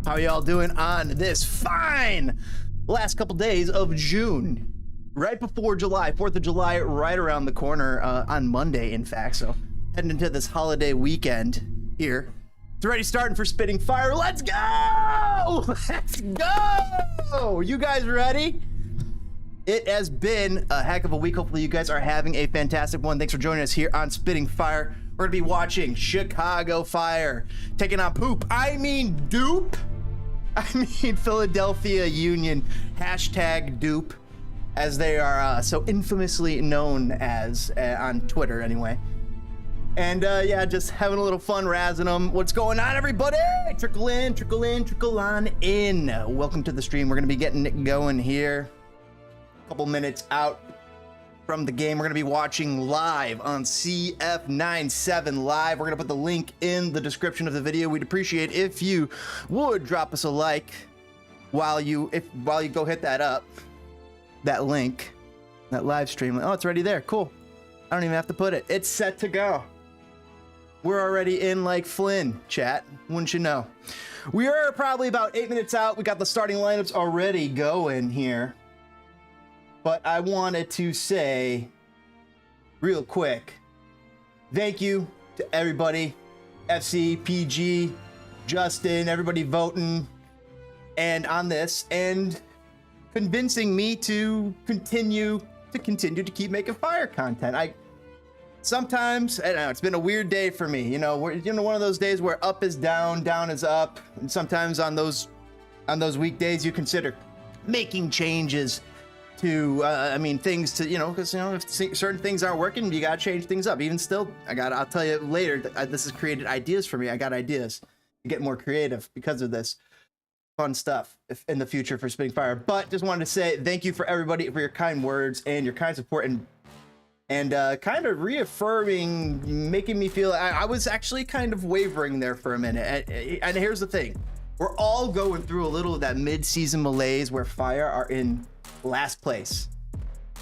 How y'all doing on this fine last couple days of June? Right before July, 4th of July, right around the corner on Monday, in fact. So heading into this holiday weekend here. It's already starting for Spitting Fire. Let's go! Let's go! You guys ready? It has been a heck of a week. Hopefully you guys are having a fantastic one. Thanks for joining us here on Spitting Fire. We're gonna be watching Chicago Fire taking on Poop. I mean Dupe. I mean Philadelphia Union. Hashtag Dupe, as they are so infamously known as on Twitter anyway. And yeah, just having a little fun razzing them. What's going on, everybody? Trickle in, trickle in, trickle on in. Welcome to the stream. We're gonna be getting it going here. A couple minutes out from the game. We're gonna be watching live on CF97 Live. We're gonna put the link in the description of the video. We'd appreciate if you would drop us a like while you go hit that link, that live stream. Oh, it's already there. Cool. I don't even have to put it. It's set to go. We're already in like Flynn, chat. Wouldn't you know? We are probably about 8 minutes out. We got the starting lineups already going here. But I wanted to say real quick, thank you to everybody, FC, PG, Justin, everybody voting and on this and convincing me to continue to keep making fire content. Sometimes, I don't know, it's been a weird day for me. You know, one of those days where up is down, down is up, and sometimes on those weekdays you consider making changes to I mean things to, you know, because, you know, if certain things aren't working, you gotta change things up. Even still, I'll tell you later that this has created ideas for me. I got ideas to get more creative because of this fun stuff in the future for Spitting Fire. But just wanted to say thank you for everybody for your kind words and your kind support and kind of reaffirming, making me feel I was actually kind of wavering there for a minute. And here's the thing, we're all going through a little of that mid-season malaise where Fire are in last place.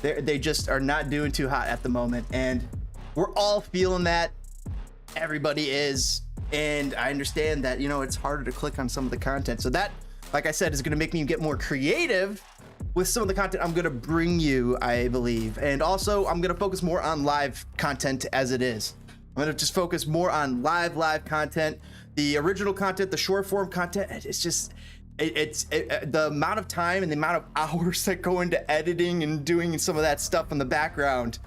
They just are not doing too hot at the moment, and we're all feeling that. Everybody is, and I understand that, you know, it's harder to click on some of the content. So that, like I said, is going to make me get more creative with some of the content I'm going to bring you, I believe. And also I'm going to focus more on live content as it is. I'm going to just focus more on live content. The original content, the short form content, it's just the amount of time and the amount of hours that go into editing and doing some of that stuff in the background.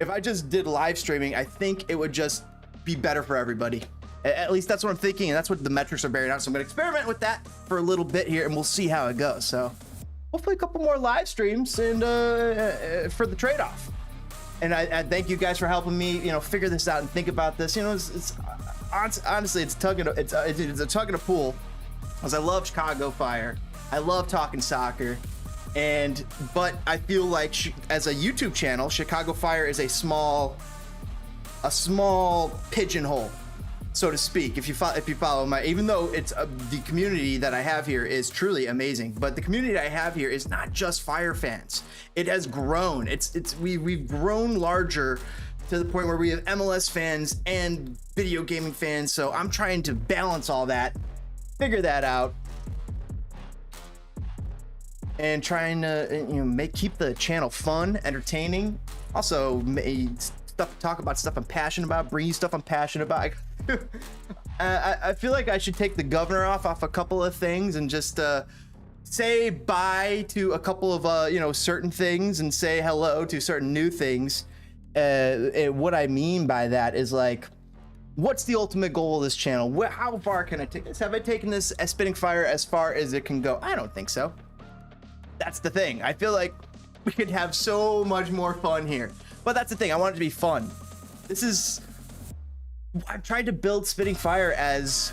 If I just did live streaming, I think it would just be better for everybody. At least that's what I'm thinking, and that's what the metrics are bearing out. So I'm going to experiment with that for a little bit here, and we'll see how it goes. So hopefully a couple more live streams and for the trade-off. And I thank you guys for helping me, you know, figure this out and think about this. You know, it's honestly, it's a tug in a pool. Because I love Chicago Fire, I love talking soccer, but I feel like as a YouTube channel, Chicago Fire is a small pigeonhole, so to speak. If you follow my, even though it's the community that I have here is truly amazing, but the community I have here is not just Fire fans. It has grown. We've grown larger to the point where we have MLS fans and video gaming fans. So I'm trying to balance all that, figure that out, and trying to, you know, keep the channel fun, entertaining. Also, talk about stuff I'm passionate about, bring you stuff I'm passionate about. I feel like I should take the governor off a couple of things and just say bye to a couple of you know, certain things and say hello to certain new things. What I mean by that is, like, what's the ultimate goal of this channel? How far can I take this? Have I taken this as Spitting Fire as far as it can go? I don't think so. That's the thing. I feel like we could have so much more fun here. But that's the thing. I want it to be fun. I've tried to build Spitting Fire as,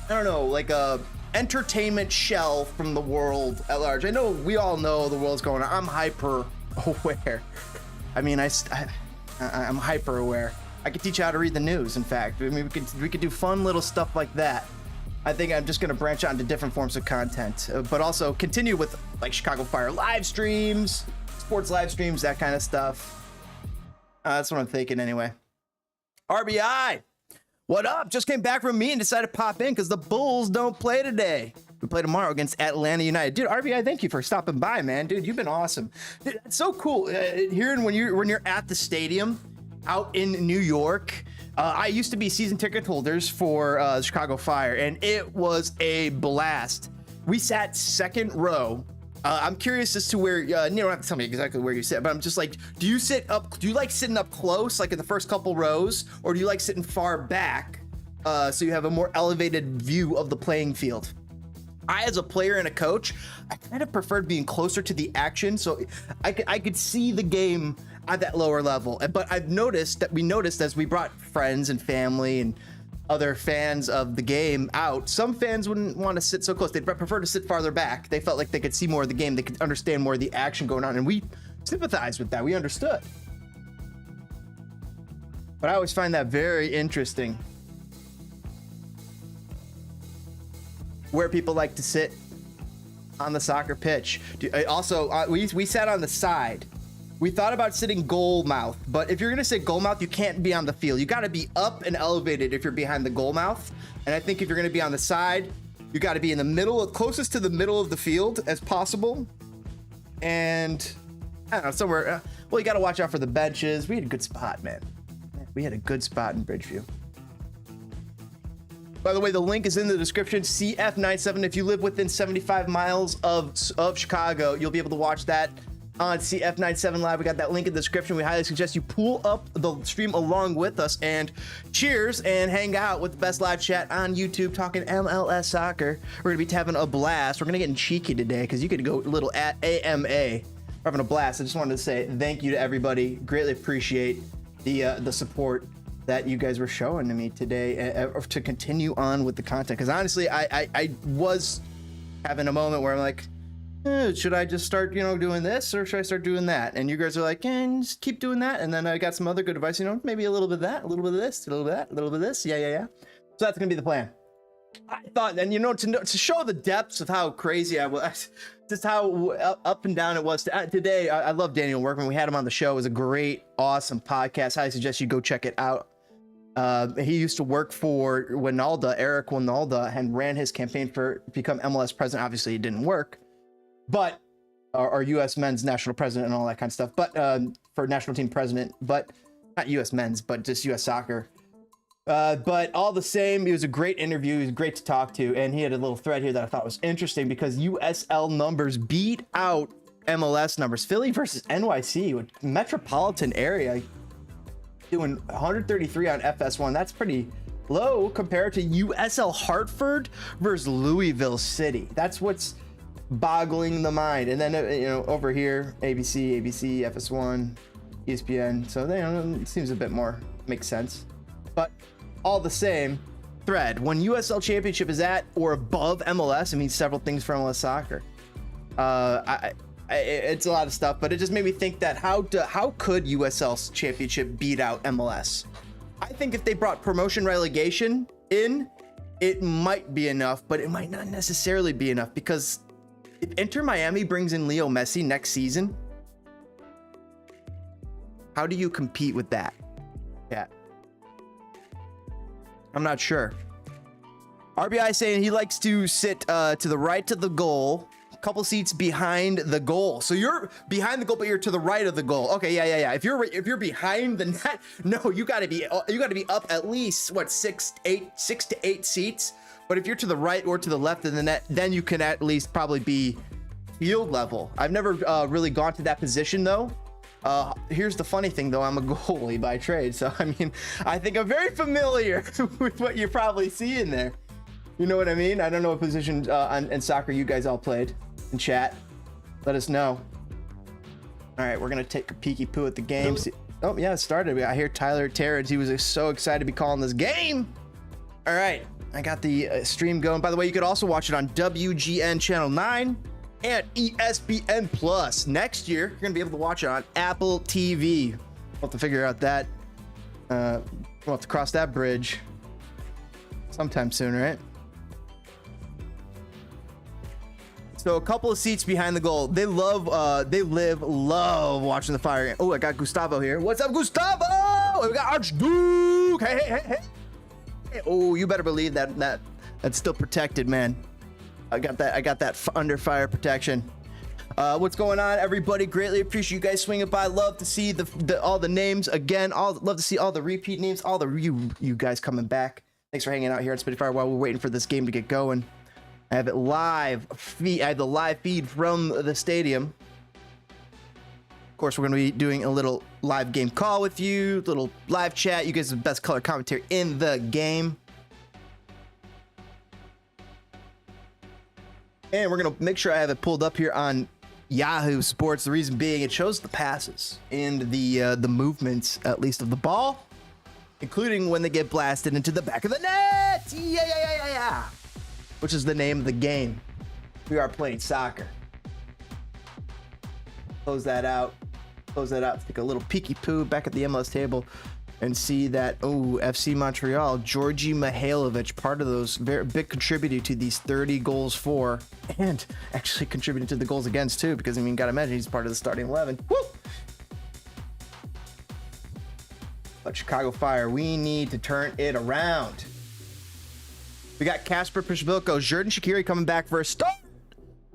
I don't know, like a entertainment shell from the world at large. I know we all know the world's going on. I'm hyper aware. I mean, I'm hyper aware. I could teach you how to read the news. In fact, I mean, we could do fun little stuff like that. I think I'm just going to branch out into different forms of content, but also continue with like Chicago Fire live streams, sports live streams, that kind of stuff. That's what I'm thinking anyway. RBI, What up? Just came back from me and decided to pop in because the Bulls don't play today. We play tomorrow against Atlanta United. Dude, RBI, thank you for stopping by, man. Dude, you've been awesome. Dude, it's so cool hearing when you're at the stadium out in New York. I used to be season ticket holders for the Chicago Fire, and it was a blast. We sat second row. I'm curious as to where, you don't have to tell me exactly where you sit, but I'm just like, do you like sitting up close, like in the first couple rows, or do you like sitting far back so you have a more elevated view of the playing field? I, as a player and a coach, I kind of preferred being closer to the action so I could see the game at that lower level. But we noticed as we brought friends and family and other fans of the game out, some fans wouldn't want to sit so close. They'd prefer to sit farther back. They felt like they could see more of the game. They could understand more of the action going on. And we sympathized with that. We understood. But I always find that very interesting, where people like to sit on the soccer pitch. Also, we sat on the side. We thought about sitting goal mouth, but if you're gonna sit goal mouth, you can't be on the field. You gotta be up and elevated if you're behind the goal mouth. And I think if you're gonna be on the side, you gotta be in the middle, closest to the middle of the field as possible. And I don't know, somewhere, well, you gotta watch out for the benches. We had a good spot, man. We had a good spot in Bridgeview. By the way, the link is in the description, CF97. If you live within 75 miles of Chicago, you'll be able to watch that on CF97 Live. We got that link in the description. We highly suggest you pull up the stream along with us and cheers and hang out with the best live chat on YouTube talking MLS soccer. We're gonna be having a blast. We're gonna get cheeky today because you could go a little at AMA. We're having a blast. I just wanted to say thank you to everybody. Greatly appreciate the support that you guys were showing to me today to continue on with the content. Because honestly, I was having a moment where I'm like, should I just start, doing this, or should I start doing that? And you guys are like, just keep doing that. And then I got some other good advice, maybe a little bit of that, a little bit of this, a little bit of that, a little bit of this. Yeah. So that's gonna be the plan. I thought, and to show the depths of how crazy I was, just how up and down it was today. I love Daniel Workman. We had him on the show. It was a great, awesome podcast. I suggest you go check it out. He used to work for Eric Winalda, and ran his campaign for become MLS president. Obviously, it didn't work, but or U.S. men's national president and all that kind of stuff. But for national team president, but not U.S. men's, but just U.S. soccer. But all the same, it was a great interview. He was great to talk to, and he had a little thread here that I thought was interesting because USL numbers beat out MLS numbers. Philly versus NYC, with metropolitan area, doing 133 on FS1. That's pretty low compared to USL Hartford versus Louisville City. That's what's boggling the mind. And then over here, ABC, FS1, ESPN. So it seems a bit more makes sense. But all the same, thread, when USL Championship is at or above MLS, it means several things for MLS soccer. It's a lot of stuff, but it just made me think that how could USL Championship beat out MLS? I think if they brought promotion relegation in, it might be enough, but it might not necessarily be enough, because if Inter Miami brings in Leo Messi next season, how do you compete with that? Yeah. I'm not sure. RBI saying he likes to sit to the right of the goal, a couple seats behind the goal. So you're behind the goal, but you're to the right of the goal. Okay, yeah. If you're behind the net, no, you got to be up at least what 6 to 8 seats. But if you're to the right or to the left of the net, then you can at least probably be field level. I've never really gone to that position though. Here's the funny thing though, I'm a goalie by trade, so I mean, I think I'm very familiar with what you probably see in there. You know what I mean? I don't know what position in soccer you guys all played. In chat, let us know. All right, we're gonna take a peeky poo at the game. Oh yeah, it started. I hear Tyler Terrence. He was so excited to be calling this game. All right, I got the stream going. By the way, you could also watch it on WGN Channel 9. And ESPN Plus. Next year, you're gonna be able to watch it on Apple TV. We'll have to figure out that. We'll have to cross that bridge sometime soon, right? So a couple of seats behind the goal. They love watching the Fire. Oh, I got Gustavo here. What's up, Gustavo? We got Archduke. Hey. Oh, you better believe that's still protected, man. I got that under fire protection. What's going on, everybody? Greatly appreciate you guys swinging by. Love to see all the names again. Love to see all the repeat names. All the you guys coming back. Thanks for hanging out here on Spitfire while we're waiting for this game to get going. I have it live. I have the live feed from the stadium. Of course, we're going to be doing a little live game call with you, little live chat. You guys are the best color commentary in the game. And we're going to make sure I have it pulled up here on Yahoo Sports. The reason being, it shows the passes and the movements, at least, of the ball, including when they get blasted into the back of the net. Yeah. Which is the name of the game. We are playing soccer. Close that out. Take a little peeky poo back at the MLS table and see that, FC Montreal, Georgi Mihailovic, part of those, very big contributor to these 30 goals for, and actually contributing to the goals against too, because I mean, gotta imagine he's part of the starting 11. Woo! But Chicago Fire, we need to turn it around. We got Kasper Przybyłko, Xherdan Shaqiri coming back for a start.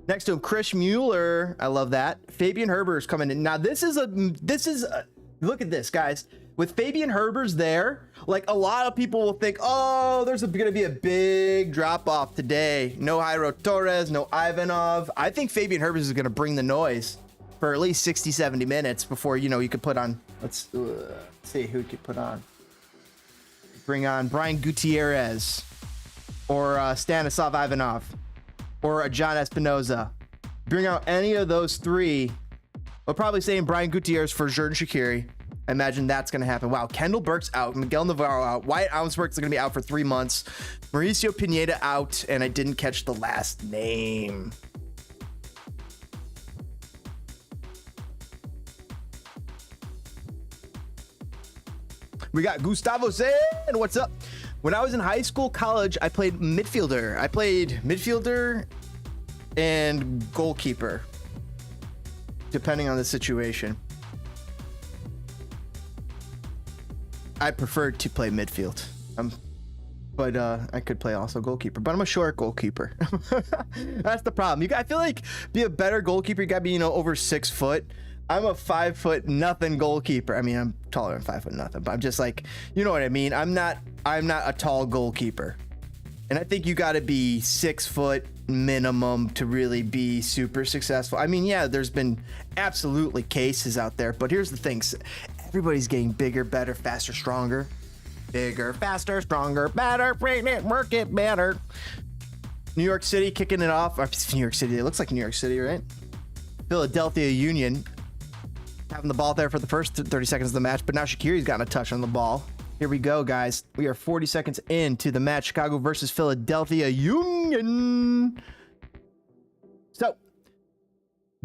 Next to him, Chris Mueller. I love that. Fabian Herber's coming in. Now this is a look at this, guys. With Fabian Herbers there, like, a lot of people will think, oh, there's going to be a big drop off today. No Jairo Torres, no Ivanov. I think Fabian Herbers is going to bring the noise for at least 60, 70 minutes before, you know, you could put on, let's see who we could put on. Bring on Brian Gutierrez or Stanislav Ivanov or John Espinoza. Bring out any of those three. We're probably saying Brian Gutierrez for Xherdan Shaqiri. I imagine that's going to happen. Wow, Kendall Burke's out, Miguel Navarro out, Wyatt Aunsworth's going to be out for 3 months, Mauricio Pineda out, and I didn't catch the last name. We got Gustavo Zan. What's up? When I was in high school, college, I played midfielder. I played midfielder and goalkeeper, depending on the situation. I prefer to play midfield, but I could play also goalkeeper, but I'm a short goalkeeper. That's the problem. I feel like be a better goalkeeper, you gotta be, you know, over 6 foot. I'm a 5 foot nothing goalkeeper. I mean, I'm taller than 5 foot nothing, but I'm just like, you know what I mean? I'm not a tall goalkeeper. And I think you gotta be 6 foot minimum to really be super successful. I mean, yeah, there's been absolutely cases out there, but here's the thing. Everybody's getting bigger, better, faster, stronger. Bigger, faster, stronger, better, work it better. New York City kicking it off. New York City, it looks like New York City, right? Philadelphia Union having the ball there for the first 30 seconds of the match, but now Shaqiri's gotten a touch on the ball. Here we go, guys. We are 40 seconds into the match. Chicago versus Philadelphia Union. So,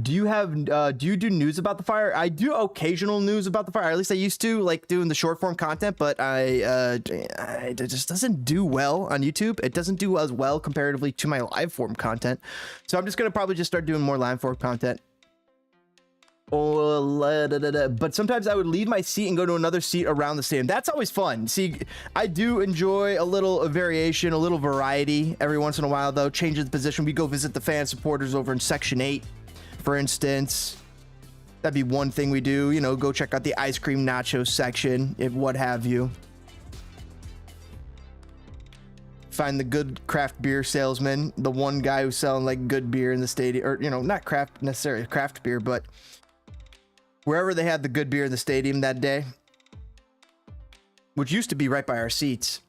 do you do news about the Fire? I do occasional news about the Fire. Or at least I used to, like doing the short form content, but it just doesn't do well on YouTube. It doesn't do as well comparatively to my live form content. So I'm just gonna probably just start doing more live form content. But sometimes I would leave my seat and go to another seat around the stadium. That's always fun. See, I do enjoy a little variation, a little variety every once in a while, though. Changes the position. We go visit the fan supporters over in Section 8, for instance. That'd be one thing we do. You know, go check out the ice cream nacho section, if what have you. Find the good craft beer salesman, the one guy who's selling like good beer in the stadium, or, you know, not craft necessarily craft beer, but wherever they had the good beer in the stadium that day, which used to be right by our seats.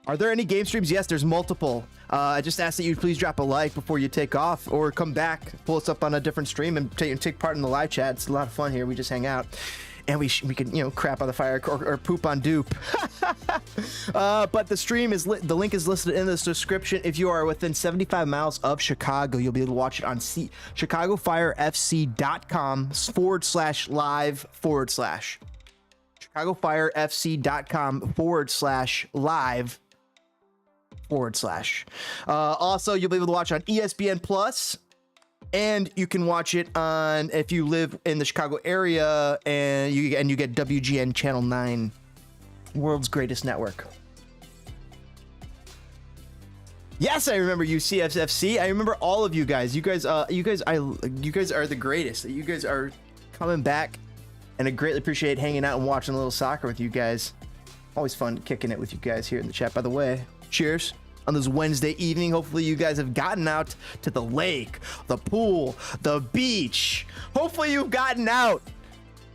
Are there any game streams? Yes, there's multiple. I just ask that you please drop a like before you take off, or come back, pull us up on a different stream and take part in the live chat. It's a lot of fun here. We just hang out. And we can, you know, crap on the Fire or poop on Dupe. But the stream is the link is listed in the description. If you are within 75 miles of Chicago, you'll be able to watch it on ChicagoFireFC.com/live/. ChicagoFireFC.com/live/. Also, you'll be able to watch on ESPN Plus. And you can watch it on, if you live in the Chicago area, and you get WGN Channel 9, world's greatest network. Yes, I remember you, CFFC. I remember all of you guys. You guys are the greatest. You guys are coming back, and I greatly appreciate hanging out and watching a little soccer with you guys. Always fun kicking it with you guys here in the chat. By the way, cheers on this Wednesday evening. Hopefully you guys have gotten out to the lake, the pool, the beach. Hopefully you've gotten out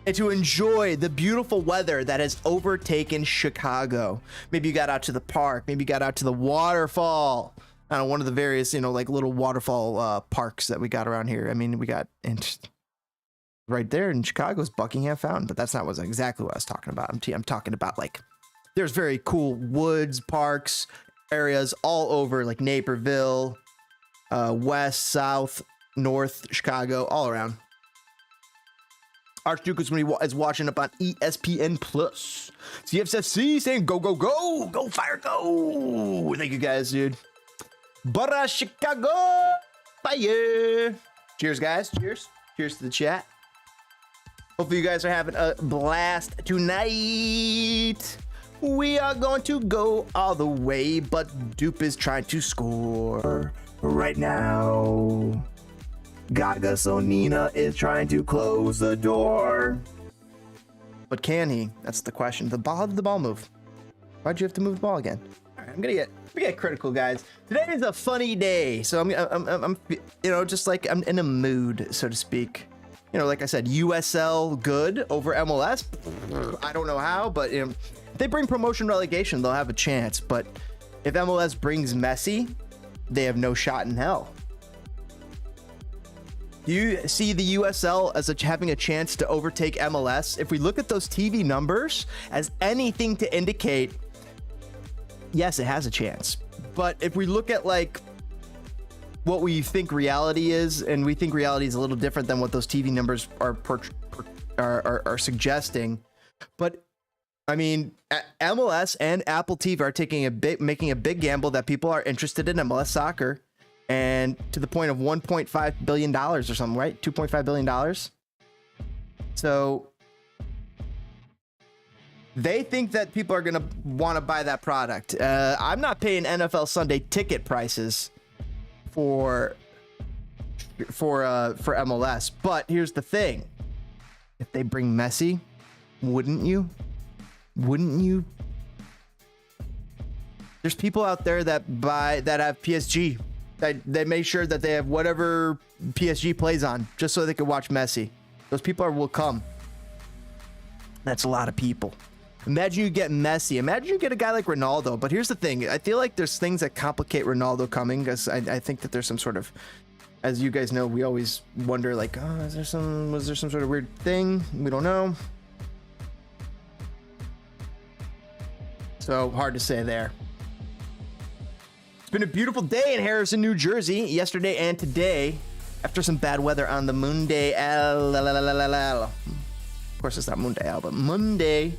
and to enjoy the beautiful weather that has overtaken Chicago. Maybe you got out to the park. Maybe you got out to the waterfall. I don't know, one of the various, like little waterfall parks that we got around here. I mean, we got right there in Chicago's Buckingham Fountain, but that's not exactly what I was talking about. I'm talking about like there's very cool woods, parks, areas all over like Naperville, west, south, north, Chicago, all around. Archduke is watching up on ESPN Plus. CFFC saying go, go, go, go, fire, go. Thank you guys, dude. Bara Chicago, fire. Cheers, guys. Cheers. Cheers to the chat. Hopefully you guys are having a blast tonight. We are going to go all the way, but Dupe is trying to score right now. Gaga Sonina is trying to close the door. But can he? That's the question. How did the ball move? Why'd you have to move the ball again? All right, I'm gonna get critical, guys. Today is a funny day, so I'm just like I'm in a mood, so to speak. Like I said, USL good over MLS. I don't know how, but if they bring promotion relegation, they'll have a chance. But if MLS brings Messi, they have no shot in hell. Do you see the USL as having a chance to overtake MLS? If we look at those TV numbers as anything to indicate, yes, it has a chance. But if we look at like what we think reality is, and we think reality is a little different than what those TV numbers are suggesting. But I mean, MLS and Apple TV are making a big gamble that people are interested in MLS soccer. And to the point of $1.5 billion or something, right? $2.5 billion. So they think that people are going to want to buy that product. I'm not paying NFL Sunday ticket prices for MLS. But here's the thing. If they bring Messi, wouldn't you? There's people out there that have PSG. They make sure that they have whatever PSG plays on just so they can watch Messi. Those people will come. That's a lot of people. Imagine you get Messi. Imagine you get a guy like Ronaldo. But here's the thing. I feel like there's things that complicate Ronaldo coming, because I think that there's some sort of, as you guys know, we always wonder like, was there some sort of weird thing? We don't know. So hard to say there. It's been a beautiful day in Harrison, New Jersey, yesterday and today, after some bad weather on the Monday. Of course, it's not Monday, but Monday.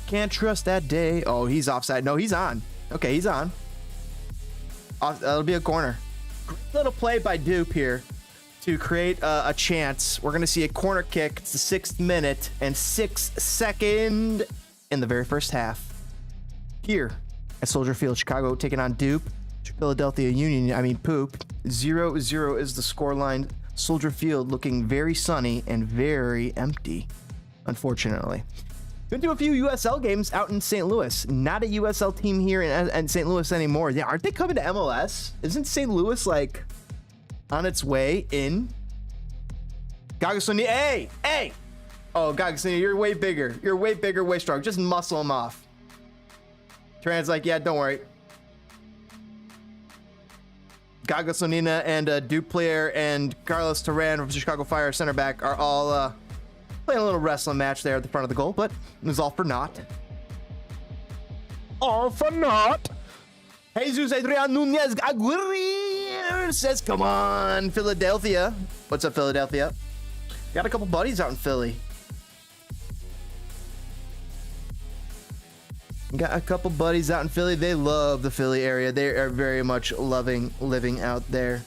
Can't trust that day. Oh, he's offside. No, he's on. Okay, he's on. That'll be a corner. Great little play by Dupe here to create a chance. We're going to see a corner kick. It's the 6th minute and 6 second in the very first half. Here at Soldier Field, Chicago taking on Dupe. Philadelphia Union, Poop. 0-0 is the scoreline. Soldier Field looking very sunny and very empty, unfortunately. Been to a few USL games out in St. Louis. Not a USL team here in St. Louis anymore. Yeah, aren't they coming to MLS? Isn't St. Louis like on its way in? Gagasoni, hey! Oh, Gagasoni, you're way bigger. You're way bigger, way strong. Just muscle him off. Trans like, yeah, don't worry. Gaga Sonina and Duke player and Carlos Terran from Chicago Fire center back are all playing a little wrestling match there at the front of the goal, but it was all for naught. All for naught. Jesus Adrian Nunez Aguirre says, come on, Philadelphia. What's up, Philadelphia? Got a couple buddies out in Philly. Got a couple buddies out in Philly. They love the Philly area. They are very much loving living out there.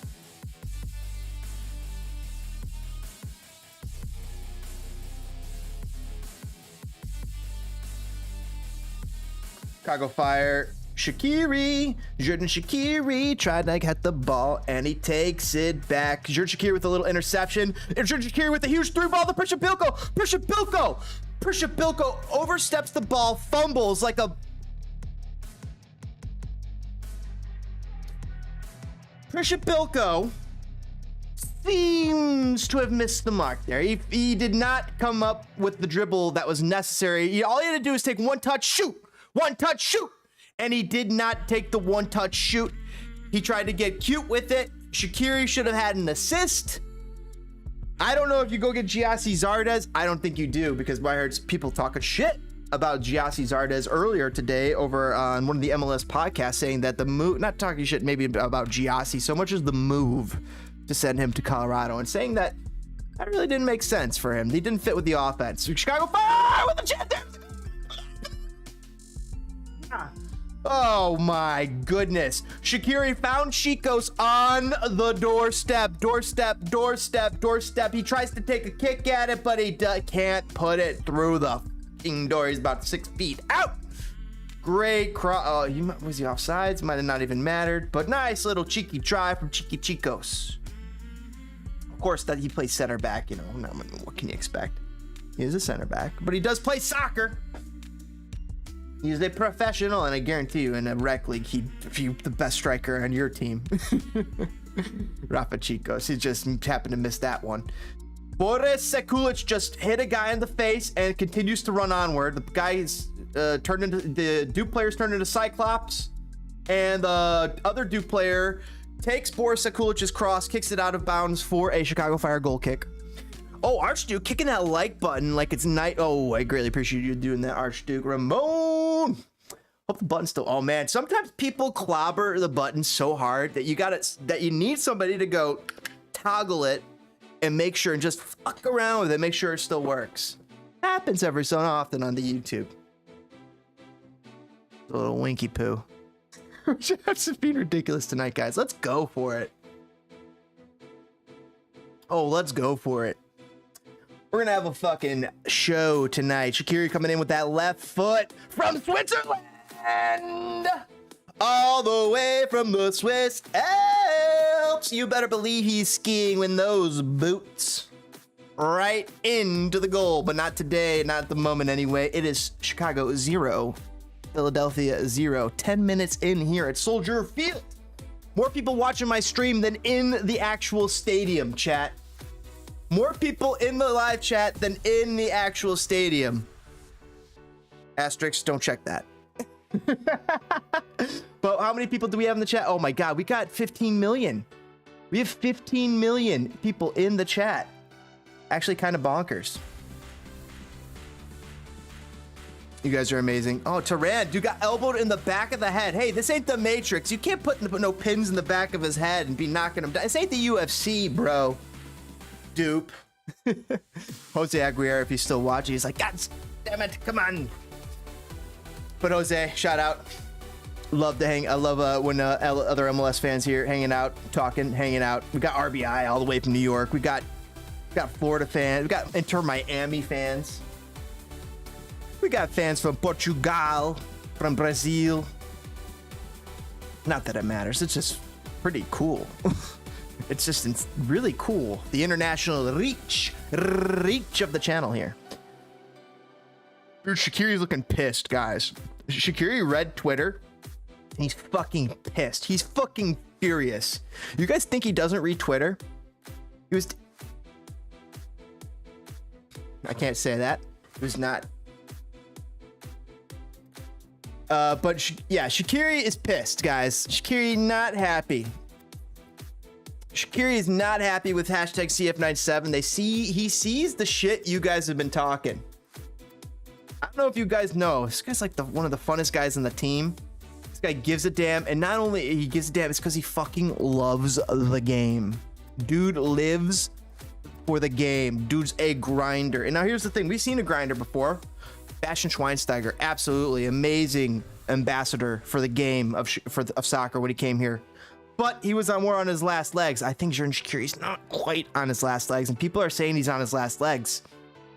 Chicago Fire. Shaqiri, Jordan Shaqiri tried to get the ball and he takes it back. Jordan Shaqiri with a little interception. And Jordan Shaqiri with a huge through ball to Prishabilko. Prishabilko oversteps the ball, fumbles like a... Prishabilko seems to have missed the mark there. He did not come up with the dribble that was necessary. All he had to do is take one touch, shoot. And he did not take the one touch shoot. He tried to get cute with it. Shaqiri should have had an assist. I don't know if you go get Giassi Zardes. I don't think you do, because I heard people talking shit about Giassi Zardes earlier today over on one of the MLS podcasts, saying that the move, not talking shit maybe about Giassi so much as the move to send him to Colorado, and saying that really didn't make sense for him. He didn't fit with the offense. Chicago Fire with the chance there. Oh my goodness. Shaqiri found Chicos on the doorstep. He tries to take a kick at it, but he can't put it through the fucking door. He's about 6 feet out. Great cross. Oh, was he offsides? Might have not even mattered, but nice little cheeky try from Cheeky Chicos. Of course, that he plays center back, you know, what can you expect? He is a center back, but he does play soccer. He's a professional, and I guarantee you, in a rec league, he'd be the best striker on your team. Rafa Chicos, he just happened to miss that one. Boris Sekulic just hit a guy in the face and continues to run onward. The guy's the Duke player's turned into Cyclops, and the other Duke player takes Boris Sekulic's cross, kicks it out of bounds for a Chicago Fire goal kick. Oh, Archduke kicking that like button like it's night. Oh, I greatly appreciate you doing that, Archduke. Ramon. Hope the button's still. Oh man, sometimes people clobber the button so hard that you need somebody to go toggle it and make sure, and just fuck around with it, make sure it still works. Happens every so often on the YouTube. A little winky poo. That's just being ridiculous tonight, guys. Let's go for it. Oh, let's go for it. We're gonna have a fucking show tonight. Shaqiri coming in with that left foot from Switzerland, all the way from the Swiss Alps. You better believe he's skiing with those boots right into the goal, but not today, not at the moment anyway. It is Chicago 0, Philadelphia 0. 10 minutes in here at Soldier Field. More people watching my stream than in the actual stadium, chat. More people in the live chat than in the actual stadium. Asterix, don't check that. But how many people do we have in the chat? Oh my God, we got 15 million. We have 15 million people in the chat. Actually kind of bonkers. You guys are amazing. Oh, Turan, dude got elbowed in the back of the head. Hey, this ain't the Matrix. You can't put no pins in the back of his head and be knocking him down. This ain't the UFC, bro. Dupe. Jose Aguirre, if he's still watching, he's like, God damn it, come on. But Jose, shout out. Love to hang. I love when other MLS fans here hanging out, talking, hanging out. We got RBI all the way from New York. We got Florida fans. We got Inter Miami fans. We got fans from Portugal, from Brazil. Not that it matters. It's just pretty cool. It's just really cool. The international reach of the channel here. Dude, Shaqiri's looking pissed, guys. Shaqiri read Twitter. He's fucking pissed. He's fucking furious. You guys think he doesn't read Twitter? He was... I can't say that. He was not... but yeah, Shaqiri is pissed, guys. Shaqiri not happy. Shaqiri is not happy with hashtag CF97. He sees the shit you guys have been talking. I don't know if you guys know, this guy's like one of the funnest guys on the team. This guy gives a damn, and not only he gives a damn, it's because he fucking loves the game. Dude lives for the game. Dude's a grinder. And now here's the thing, we've seen a grinder before. Bastian Schweinsteiger, absolutely amazing ambassador for the game of soccer when he came here. But he was more on his last legs. I think Jordan Shaqiri's not quite on his last legs, and people are saying he's on his last legs.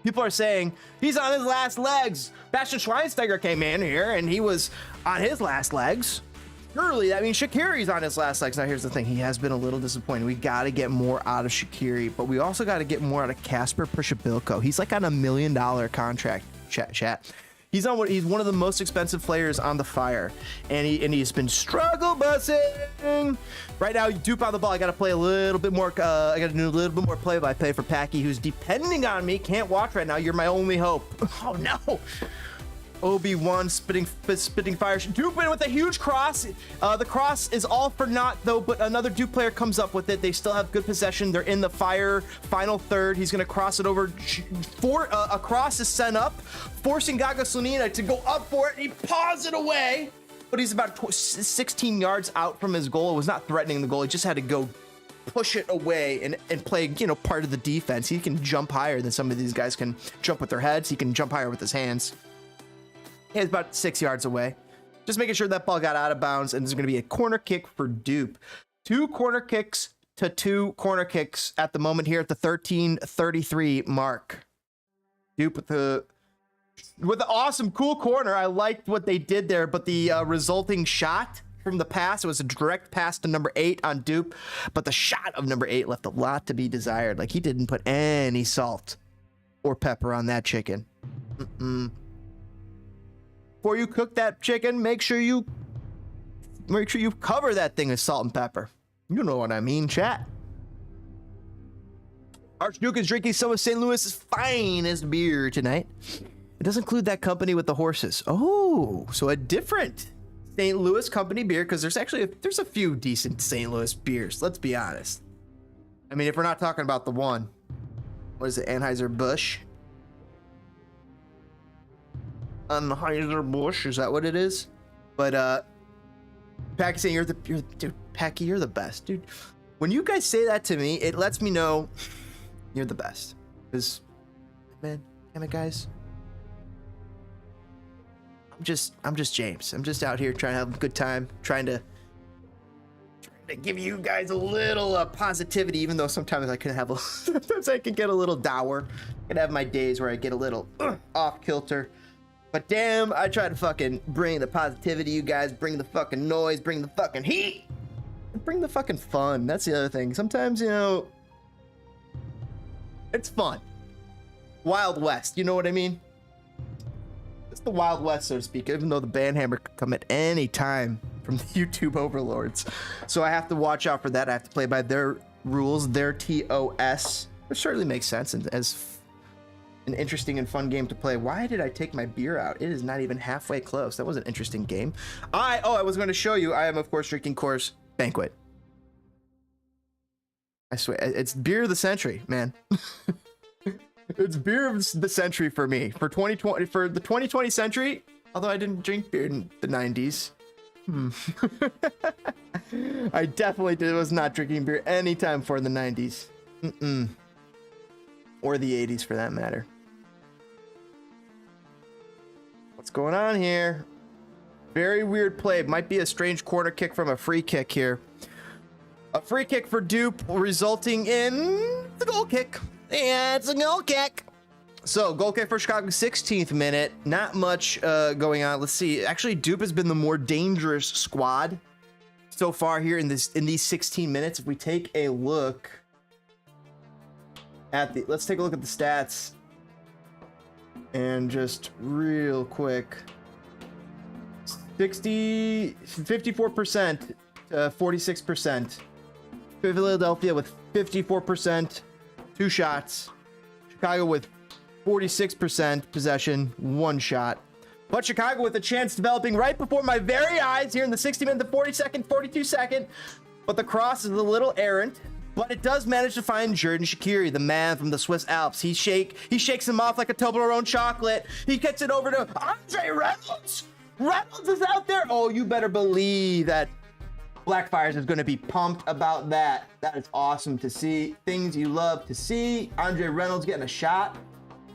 People are saying he's on his last legs. Bastian Schweinsteiger came in here and he was on his last legs. Surely, I mean, Shaqiri's on his last legs. Now, here's the thing. He has been a little disappointing. We got to get more out of Shaqiri, but we also got to get more out of Kasper Przybyłko. He's like on $1 million contract, chat. He's one of the most expensive players on the Fire, and he's been struggle bussing. Right now, Dupe on the ball. I got to play a little bit more. I got to do a little bit more play-by-play for Packy, who's depending on me. Can't watch right now. You're my only hope. Oh no. Obi-Wan spitting fire. Dupe in with a huge cross. The cross is all for naught though, but another Dupe player comes up with it. They still have good possession. They're in the Fire final third. He's gonna cross it over. A cross is sent up, forcing Gaga Slonina to go up for it. He paws it away, but he's about 16 yards out from his goal. It was not threatening the goal. He just had to go push it away and play, you know, part of the defense. He can jump higher than some of these guys can jump with their heads. He can jump higher with his hands. He's about 6 yards away. Just making sure that ball got out of bounds, and there's going to be a corner kick for Dupe. 2 corner kicks to 2 corner kicks at the moment here at the 13:33 mark. Dupe with the awesome, cool corner. I liked what they did there, but the resulting shot from the pass, it was a direct pass to number 8 on Dupe, but the shot of number 8 left a lot to be desired. Like, he didn't put any salt or pepper on that chicken. Before you cook that chicken, make sure you cover that thing with salt and pepper. You know what I mean, chat. Archduke is drinking some of St. Louis's finest beer tonight. It does include that company with the horses. Oh, so a different St. Louis company beer, because there's a few decent St. Louis beers. Let's be honest. I mean, if we're not talking about the one, what is it, Anheuser-Busch? Anheuser-Busch, is that what it is? But Packy saying dude, Packy, you're the best, dude. When you guys say that to me, it lets me know you're the best. Because, man, damn it, guys. I'm just James. I'm just out here trying to have a good time, trying to give you guys a little positivity, even though sometimes I can get a little dour. I can have my days where I get a little off kilter. But damn, I try to fucking bring the positivity, you guys. Bring the fucking noise, bring the fucking heat, bring the fucking fun. That's the other thing. Sometimes, you know, it's fun. Wild West, you know what I mean? It's the Wild West, so to speak, even though the banhammer could come at any time from the YouTube overlords. So I have to watch out for that. I have to play by their rules, their TOS, which certainly makes sense and as an interesting and fun game to play. Why did I take my beer out? It is not even halfway close. That was an interesting game. I was going to show you. I am, of course, drinking Coors Banquet. I swear, it's beer of the century, man. It's beer of the century for me. For 2020, for the 2020 century, although I didn't drink beer in the 90s. I definitely was not drinking beer anytime for the 90s. Or the 80s, for that matter. What's going on here? Very weird play. Might be a strange corner kick from a free kick here. A free kick for Dupe, resulting in the goal kick. Yeah, it's a goal kick. So, goal kick for Chicago, 16th minute. Not much going on. Let's see. Actually, Dupe has been the more dangerous squad so far here in these 16 minutes. If we take a look at let's take a look at the stats. And just real quick, 54% to 46%. Philadelphia with 54%, 2 shots. Chicago with 46% possession, 1 shot. But Chicago with a chance developing right before my very eyes here in the 60-minute, the 42-second. But the cross is a little errant. But it does manage to find Xherdan Shaqiri, the man from the Swiss Alps. He shakes him off like a Toblerone chocolate. He gets it over to Andre Reynolds. Reynolds is out there. Oh, you better believe that Blackfires is going to be pumped about that. That is awesome to see. Things you love to see. Andre Reynolds getting a shot.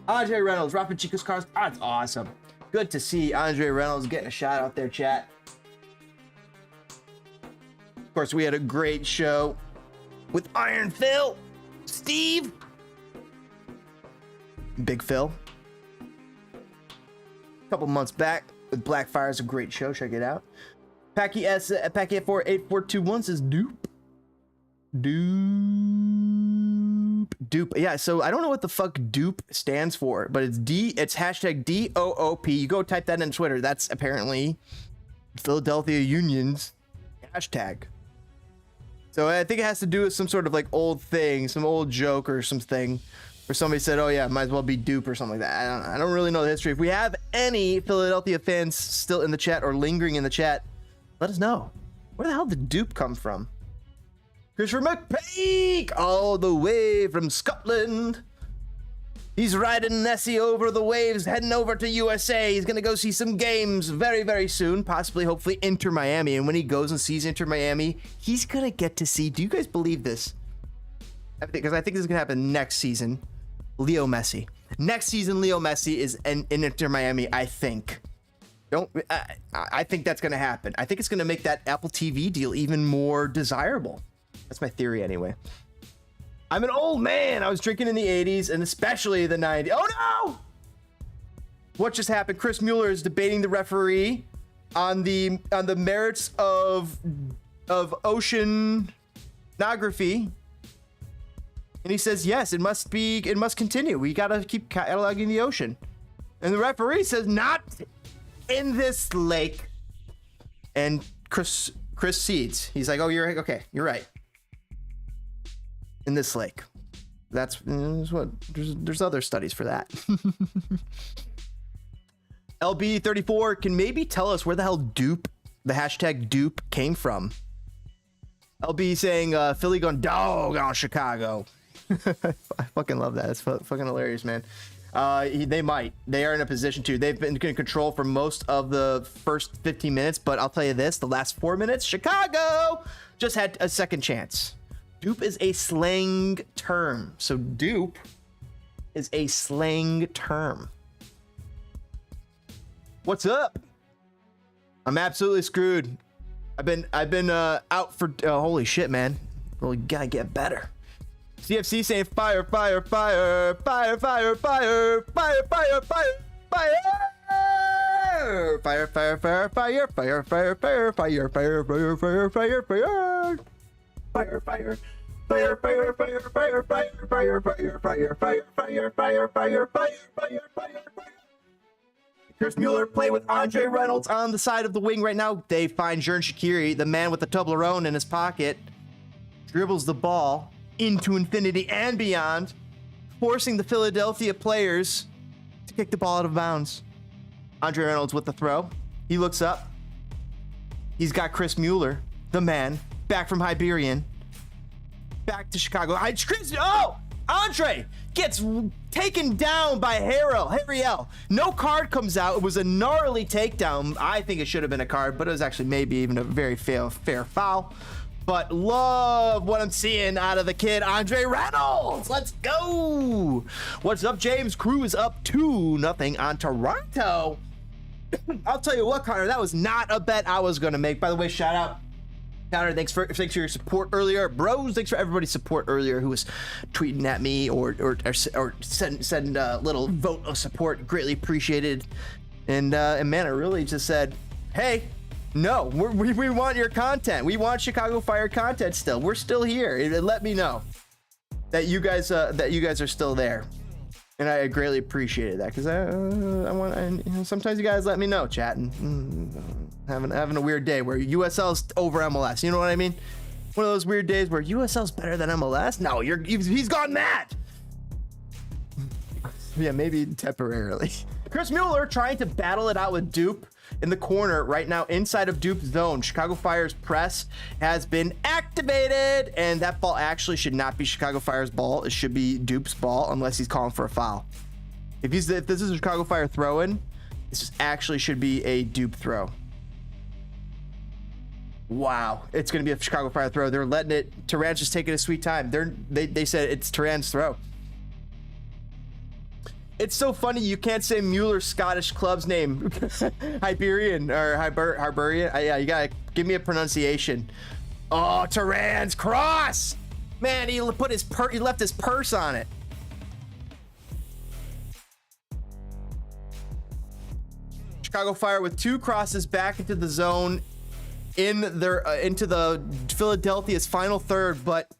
Andre Reynolds, Rafa Chico's cars. That's awesome. Good to see Andre Reynolds getting a shot out there, chat. Of course, we had a great show with Iron Phil, Steve, Big Phil. A couple months back with Blackfire is a great show. Check it out. Patea 48421 says dupe. Dupe. Yeah, so I don't know what the fuck dupe stands for, but it's hashtag DOOP. You go type that in Twitter. That's apparently Philadelphia Union's hashtag. So I think it has to do with some sort of like old thing, some old joke or something, where somebody said, oh yeah, might as well be dupe or something like that. I don't really know the history. If we have any Philadelphia fans still in the chat or lingering in the chat, let us know. Where the hell did dupe come from? Christopher McPeak, all the way from Scotland. He's riding Nessie over the waves, heading over to USA. He's going to go see some games very, very soon, possibly, hopefully, Inter Miami. And when he goes and sees Inter Miami, he's going to get to see, do you guys believe this? Because I think this is going to happen next season. Leo Messi. Next season, Leo Messi is in Inter Miami, I think. I think that's going to happen. I think it's going to make that Apple TV deal even more desirable. That's my theory anyway. I'm an old man. I was drinking in the 80s and especially the 90s. Oh no! What just happened? Chris Mueller is debating the referee on the merits of oceanography. And he says, yes, it must continue. We got to keep cataloging the ocean. And the referee says, not in this lake. And Chris cedes. He's like, oh, you're right. In this lake. That's what there's other studies for that. LB34 can maybe tell us where the hell dupe, the hashtag dupe, came from. LB saying Philly gone dog on Chicago. I fucking love that. That's fucking hilarious, man. They are in a position to. They've been in control for most of the first 15 minutes, but I'll tell you this, the last 4 minutes, Chicago just had a second chance. Dupe is a slang term. So dupe is a slang term. What's up? I'm absolutely screwed. I've been out for holy shit, man. Well, we gotta get better. CFC saying fire, fire, fire, fire, fire, fire, fire, fire, fire, fire. Fire, fire, fire, fire, fire, fire, fire, fire, fire, fire, fire, fire, fire, fire. Fire, fire, fire, fire, fire, fire, fire, fire, fire, fire, fire, fire, fire, fire, fire, fire. Chris Mueller play with Andre Reynolds on the side of the wing right now. They find Jern Shaqiri, the man with the Toblerone in his pocket, dribbles the ball into infinity and beyond, forcing the Philadelphia players to kick the ball out of bounds. Andre Reynolds with the throw. He looks up. He's got Chris Mueller, the man, back from Hibernian, back to Chicago. Andre gets taken down by Harriel. No card comes out. It was a gnarly takedown. I think it should have been a card, but it was actually maybe even a very fair foul. But love what I'm seeing out of the kid, Andre Reynolds. Let's go. What's up, James? Crew is up 2-0 on Toronto. I'll tell you what, Connor, that was not a bet I was going to make. By the way, shout out. Connor, thanks for your support earlier. Bros, thanks for everybody's support earlier who was tweeting at me or send a little vote of support. Greatly appreciated. And man, I really just said, hey, no, we want your content. We want Chicago Fire content still. We're still here. Let me know that you guys are still there. And I greatly appreciated that because sometimes you guys let me know, chat, and having a weird day where USL's over MLS. You know what I mean? One of those weird days where USL's better than MLS. No, he's gone mad. Yeah, maybe temporarily. Chris Mueller trying to battle it out with Dupe in the corner right now inside of Dupe's zone. Chicago Fire's press has been activated, and that ball actually should not be Chicago Fire's ball. It should be Dupe's ball unless he's calling for a foul. If this is a Chicago Fire throw-in, this actually should be a Dupe throw. Wow, it's going to be a Chicago Fire throw. They're letting it. Turan's just taking a sweet time. They said it's Turan's throw. It's so funny you can't say Mueller's Scottish club's name. Hibernian or Hibernian. Yeah, you gotta give me a pronunciation. Oh, Turan's cross. Man, he left his purse on it. Chicago Fire with 2 crosses back into the zone in their into the Philadelphia's final third, but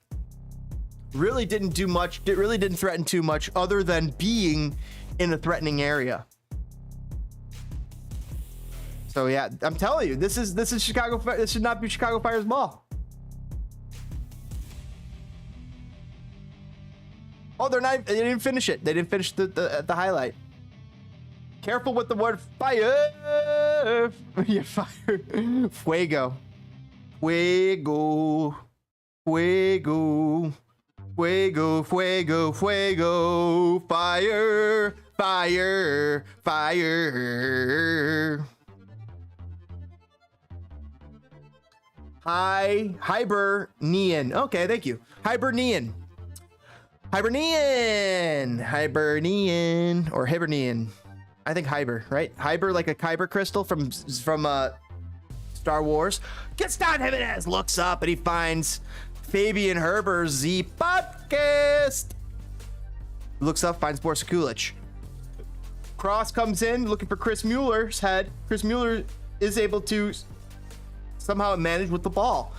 really didn't do much. It really didn't threaten too much other than being in a threatening area. So yeah, I'm telling you, this is Chicago Fire. This should not be Chicago Fire's ball. Oh, they're not. They didn't finish it. They didn't finish the highlight. Careful with the word fire. Yeah, fire. Fuego. Fuego. Fuego. Fuego. Fuego. Fuego. Fire. Fire. Fire. Hibernian. Okay, thank you. Hibernian. Hibernian. Hibernian. Or Hibernian. I think Hyber, right? Hyber, like a Kyber crystal from Star Wars. Gets down Jimenez, looks up, and he finds Fabian Herber's the podcast. Looks up, finds Borsa Kulic. Cross comes in, looking for Chris Mueller's head. Chris Mueller is able to somehow manage with the ball.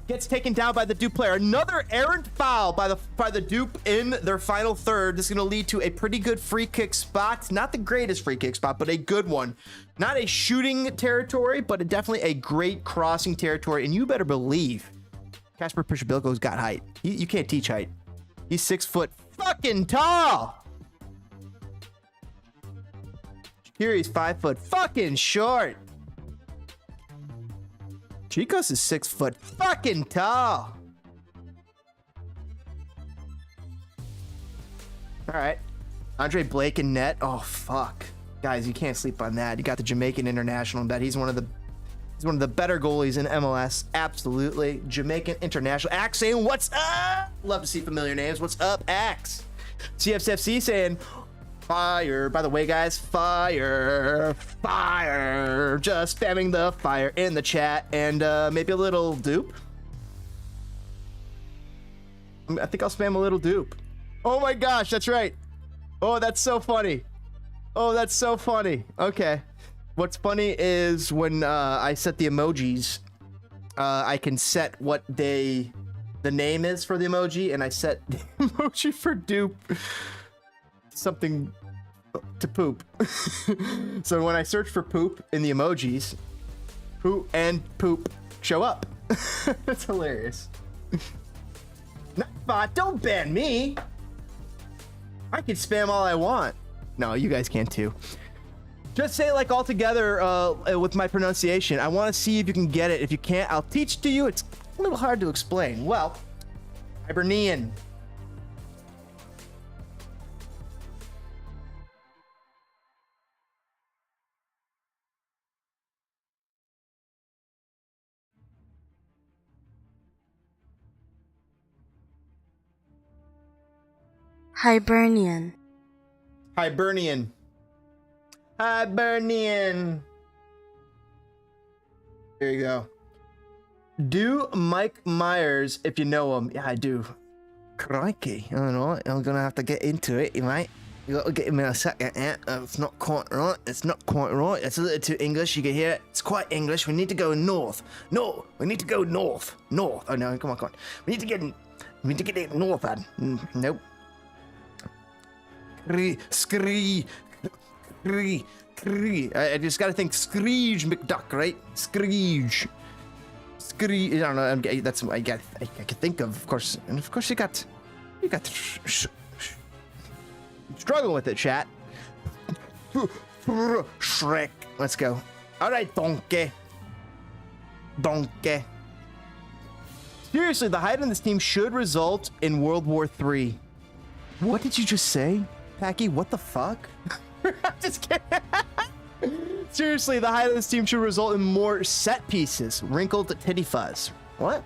Gets taken down by the Duke player. Another errant foul by the Duke in their final third. This is going to lead to a pretty good free kick spot. Not the greatest free kick spot, but a good one. Not a shooting territory, but definitely a great crossing territory. And you better believe Kasper Pishabilko's got height. You can't teach height. He's 6 foot fucking tall. Shaqiri's 5 foot fucking short. Chicos is 6 foot fucking tall. All right. Andre Blake in net. Oh, fuck. Guys, you can't sleep on that. You got the Jamaican international in bet. He's one of the better goalies in MLS. Absolutely. Jamaican international. Axe saying, what's up? Love to see familiar names. What's up, Axe? CFCFC saying, fire. By the way, guys, fire, fire. Just spamming the fire in the chat, and maybe a little dupe. I think I'll spam a little dupe. Oh my gosh, that's right. Oh, that's so funny. Oh, that's so funny. Okay. What's funny is when I set the emojis, I can set what the name is for the emoji, and I set the emoji for dupe. Something to poop. So when I search for poop in the emojis, poop and poop show up. That's hilarious. Don't ban me. I can spam all I want. No, you guys can too. Just say like all together with my pronunciation. I want to see if you can get it. If you can't, I'll teach to you. It's a little hard to explain. Well, Hibernian. Hibernian. Hibernian. Hibernian. There you go. Do Mike Myers if you know him. Yeah, I do. Crikey. I don't know. I'm gonna have to get into it, mate. You gotta get him in a second. Yeah, it's not quite right. It's not quite right. It's a little too English. You can hear it. It's quite English. We need to go north. No, we need to go north. North. Oh no, come on. We need to get it north, man. Nope. Scree. I just gotta think Screech McDuck, right? Screech. I don't know. That's what I can think of course. And of course, you got struggling with it, chat. Shrek. Let's go. All right, donkey. Seriously, the height on this team should result in World War III. What did you just say, Packy? What the fuck? I'm just kidding. Seriously, the height of this team should result in more set pieces. Wrinkled titty fuzz. What?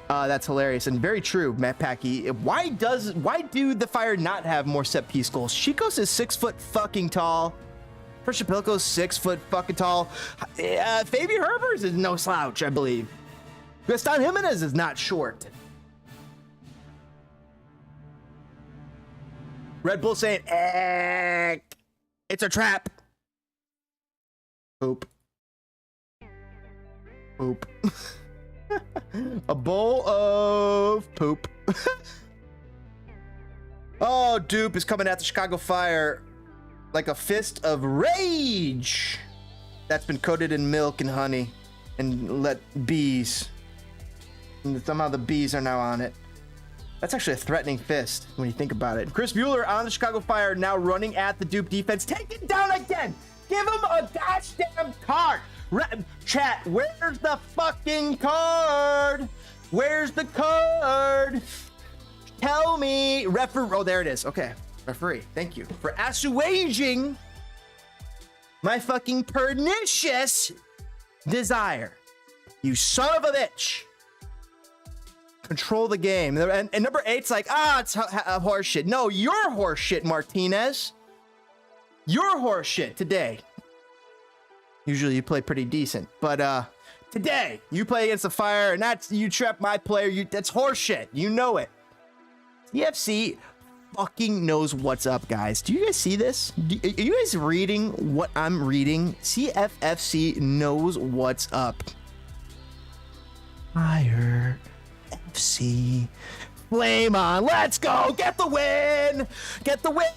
That's hilarious and very true, Matt Packy. Why do the Fire not have more set piece goals? Chicos is 6 foot fucking tall. Prishapilko's 6 foot fucking tall. Fabian Herbers is no slouch, I believe. Gaston Jimenez is not short. Red Bull saying, it's a trap. Poop. Poop. A bowl of poop. Oh, Dupe is coming at the Chicago Fire like a fist of rage that's been coated in milk and honey and let bees. And somehow the bees are now on it. That's actually a threatening fist when you think about it. Chris Mueller on the Chicago Fire now running at the Dupe defense. Take it down again. Give him a gosh damn card. Chat, where's the fucking card? Where's the card? Tell me, referee. Oh, there it is. Okay, referee. Thank you for assuaging my fucking pernicious desire. You son of a bitch. Control the game. And number 8's like, it's horse shit. No, you're horse shit, Martinez. You're horse shit today. Usually you play pretty decent, but today you play against the Fire, and that's you trap my player. That's horse shit. You know it. CFC fucking knows what's up, guys. Do you guys see this? Are you guys reading what I'm reading? CFFC knows what's up. Fire FC. Flame on. Let's go. Get the win. Get the win.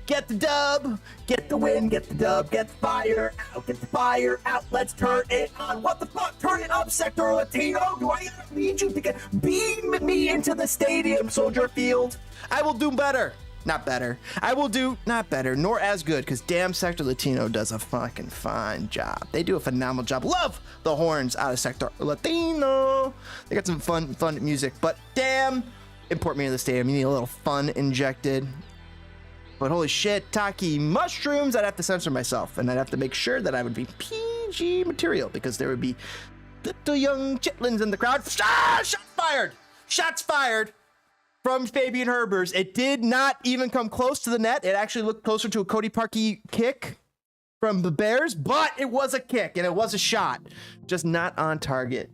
Get the dub. Get the win. Get the dub. Get the fire out. Get the fire out. Let's turn it on. What the fuck? Turn it up, Sector Latino. Do I need you to beam me into the stadium, Soldier Field? I will do better. Not better. I will do not better, nor as good, because damn Sector Latino does a fucking fine job. They do a phenomenal job. Love the horns out of Sector Latino. They got some fun music, but damn, import me to the stadium. You need a little fun injected. But holy shit, Taki mushrooms, I'd have to censor myself, and I'd have to make sure that I would be PG material, because there would be little young chitlins in the crowd. Shots fired! Shots fired from Fabian Herbers. It did not even come close to the net. It actually looked closer to a Cody Parkey kick from the Bears, but it was a kick, and it was a shot. Just not on target.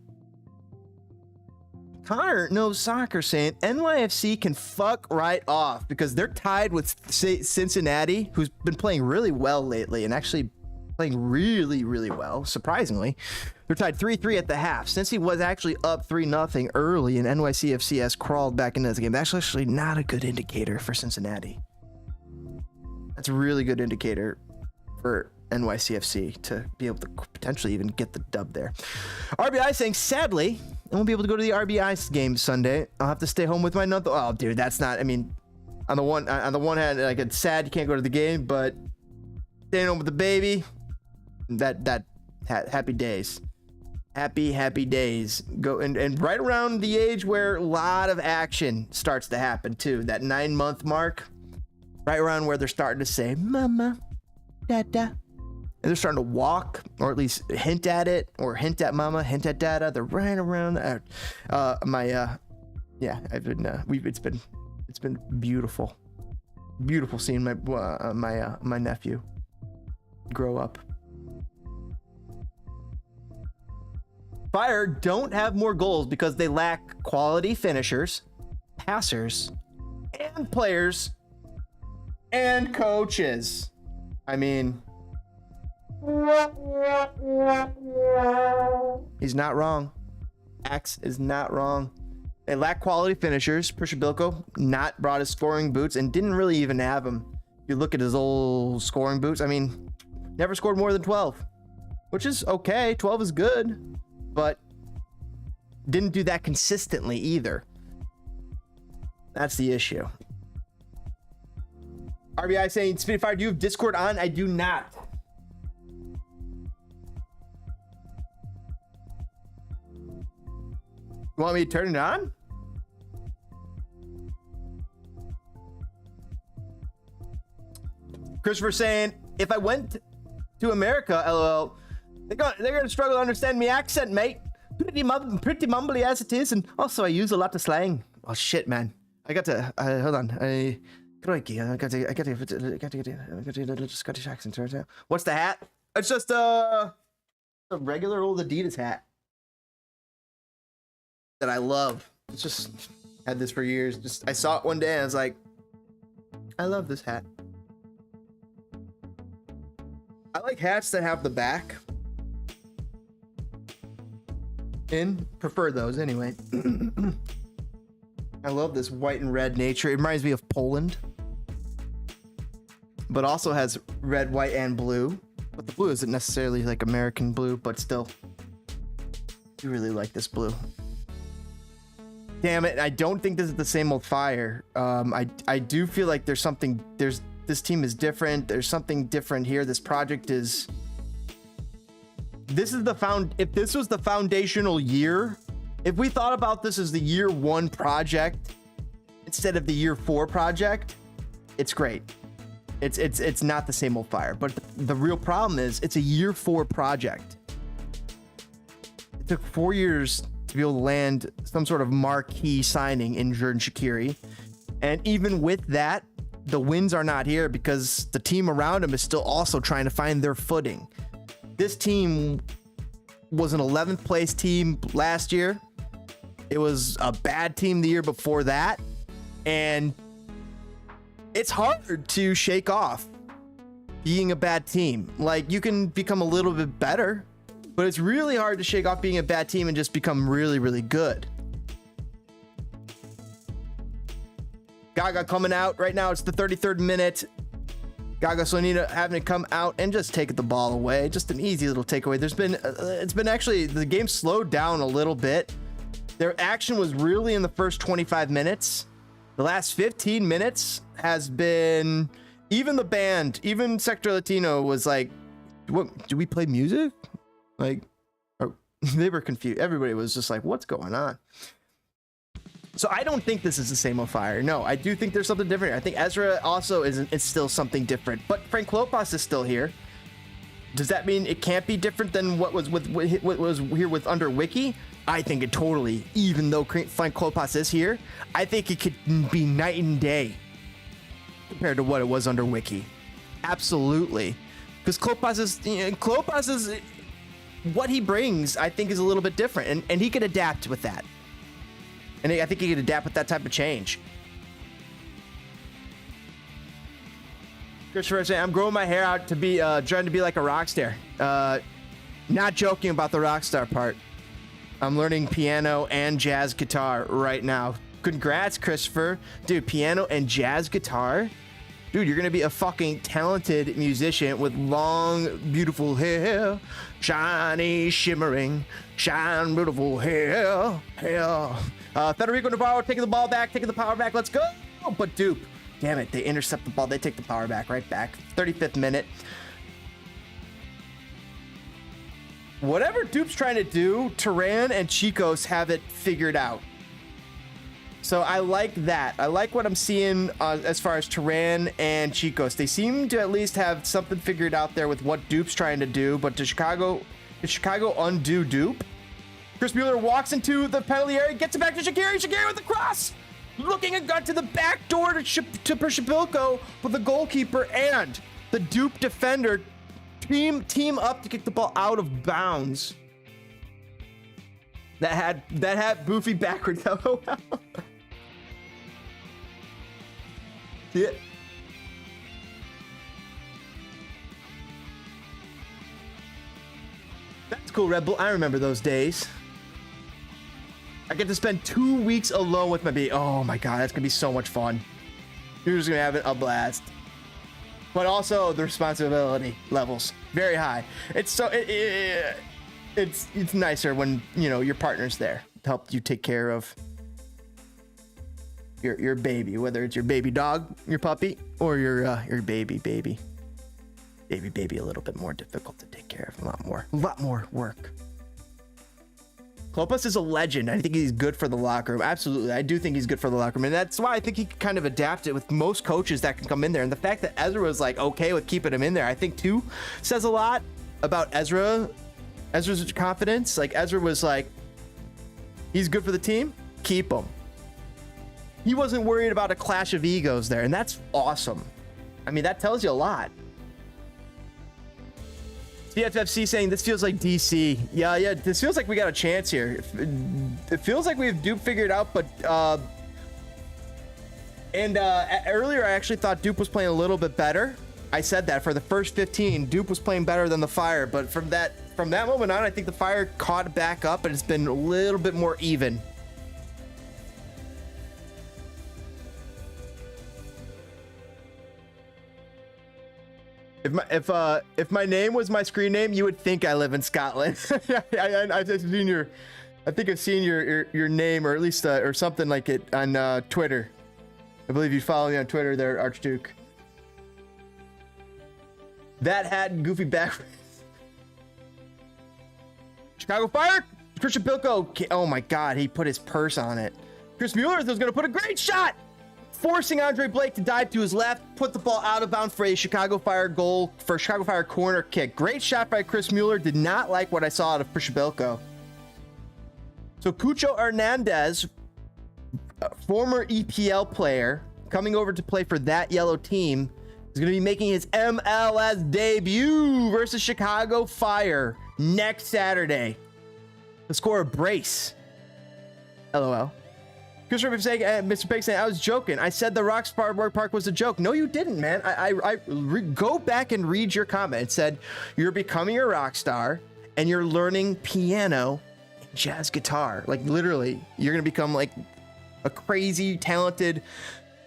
Connor knows soccer saying NYFC can fuck right off because they're tied with Cincinnati, who's been playing really well lately and actually playing really, really well, surprisingly. They're tied 3-3 at the half. Since he was actually up 3-0 early, and NYCFC has crawled back into this game. That's actually not a good indicator for Cincinnati. That's a really good indicator for NYCFC to be able to potentially even get the dub there. RBI saying, sadly, I won't be able to go to the RBI game Sunday. I'll have to stay home with my nut. Oh, dude, that's not. I mean, on the one hand, like, it's sad you can't go to the game, but staying home with the baby, happy days, happy days. Go and right around the age where a lot of action starts to happen too. That 9-month mark, right around where they're starting to say, "Mama, Dada." And they're starting to walk, or at least hint at it, or hint at mama, hint at dada. They're right around there. It's been beautiful seeing my nephew grow up. Fire don't have more goals because they lack quality finishers, passers, and players, and coaches. I mean, he's not wrong. Axe is not wrong. They lack quality finishers. Prishabilko not brought his scoring boots and didn't really even have them. If you look at his old scoring boots, I mean, never scored more than 12, which is okay. 12 is good, but didn't do that consistently either. That's the issue. RBI saying, Speedfire, do you have Discord on? I do not. You want me to turn it on? Christopher saying, if I went to America, LOL, they're gonna struggle to understand me accent, mate. Pretty mumbly as it is, and also I use a lot of slang. Oh shit, man! I got to hold on. I got to get a little Scottish accent right now. What's the hat? It's just a regular old Adidas hat that I love. It's just had this for years. Just I saw it one day and I was like, I love this hat. I like hats that have the back in. Prefer those anyway. I love this white and red nature. It reminds me of Poland, but also has red, white, and blue. But the blue isn't necessarily like American blue, but still, I really like this blue. Damn it, I don't think this is the same old Fire. I do feel like there's something, this team is different. There's something different here. This project is, if this was the foundational year, if we thought about this as the year 1 project instead of the year 4 project, it's great. It's not the same old Fire, but the real problem is it's a year 4 project. It took 4 years to be able to land some sort of marquee signing in Xherdan Shaqiri. And even with that, the wins are not here because the team around him is still also trying to find their footing. This team was an 11th place team last year. It was a bad team the year before that. And it's hard to shake off being a bad team. Like, you can become a little bit better, but it's really hard to shake off being a bad team and just become really, really good. Gaga coming out right now. It's the 33rd minute. Gaga Slonina having to come out and just take the ball away. Just an easy little takeaway. It's been actually, the game slowed down a little bit. Their action was really in the first 25 minutes. The last 15 minutes has been, even the band, even Sector Latino was like, what, do we play music? Like, they were confused. Everybody was just like, what's going on? So I don't think this is the same old Fire. No, I do think there's something different. I think Ezra also it's still something different, but Frank Klopas is still here. Does that mean it can't be different than what was here with under Wiki? I think it totally, even though Frank Klopas is here, I think it could be night and day compared to what it was under Wiki. Absolutely. Because Klopas is, what he brings, I think, is a little bit different, and he could adapt with that. And I think he could adapt with that type of change. Christopher saying, I'm growing my hair out to be, trying to be like a rock star. Not joking about the rock star part. I'm learning piano and jazz guitar right now. Congrats, Christopher. Dude, piano and jazz guitar? Dude, you're gonna be a fucking talented musician with long, beautiful hair. Shiny, shimmering, shine, beautiful hair. Federico Navarro taking the ball back, taking the power back. Let's go. But Dupe, damn it, they intercept the ball. They take the power back right back. 35th minute. Whatever Dupe's trying to do, Turan and Chicos have it figured out. So I like that. I like what I'm seeing as far as Turan and Chicos. They seem to at least have something figured out there with what Dupe's trying to do. But did Chicago undo Dupe? Chris Mueller walks into the penalty area, gets it back to Shaqiri. Shaqiri with the cross, looking and got to the back door to Pershabilko, but the goalkeeper and the Dupe defender team up to kick the ball out of bounds. That had Boofy backwards. Oh, wow. Yeah. That's cool, Red Bull. I remember those days. I get to spend 2 weeks alone with my baby. Oh my god, that's gonna be so much fun. You're just gonna have a blast. But also the responsibility levels very high. It's so it's nicer when, you know, your partner's there to help you take care of your baby, whether it's your baby dog, your puppy, or your baby a little bit more difficult to take care of, a lot more work. Klopas is a legend. I think he's good for the locker room. Absolutely. I do think he's good for the locker room. And that's why I think he can kind of adapt it with most coaches that can come in there. And the fact that Ezra was like okay with keeping him in there, I think too says a lot about Ezra's confidence. Like, Ezra was like, he's good for the team, keep him. He wasn't worried about a clash of egos there, and that's awesome. I mean, that tells you a lot. CFFC saying this feels like DC. Yeah, this feels like we got a chance here. It feels like we have Dupe figured out, but earlier I actually thought Dupe was playing a little bit better. I said that for the first 15, Dupe was playing better than the Fire, but from that moment on, I think the Fire caught back up and it's been a little bit more even. If my name was my screen name, you would think I live in Scotland. I've seen I think I've seen your name, or at least or something like it on Twitter. I believe you follow me on Twitter there, Archduke. That hat and goofy backwards. Chicago Fire, Christian Pilko. Oh my God, he put his purse on it. Chris Mueller was going to put a great shot, forcing Andre Blake to dive to his left, put the ball out of bounds for a Chicago Fire goal, for a Chicago Fire corner kick. Great shot by Chris Mueller. Did not like what I saw out of Prishabilko. So Cucho Hernandez, former EPL player, coming over to play for that yellow team, is going to be making his MLS debut versus Chicago Fire next Saturday to score a brace. LOL. Christopher saying, Mr. Pig saying, I was joking. I said the Roxburgh Park was a joke. No, you didn't, man. Go back and read your comment. It said you're becoming a rock star and you're learning piano and jazz guitar. Like literally, you're gonna become like a crazy talented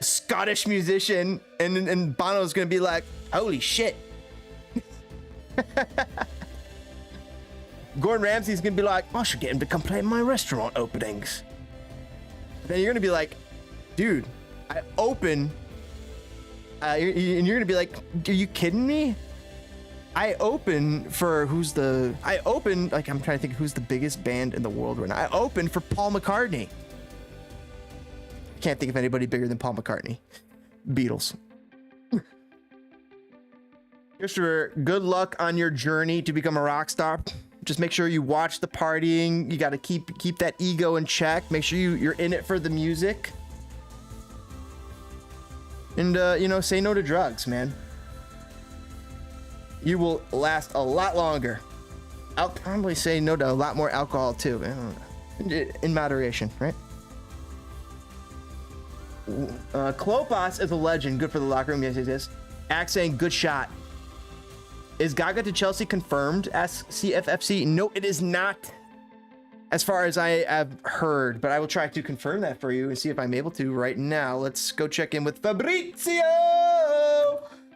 Scottish musician, and Bono's gonna be like, holy shit. Gordon Ramsay's gonna be like, I should get him to come play in my restaurant openings. Then you're gonna be like, dude, I open, and you're gonna be like, are you kidding me? I open for like, I'm trying to think who's the biggest band in the world right now. I open for Paul McCartney. Can't think of anybody bigger than Paul McCartney. Beatles. Christopher, good luck on your journey to become a rock star. Just make sure you watch the partying. You got to keep that ego in check. Make sure you're in it for the music. And, say no to drugs, man. You will last a lot longer. I'll probably say no to a lot more alcohol, too. In moderation, right? Klopas is a legend. Good for the locker room. Yes, it is. Axe saying, good shot. Is Gaga to Chelsea confirmed? Asks CFFC. No, it is not. As far as I have heard, but I will try to confirm that for you and see if I'm able to right now. Let's go check in with Fabrizio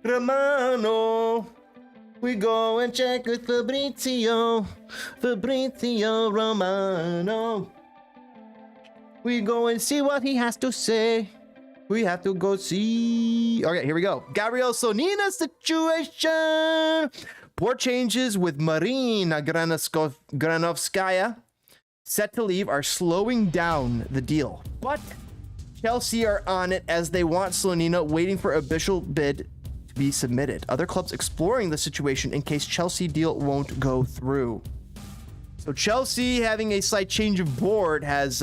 Romano. We go and check with Fabrizio Romano. We go and see what he has to say. We have to go see. Okay, here we go. Gabriel Sonina situation. Poor changes with Marina Granovskaya set to leave are slowing down the deal. But Chelsea are on it as they want Slonina, waiting for official bid to be submitted. Other clubs exploring the situation in case Chelsea deal won't go through. So Chelsea, having a slight change of board, has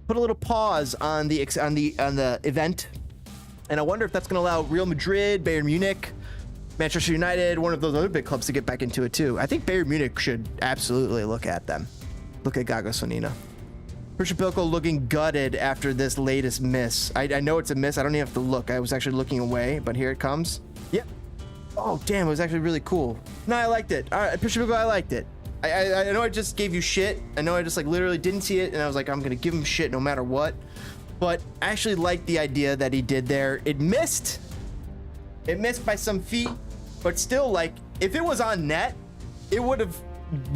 put a little pause on the event, and I wonder if that's going to allow Real Madrid, Bayern Munich, Manchester United, one of those other big clubs to get back into it too. I think Bayern Munich should absolutely look at them. Look at Gaga Sonina. Christian Pilko looking gutted after this latest miss. I know it's a miss. I don't even have to look. I was actually looking away, but here it comes. Yep. Oh, damn. It was actually really cool. No, I liked it. All right, Christian Pilko, I liked it. I know I just gave you shit. I know I just like literally didn't see it, and I was like, I'm gonna give him shit no matter what. But I actually liked the idea that he did there. It missed by some feet, but still, like, if it was on net, it would have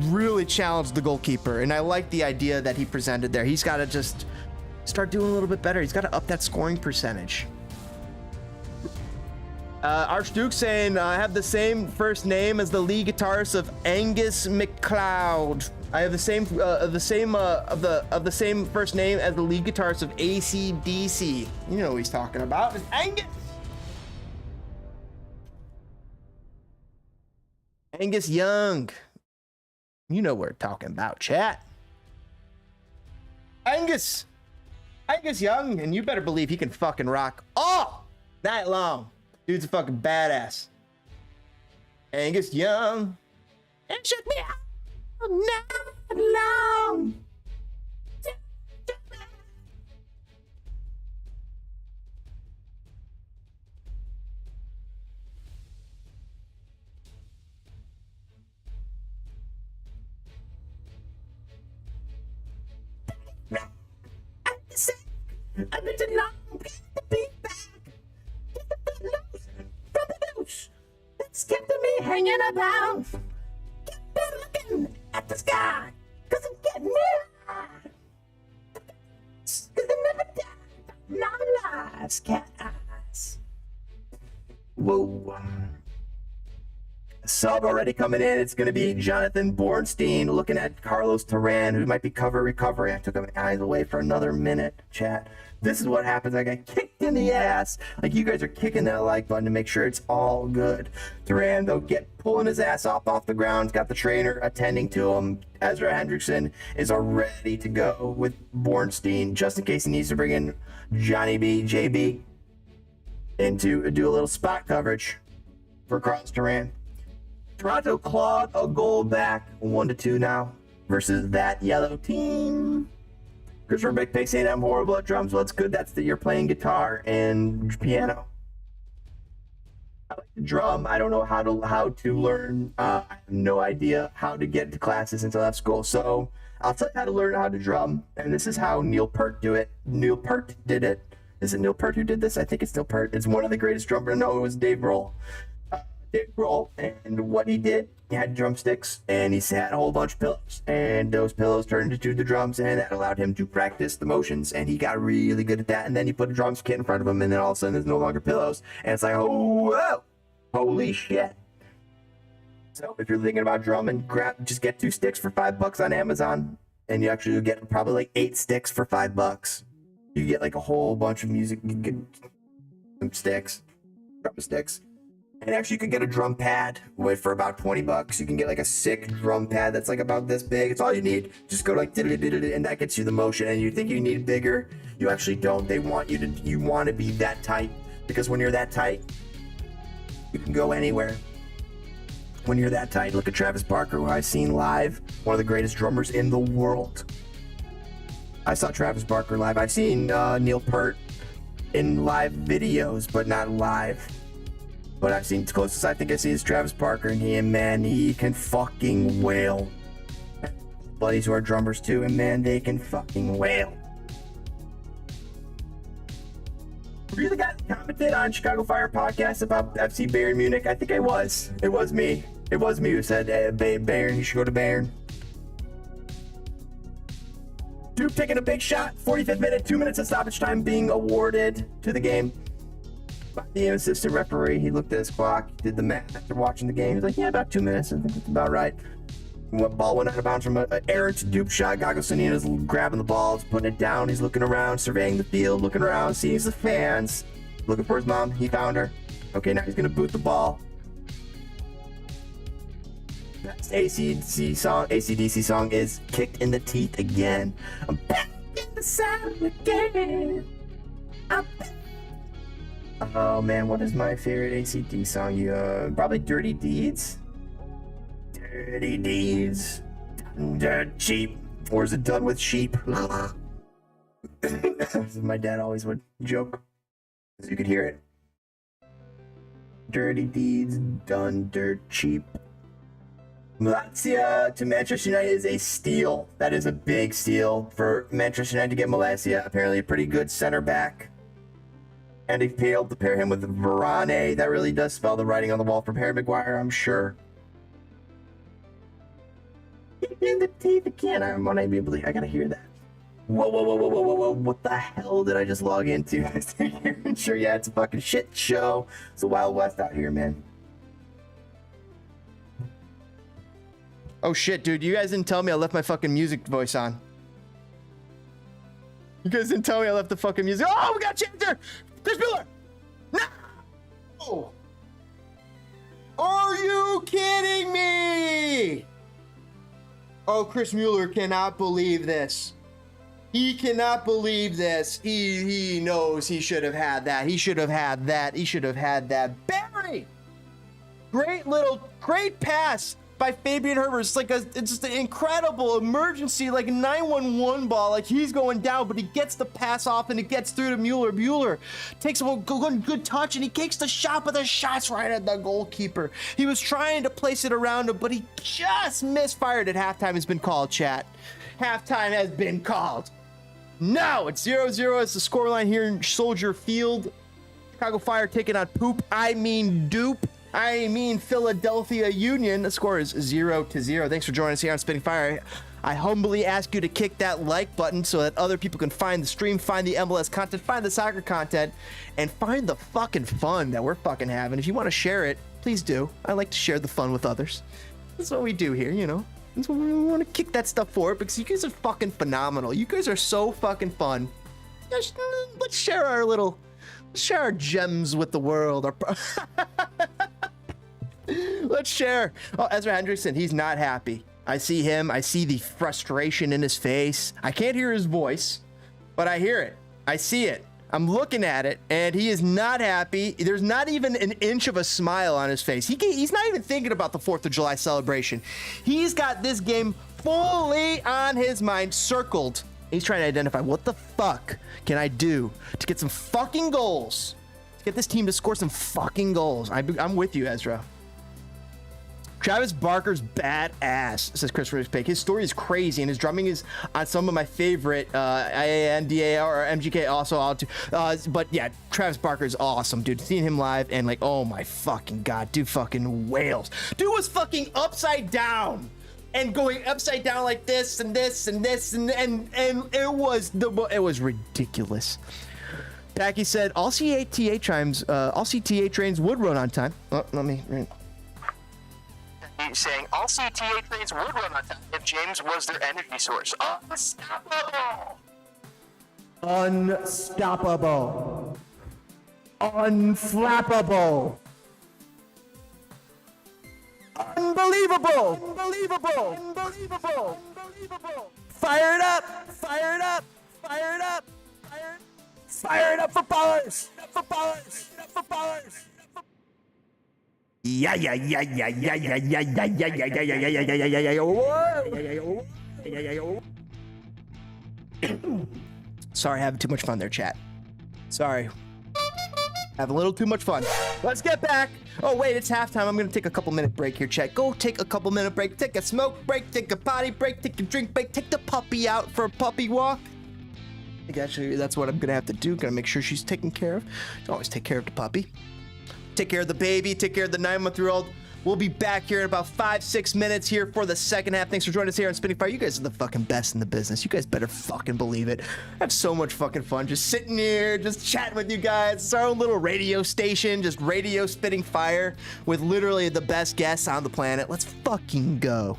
really challenged the goalkeeper. And I like the idea that he presented there. He's got to just start doing a little bit better. He's got to up that scoring percentage. Archduke saying, I have the same first name as the lead guitarist of Angus McLeod. I have the same first name as the lead guitarist of AC/DC. You know who he's talking about. It's Angus. Angus Young. You know what we're talking about, chat. Angus Young, and you better believe he can fucking rock all night long. Dude's a fucking badass. Angus Young. And shook me out all night long. I've been too long, get the beat back. Get the foot loose from the douche that's kept me hanging about. Keep looking at the sky, cause I'm getting near. Cause I never die, not lies, cat eyes. Whoa. Sub already coming in. It's going to be Jonathan Bornstein looking at Carlos Turan, who might be recovering. I took my eyes away for another minute, chat. This is what happens. I got kicked in the ass. Like, you guys are kicking that like button to make sure it's all good. Turan, though, pulling his ass off the ground. Got the trainer attending to him. Ezra Hendrickson is ready to go with Bornstein, just in case he needs to bring in Johnny B, JB, and to do a little spot coverage for Carlos Turan. Toronto clawed a goal back, 1-2 now, versus that yellow team. Christopher McPake saying I'm horrible at drums. Well, it's good that you're playing guitar and piano. I like to drum. I don't know how to learn. I have no idea how to get to classes until I left school. So I'll tell you how to learn how to drum. And this is how Neil Peart do it. Neil Peart did it. Is it Neil Peart who did this? I think it's Neil Peart. It's one of the greatest drummers. No, it was Dave Grohl. And what he did, he had drumsticks and he had a whole bunch of pillows, and those pillows turned into the drums, and that allowed him to practice the motions, and he got really good at that. And then he put a drum kit in front of him, and then all of a sudden there's no longer pillows, and it's like, oh, whoa, holy shit. So if you're thinking about drumming, just get 2 sticks for $5 on Amazon, and you actually get probably like 8 sticks for $5. You get like a whole bunch of music. You get some sticks, drumsticks. And actually, you can get a drum pad for about $20. You can get like a sick drum pad that's like about this big. It's all you need. Just go like, and that gets you the motion. And you think you need bigger, you actually don't. You want to be that tight, because when you're that tight, you can go anywhere. When you're that tight, look at Travis Barker, who I've seen live, one of the greatest drummers in the world. I saw Travis Barker live. I've seen Neil Peart in live videos, but not live. But I've seen, the closest I think I see is Travis Barker, and he can fucking wail. Buddies who are drummers too, and man, they can fucking wail. Were you the guy that commented on Chicago Fire podcast about FC Bayern Munich? I think I was. It was me. It was me who said, hey, Bayern, you should go to Bayern. Duke taking a big shot, 45th minute, 2 minutes of stoppage time being awarded to the game. The assistant referee, he looked at his clock, did the math after watching the game. He was like, yeah, about 2 minutes. I think that's about right. Ball went out of bounds from an errant dupe shot. Gago Sanina's grabbing the ball, putting it down. He's looking around, surveying the field, looking around, seeing the fans, looking for his mom. He found her. Okay, now he's going to boot the ball. Next ACDC song is Kicked in the Teeth Again. I'm back in the saddle again. I'm back. Oh man, what is my favorite ACD song? Probably Dirty Deeds? Dirty Deeds. Dirt cheap. Or is it Done with Sheep? My dad always would joke, so you could hear it. Dirty Deeds, done dirt cheap. Malacia to Manchester United is a steal. That is a big steal for Manchester United to get Malacia. Apparently a pretty good center back. And they failed to pair him with Varane. That really does spell the writing on the wall for Harry Maguire, I'm sure. In the teeth again. I gotta hear that. Whoa. What the hell did I just log into? Sure, yeah, it's a fucking shit show. It's the Wild West out here, man. Oh shit, dude. You guys didn't tell me I left my fucking music voice on. You guys didn't tell me I left the fucking music. Oh, we got a chapter! Chris Mueller! No! Are you kidding me? Oh, Chris Mueller cannot believe this. He cannot believe this. He knows he should have had that. He should have had that. He should have had that. Barry! Great pass by Fabian Herbert. It's just an incredible emergency, like a 911 ball. Like he's going down, but he gets the pass off and it gets through to Mueller. Mueller takes a good touch and he takes the shot, but the shot's right at the goalkeeper. He was trying to place it around him, but he just misfired at halftime. Has been called, chat. Halftime has been called. No, it's 0-0 as the scoreline here in Soldier Field. Chicago Fire taking on poop. I mean dupe. I mean Philadelphia Union. The score is 0-0. Thanks for joining us here on Spitting Fire. I humbly ask you to kick that like button so that other people can find the stream, find the MLS content, find the soccer content, and find the fucking fun that we're fucking having. If you want to share it, please do. I like to share the fun with others. That's what we do here, you know. That's what we want to kick that stuff forward because you guys are fucking phenomenal. You guys are so fucking fun. Let's share our gems with the world. Let's share. Oh, Ezra Hendrickson, he's not happy. I see him. I see the frustration in his face. I can't hear his voice, but I hear it. I see it. I'm looking at it, and he is not happy. There's not even an inch of a smile on his face. He's not even thinking about the 4th of July celebration. He's got this game fully on his mind, circled. He's trying to identify what the fuck can I do to get some fucking goals, to get this team to score some fucking goals. I'm with you, Ezra. Travis Barker's badass, says Christopher Pig. His story is crazy, and his drumming is on some of my favorite IANDA or MGK also out to. But yeah, Travis Barker is awesome, dude. Seeing him live and like, oh my fucking god, dude, fucking whales. Dude was fucking upside down and going upside down like this and this and this and it was ridiculous. Packy said all CTA trains would run on time. Oh, let me. Saying all CTA trains would run on time if James was their energy source. Unstoppable! Unstoppable! Unflappable! Unbelievable! Unbelievable! Unbelievable! Unbelievable! Fire it up! Fire it up! Fire it up! Fire it up for powers! For powers! For powers! Yeah. Sorry, having too much fun there, chat. Sorry. Have a little too much fun. Let's get back. Oh, wait, it's halftime. I'm going to take a couple-minute break here, chat. Go take a couple-minute break. Take a smoke break. Take a potty break. Take a drink break. Take the puppy out for a puppy walk. I think actually that's what I'm going to have to do. Got to make sure she's taken care of. Always take care of the puppy. Take care of the baby, take care of the 9-month-old. We'll be back here in about 5-6 minutes here for the second half. Thanks for joining us here on Spinning Fire. You guys are the fucking best in the business. You guys better fucking believe it. I have so much fucking fun just sitting here, just chatting with you guys. It's our own little radio station, just radio Spitting Fire with literally the best guests on the planet. Let's fucking go.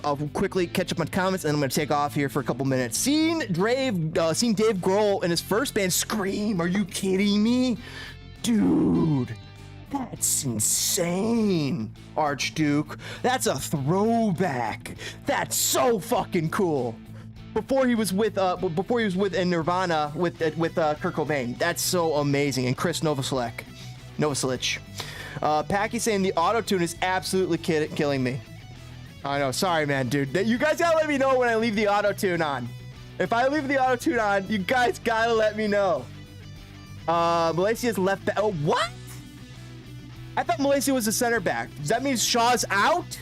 I'll quickly catch up on comments, and I'm going to take off here for a couple minutes. Seen Dave Grohl and his first band Scream. Are you kidding me? Dude, that's insane. Archduke, that's a throwback. That's so fucking cool. Before he was with in Nirvana with Kurt Cobain. That's so amazing. And Chris Novoselic. Packy saying the auto-tune is absolutely killing me. I know, sorry, man, dude. You guys gotta let me know when I leave the auto-tune on. If I leave the auto-tune on, you guys gotta let me know. Malaysia's left back. Oh, what? I thought Malaysia was a center back. Does that mean Shaw's out?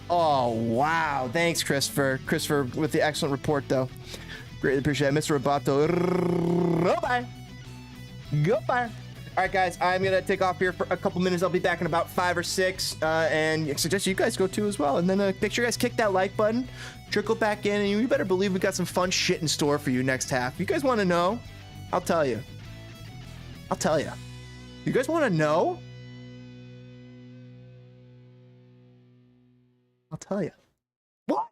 Oh, wow. Thanks, Christopher. Christopher with the excellent report, though. Greatly appreciate it. Mr. Roboto. Goodbye. Goodbye. All right, guys, I'm going to take off here for a couple minutes. I'll be back in about 5 or 6. And I suggest you guys go too as well. And then make sure you guys kick that like button, trickle back in, and you better believe we got some fun shit in store for you next half. You guys want to know? I'll tell you. You guys want to know? I'll tell you. What?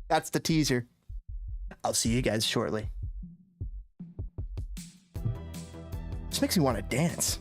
That's the teaser. I'll see you guys shortly. This makes me want to dance.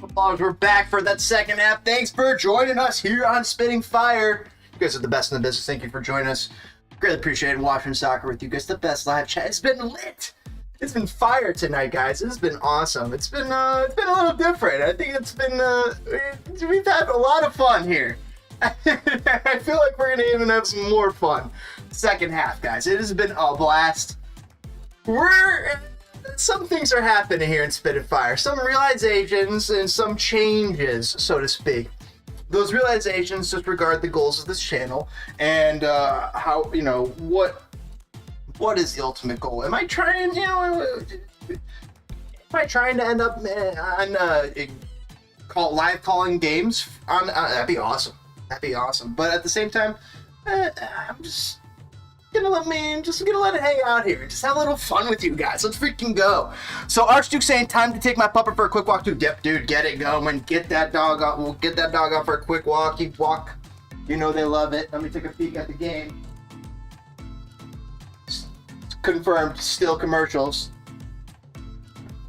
Footballers, we're back for that second half. Thanks for joining us here on Spitting Fire. You guys are the best in the business. Thank you for joining us. Greatly appreciated watching soccer with you guys. The best live chat. It's been lit. It's been fire tonight, guys. It's been awesome. It's been a little different. I think it's been we've had a lot of fun here. I feel like we're gonna even have some more fun. Second half, guys. It has been a blast. Some things are happening here in Spit and Fire. Some realizations and some changes, so to speak. Those realizations just regard the goals of this channel and how, you know, what is the ultimate goal? Am I trying, you know, to end up on live calling games? That'd be awesome. That'd be awesome. But at the same time, I'm just gonna let it hang out here. Just have a little fun with you guys. Let's freaking go. So Archduke saying, time to take my pupper for a quick walk. Yep, dude, get it going. Get that dog out. We'll get that dog out for a quick walk. Keep walk. You know they love it. Let me take a peek at the game. Confirmed, still commercials.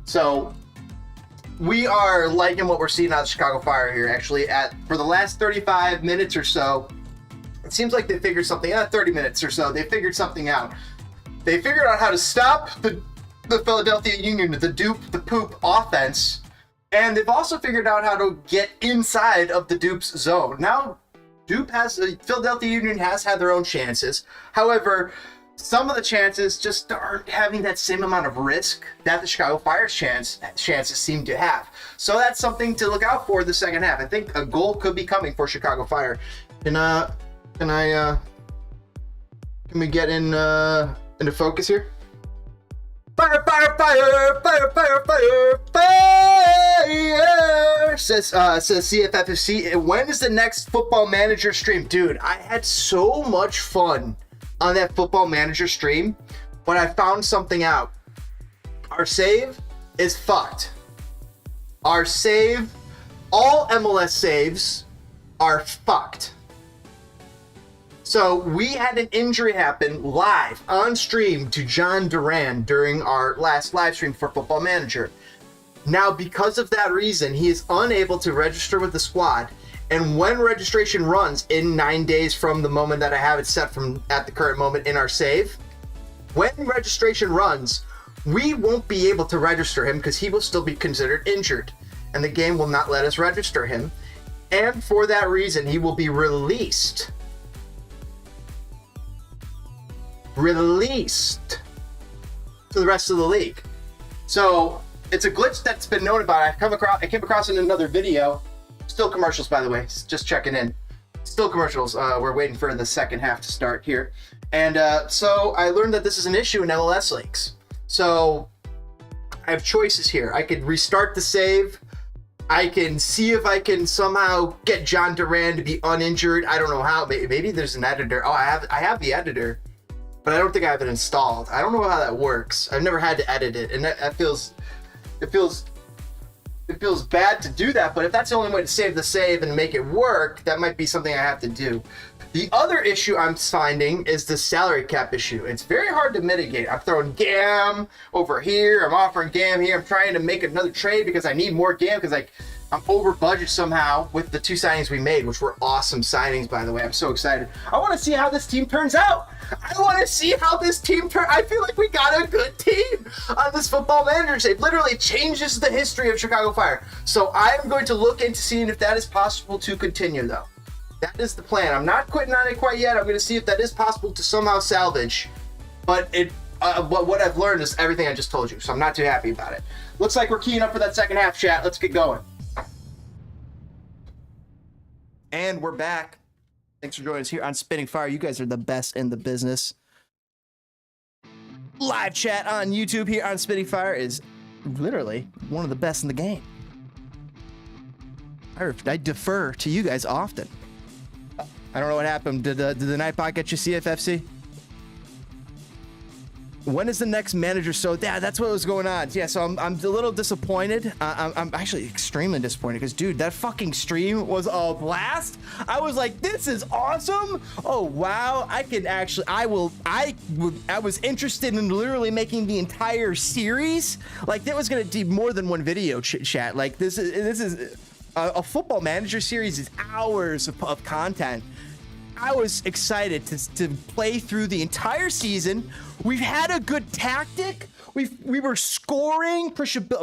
So we are liking what we're seeing out of the Chicago Fire here. Actually, for the last 35 minutes or so, it seems like they figured something out. 30 minutes or so, they figured something out. They figured out how to stop the Philadelphia Union, the poop offense, and they've also figured out how to get inside of the Dupe's zone. Now, Philadelphia Union has had their own chances. However, some of the chances just aren't having that same amount of risk that the Chicago Fire's chances seem to have. So that's something to look out for the second half. I think a goal could be coming for Chicago Fire. Can we get into focus here? Fire, fire, fire, fire, fire, fire, fire! Says CFFFC. When is the next Football Manager stream? Dude, I had so much fun on that Football Manager stream when I found something out. Our save is fucked. Our save, all MLS saves are fucked. So we had an injury happen live on stream to John Duran during our last live stream for Football Manager. Now, because of that reason, he is unable to register with the squad. And when registration runs in 9 days from the moment that I have it set from at the current moment in our save, when registration runs, we won't be able to register him because he will still be considered injured and the game will not let us register him. And for that reason, he will be released to the rest of the league. So it's a glitch that's been known about. I came across in another video. Still commercials, by the way, just checking in. Still commercials. We're waiting for the second half to start here. And so I learned that this is an issue in MLS leagues. So I have choices here. I could restart the save. I can see if I can somehow get John Duran to be uninjured. I don't know how. Maybe there's an editor. Oh, I have the editor, but I don't think I have it installed. I don't know how that works. I've never had to edit it, and it feels bad to do that, but if that's the only way to save the save and make it work, that might be something I have to do. The other issue I'm finding is the salary cap issue. It's very hard to mitigate. I'm throwing GAM over here. I'm offering GAM here. I'm trying to make another trade because I need more GAM because I'm over budget somehow with the 2 signings we made, which were awesome signings, by the way. I'm so excited. I want to see how this team turns out. I feel like we got a good team on this Football Manager. It literally changes the history of Chicago Fire. So I'm going to look into seeing if that is possible to continue, though. That is the plan. I'm not quitting on it quite yet. I'm going to see if that is possible to somehow salvage. But what I've learned is everything I just told you, so I'm not too happy about it. Looks like we're keying up for that second half, chat. Let's get going. And we're back. Thanks for joining us here on Spitting Fire. You guys are the best in the business. Live chat on YouTube here on Spitting Fire is literally one of the best in the game. I defer to you guys often. I don't know what happened. Did the Nightbot get you CFFC? When is the next manager? So yeah, that's what was going on. Yeah, so I'm a little disappointed. I'm actually extremely disappointed because, dude, that fucking stream was a blast. I was like, this is awesome. Oh wow, I can actually, I was interested in literally making the entire series. Like, that was gonna do more than one video chat. Like, this is a football manager series is hours of content. I was excited to play through the entire season. We've had a good tactic. We were scoring.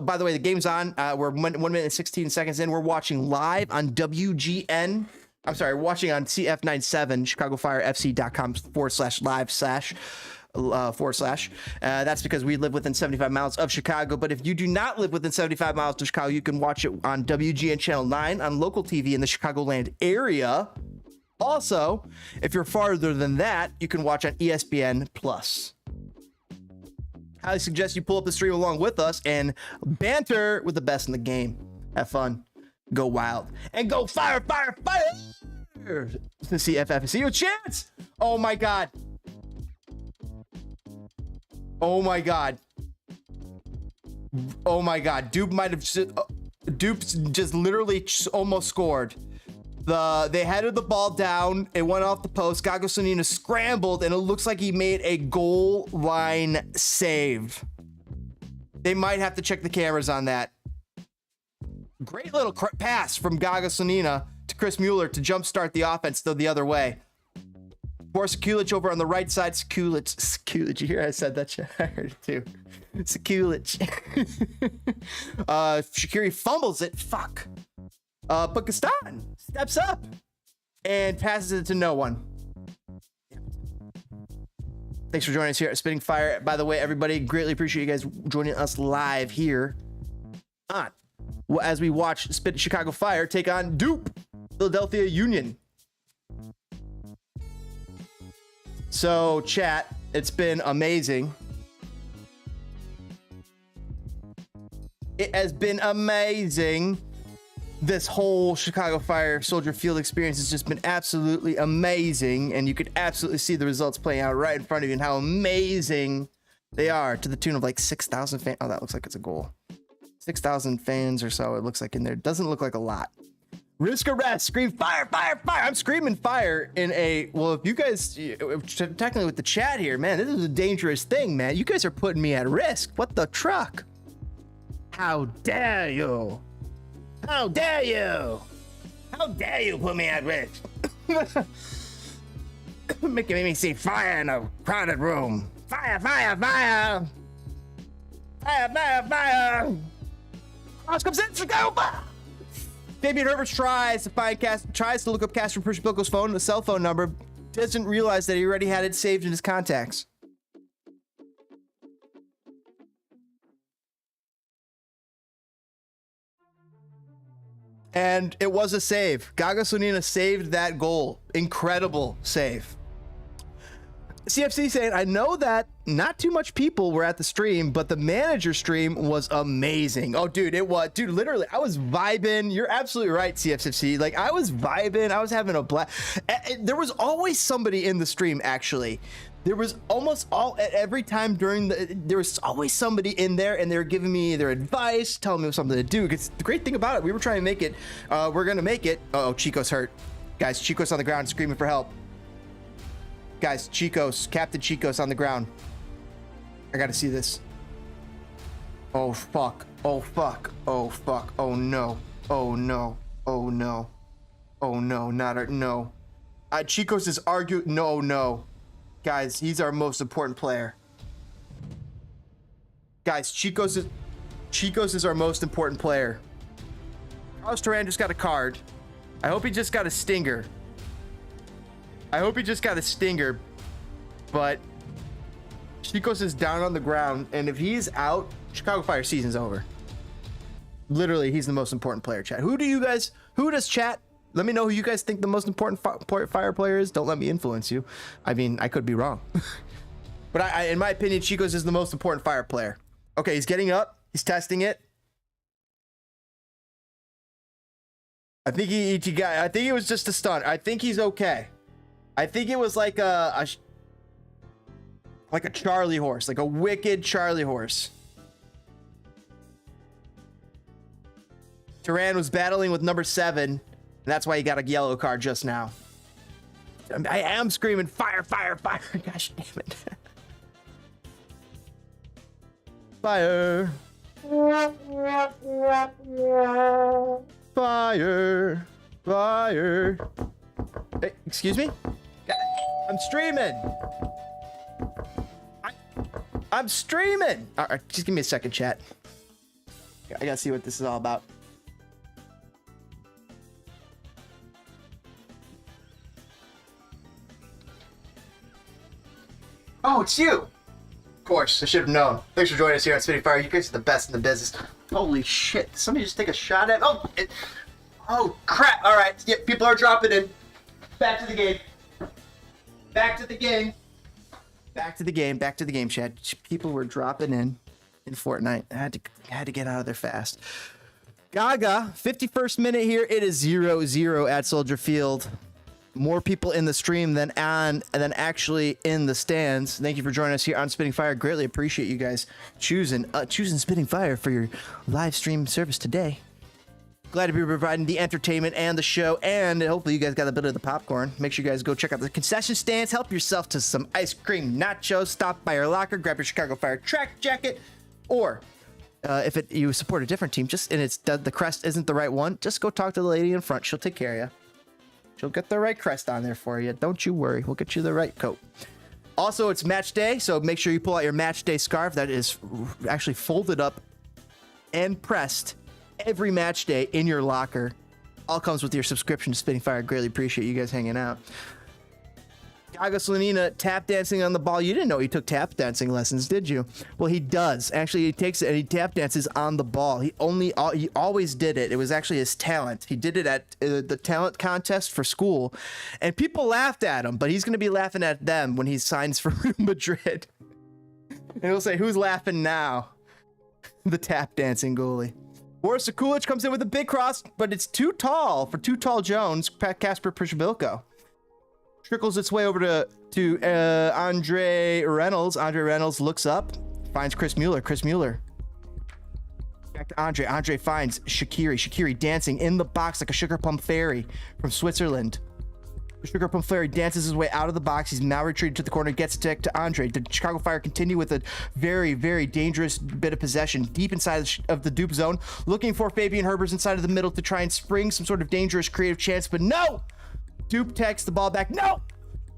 By the way, the game's on. We're 1 minute and 16 seconds in. We're watching live on WGN. I'm sorry, watching on CF97, ChicagoFireFC.com/live/. That's because we live within 75 miles of Chicago. But if you do not live within 75 miles of Chicago, you can watch it on WGN Channel 9 on local TV in the Chicagoland area. Also, if you're farther than that, you can watch on ESPN Plus. Highly suggest you pull up the stream along with us and banter with the best in the game. Have fun, go wild, and go fire, fire, fire! The CFF, see your chance! Oh my god! Oh my god! Oh my god! Dupe might have just literally almost scored. They headed the ball down. It went off the post. Gago Sonina scrambled, and it looks like he made a goal line save. They might have to check the cameras on that. Great little pass from Gago Sonina to Chris Mueller to jumpstart the offense, though, the other way. For Sekulic over on the right side. Sekulic. You hear I said that? I heard it too. Sekulic. Shaqiri fumbles it. Fuck. But Gaston steps up and passes it to no one. Thanks for joining us here at Spitting Fire. By the way, everybody, greatly appreciate you guys joining us live here on as we watch Chicago Fire take on Dupe Philadelphia Union. So, chat, it's been amazing. It has been amazing. This whole Chicago Fire Soldier Field experience has just been absolutely amazing, and you could absolutely see the results playing out right in front of you and how amazing they are, to the tune of like 6,000 fans. Oh, that looks like it's a goal. 6,000 fans or so it looks like in there. Doesn't look like a lot. Risk arrest, scream fire, fire, fire. I'm screaming fire in a, well, if you guys, technically with the chat here, man, this is a dangerous thing, man. You guys are putting me at risk. What the truck? How dare you? How dare you? How dare you put me at risk? Making me see fire in a crowded room. Fire, fire, fire! Fire, fire, fire! Cross comes in, Chicago fire! Fabian Herbert tries to look up Casper Priscibilco's phone, the cell phone number, doesn't realize that he already had it saved in his contacts. And it was a save. Gago Sonina saved that goal. Incredible save. CFC saying, I know that not too much people were at the stream, but the manager stream was amazing. Oh, dude, it was. Dude, literally, I was vibing. You're absolutely right, CFC. Like, I was vibing. I was having a blast. There was always somebody in the stream, actually. There was almost every time during there was always somebody in there, and they were giving me their advice, telling me something to do. Because the great thing about it, we were trying to make it. We're going to make it. Oh, Chico's hurt. Guys, Chico's on the ground screaming for help. Guys, Captain Chico's on the ground. I got to see this. Oh, fuck. Oh, fuck. Oh, fuck. Oh, no. Oh, no. Oh, no. Oh, no. No. Chico's is arguing. No. Guys, he's our most important player. Guys, Chico's is our most important player. Carlos Duran just got a card. I hope he just got a stinger. But Chico's is down on the ground, and if he's out, Chicago Fire season's over. Literally, he's the most important player, chat. Who does chat? Let me know who you guys think the most important Fire player is. Don't let me influence you. I mean, I could be wrong. But in my opinion, Chico's is the most important Fire player. Okay, he's getting up. He's testing it. I think I think it was just a stunt. I think he's okay. I think it was like Like a Charlie horse, like a wicked Charlie horse. Turan was battling with number 7, and that's why he got a yellow card just now. I am screaming, fire, fire, fire. Gosh damn it. Fire. Fire. Fire. Hey, excuse me? I'm streaming. I'm streaming. All right, just give me a second, chat. I gotta see what this is all about. Oh, it's you. Of course, I should have known. Thanks for joining us here on Spitting Fire. You guys are the best in the business. Holy shit. Did somebody just take a shot at... Oh, crap. All right. Yeah, people are dropping in. Back to the game. Back to the game. Back to the game. Back to the game, chat. People were dropping in Fortnite. I had to get out of there fast. Gaga, 51st minute here. It is 0-0 at Soldier Field. More people in the stream than actually in the stands. Thank you for joining us here on Spitting Fire. Greatly appreciate you guys choosing Spitting Fire for your live stream service today. Glad to be providing the entertainment and the show, and hopefully you guys got a bit of the popcorn. Make sure you guys go check out the concession stands. Help yourself to some ice cream nachos. Stop by your locker, grab your Chicago Fire track jacket, or if you support a different team, the crest isn't the right one, just go talk to the lady in front. She'll take care of you. She'll get the right crest on there for you. Don't you worry. We'll get you the right coat. Also, it's match day, so make sure you pull out your match day scarf that is actually folded up and pressed every match day in your locker. All comes with your subscription to Spitting Fire. Greatly appreciate you guys hanging out. Gaga Slanina tap dancing on the ball. You didn't know he took tap dancing lessons, did you? Well, he does. Actually, he takes it and he tap dances on the ball. He always did it. It was actually his talent. He did it at the talent contest for school, and people laughed at him, but he's going to be laughing at them when he signs for Real Madrid. And he'll say, who's laughing now? The tap dancing goalie. Boris Sekulic comes in with a big cross, but it's too tall for Too Tall Jones, Kasper Przybyłko. Trickles its way over to Andre Reynolds. Andre Reynolds looks up, finds Chris Mueller. Chris Mueller. Back to Andre. Andre finds Shaqiri. Shaqiri dancing in the box like a sugar plum fairy from Switzerland. The sugar plum fairy dances his way out of the box. He's now retreated to the corner, gets it to Andre. The Chicago Fire continue with a very, very dangerous bit of possession deep inside of the dupe zone, looking for Fabian Herbers inside of the middle to try and spring some sort of dangerous creative chance, but no! Dupe takes the ball back. No!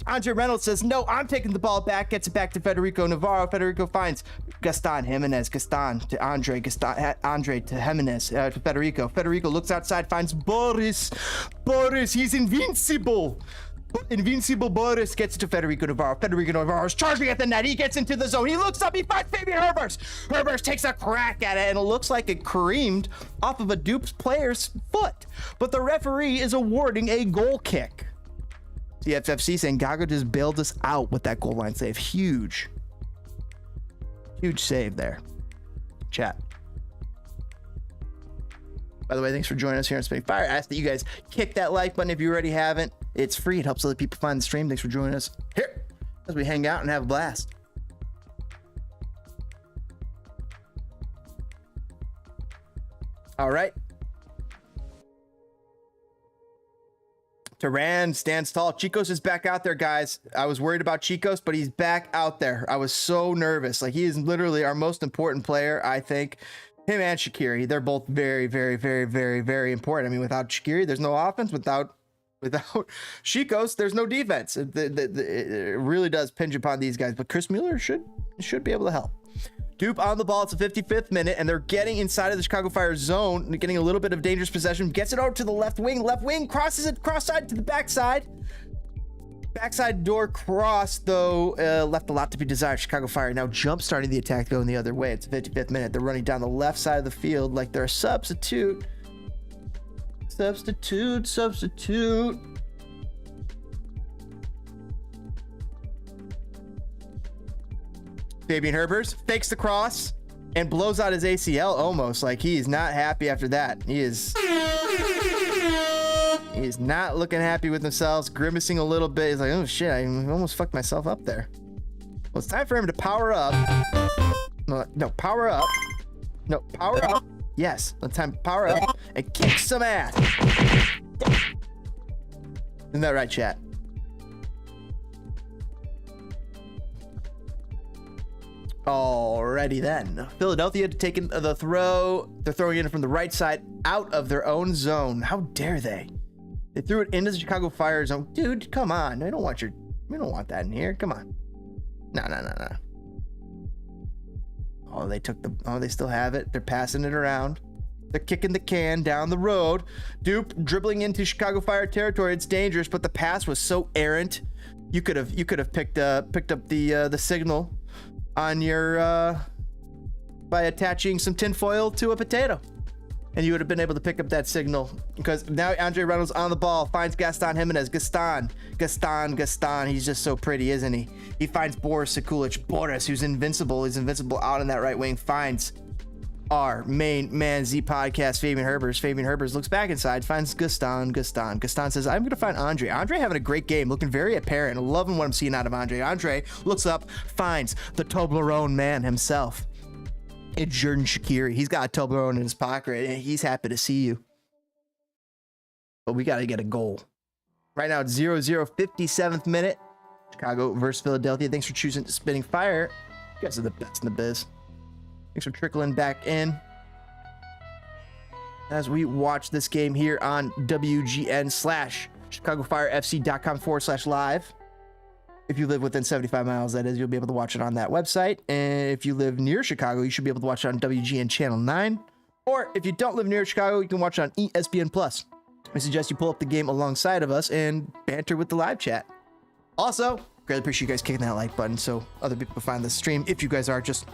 Andre Reynolds says, no, I'm taking the ball back. Gets it back to Federico Navarro. Federico finds Gaston Jimenez. Gaston to Andre. Gaston, Andre to Jimenez. To Federico. Federico looks outside, finds Boris. Boris, he's invincible. Invincible Boris gets it to Federico Navarro. Federico Navarro is charging at the net. He gets into the zone. He looks up. He finds Fabian Herbers. Herbers takes a crack at it, and it looks like it creamed off of a duped player's foot. But the referee is awarding a goal kick. CFFC saying Gaga just bailed us out with that goal line save. Huge save there. Chat. By the way, thanks for joining us here on Spitting Fire. I ask that you guys kick that like button if you already haven't. It's free. It helps other people find the stream. Thanks for joining us here as we hang out and have a blast. All right. Turan stands tall. Chicos is back out there, guys. I was worried about Chicos, but he's back out there. I was so nervous. Like, he is literally our most important player, I think. Him and Shaqiri, they're both very, very, very, very, very important. I mean, without Shaqiri, there's no offense. Without Chicos, there's no defense. It really does pinch upon these guys. But Chris Mueller should be able to help. Dupe on the ball. It's the 55th minute, and they're getting inside of the Chicago Fire zone, getting a little bit of dangerous possession. Gets it over to the left wing. Left wing crosses it cross-side to the backside. Backside door cross, though, left a lot to be desired. Chicago Fire now jump-starting the attack going the other way. It's the 55th minute. They're running down the left side of the field like they're a substitute. Substitute. Fabian Herbers fakes the cross and blows out his ACL almost. Like, he is not happy after that. He is not looking happy with himself, grimacing a little bit. He's like, oh shit, I almost fucked myself up there. Well, it's time for him to power up. No, power up. No, power up. Yes, it's time to power up and kick some ass. Isn't that right, chat? Alrighty then. Philadelphia taking the throw. They're throwing it from the right side out of their own zone. How dare they? They threw it into the Chicago Fire zone. Dude, come on. We don't want that in here. Come on. No. Oh, they still have it. They're passing it around. They're kicking the can down the road. Dupe dribbling into Chicago Fire territory. It's dangerous, but the pass was so errant. You could have picked up the signal on your by attaching some tinfoil to a potato, and you would have been able to pick up that signal. Because now Andre Reynolds on the ball finds Gaston Jimenez. Gaston. He's just so pretty, isn't he? He finds Boris Sekulic. Boris, who's invincible. He's invincible out on that right wing. Finds our main man Z podcast, Fabian Herbers. Fabian Herbers looks back inside, finds Gaston. Gaston says, I'm going to find Andre. Andre having a great game, looking very apparent. Loving what I'm seeing out of Andre. Andre looks up, finds the Toblerone man himself. It's Jordan Shaqiri. He's got a Toblerone in his pocket, and he's happy to see you. But we got to get a goal. Right now, it's 0-0, 57th minute. Chicago versus Philadelphia. Thanks for choosing Spitting Fire. You guys are the best in the biz. Thanks for trickling back in as we watch this game here on WGN/ChicagoFireFC.com/live. If you live within 75 miles, that is, you'll be able to watch it on that website. And if you live near Chicago, you should be able to watch it on WGN Channel 9. Or if you don't live near Chicago, you can watch it on ESPN Plus. I suggest you pull up the game alongside of us and banter with the live chat. Also, greatly appreciate you guys kicking that like button so other people can find the stream. If you guys are just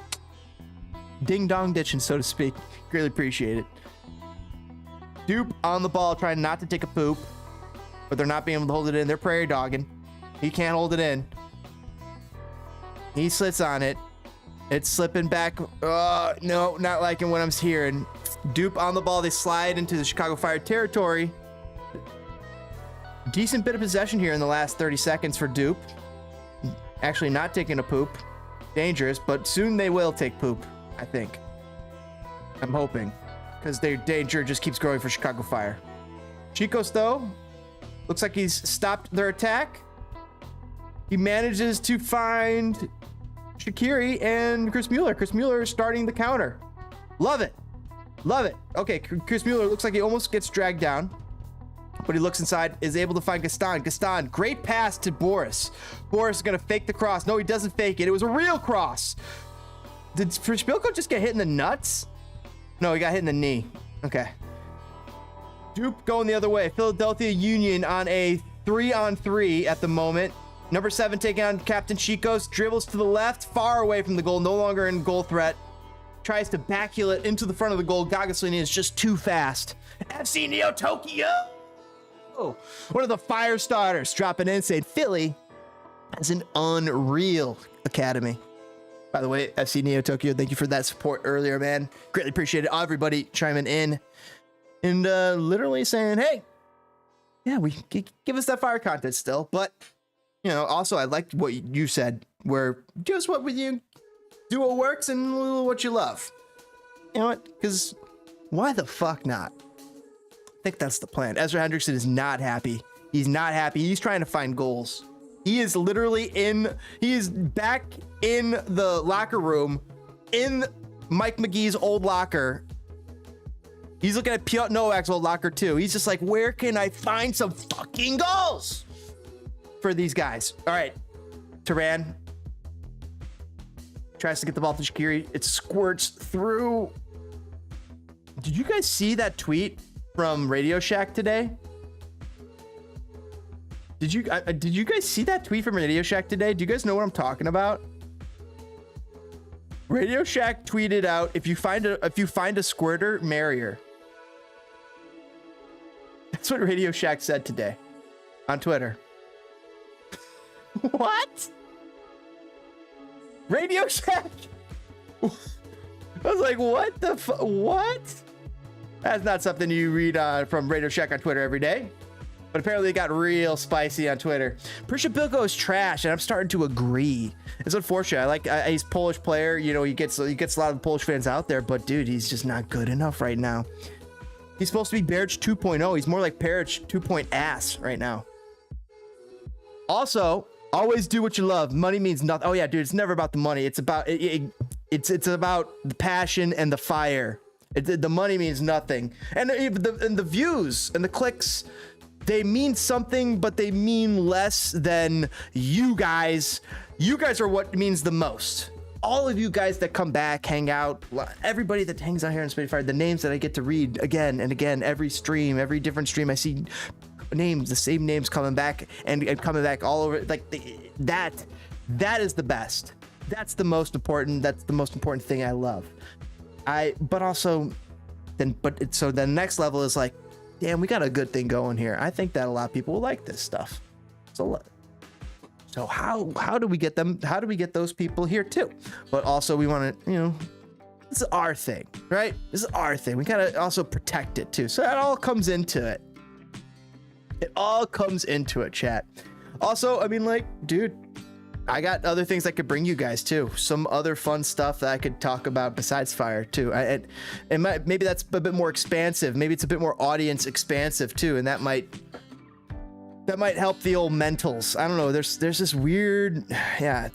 ding dong ditching, so to speak, greatly appreciate it. Dupe on the ball, trying not to take a poop, but they're not being able to hold it in. They're prairie dogging. He can't hold it in. He slits on it. It's slipping back. No, not liking what I'm hearing. Dupe on the ball. They slide into the Chicago Fire territory. Decent bit of possession here in the last 30 seconds for Dupe. Actually not taking a poop. Dangerous, but soon they will take poop, I think. I'm hoping, because their danger just keeps growing for Chicago Fire. Chicos, though, looks like he's stopped their attack. He manages to find Shaqiri and Chris Mueller. Chris Mueller starting the counter. Love it. Okay, Chris Mueller looks like he almost gets dragged down, but he looks inside, is able to find Gaston. Gaston, great pass to Boris. Boris is going to fake the cross. No, he doesn't fake it. It was a real cross. Did Spilko just get hit in the nuts? No, he got hit in the knee. Okay. Dupe going the other way. Philadelphia Union on a 3-on-3 at the moment. Number 7 taking on Captain Chicos. Dribbles to the left, far away from the goal, no longer in goal threat. Tries to backheel it into the front of the goal. Gagaslini is just too fast. FC Neo Tokyo! Oh, one of the fire starters dropping in, saying Philly has an unreal academy. By the way, FC Neo Tokyo, thank you for that support earlier, man. Greatly appreciate it. Everybody chiming in and literally saying, hey, yeah, we give us that fire content still, but you know, also I liked what you said, where just what would you do what works and what you love. You know what? Because why the fuck not? I think that's the plan. Ezra Hendrickson is not happy. He's not happy. He's trying to find goals. He is literally he is back in the locker room in Mike McGee's old locker. He's looking at Piotr Nowak's old locker too. He's just like, where can I find some fucking goals for these guys? All right, Turan tries to get the ball to Shaqiri. It squirts through. Did you guys see that tweet from Radio Shack today? Did you guys see that tweet from Radio Shack today? Do you guys know what I'm talking about? Radio Shack tweeted out, if you find a squirter, marry her. That's what Radio Shack said today on Twitter. What? Radio Shack? I was like, what the what? That's not something you read from Radio Shack on Twitter every day. But apparently it got real spicy on Twitter. Przybyłko is trash, and I'm starting to agree. It's unfortunate. He's a Polish player. You know, he gets a lot of Polish fans out there, but dude, he's just not good enough right now. He's supposed to be Peric 2.0. He's more like Peric 2. Ass right now. Also, always do what you love. Money means nothing. Oh yeah, dude, it's never about the money. It's about it's about the passion and the fire. The money means nothing, and the views and the clicks, they mean something, but they mean less than you guys. You guys are what means the most. All of you guys that come back, hang out, everybody that hangs out here in Spitfire, the names that I get to read again and again, every stream, every different stream, I see names, the same names coming back and coming back all over. Like that is the best. That's the most important. That's the most important thing I love. So the next level is like, damn, we got a good thing going here. I think that a lot of people will like this stuff. So how do we get them? How do we get those people here too? But also we want to, you know, this is our thing, right? This is our thing. We gotta also protect it too. So that all comes into it. It all comes into it, chat. Also, I mean, like, dude, I got other things I could bring you guys too. Some other fun stuff that I could talk about besides Fire too. Maybe that's a bit more expansive. Maybe it's a bit more audience expansive too, and that might help the old mentals. I don't know. There's this weird, yeah.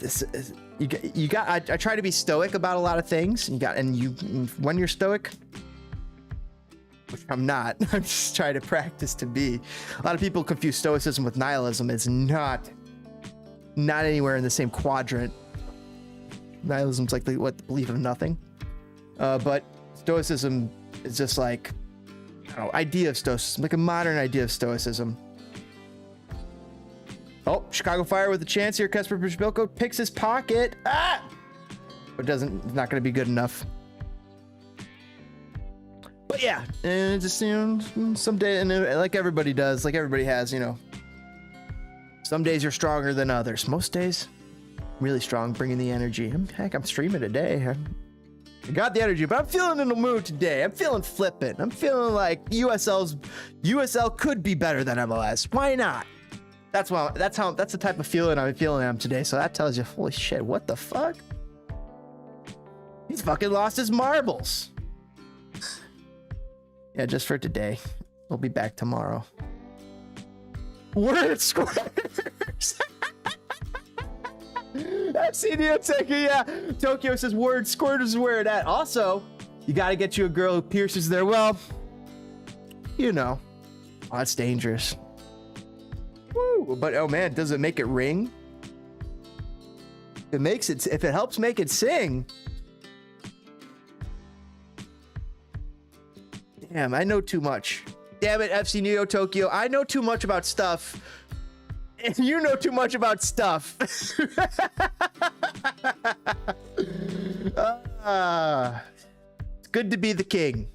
You got. I try to be stoic about a lot of things. When you're stoic, which I'm not. I'm just trying to practice to be. A lot of people confuse stoicism with nihilism. It's not anywhere in the same quadrant. Nihilism's like the belief of nothing. But stoicism is just like, I don't know, idea of stoicism, like a modern idea of stoicism. Oh, Chicago Fire with a chance here. Kasper Przybyłko picks his pocket. Ah! But it's not going to be good enough. But yeah, and just, you know, someday, and like everybody does, like everybody has, you know, some days you're stronger than others. Most days, really strong, bringing the energy. Heck, I'm streaming today. I got the energy, but I'm feeling in the mood today. I'm feeling flippant. I'm feeling like USL could be better than MLS. Why not? That's the type of feeling I'm feeling today. So that tells you, holy shit, what the fuck? He's fucking lost his marbles. Yeah, just for today. We'll be back tomorrow. Word squares. FC Neotech, yeah. Tokyo says word squirt is where it at. Also, you got to get you a girl who pierces their, well, you know, oh, that's dangerous. Woo. But oh man, does it make it ring? It makes it, if it helps make it sing. Damn, I know too much. Damn it, FC Neo Tokyo. I know too much about stuff. And you know too much about stuff. It's good to be the king.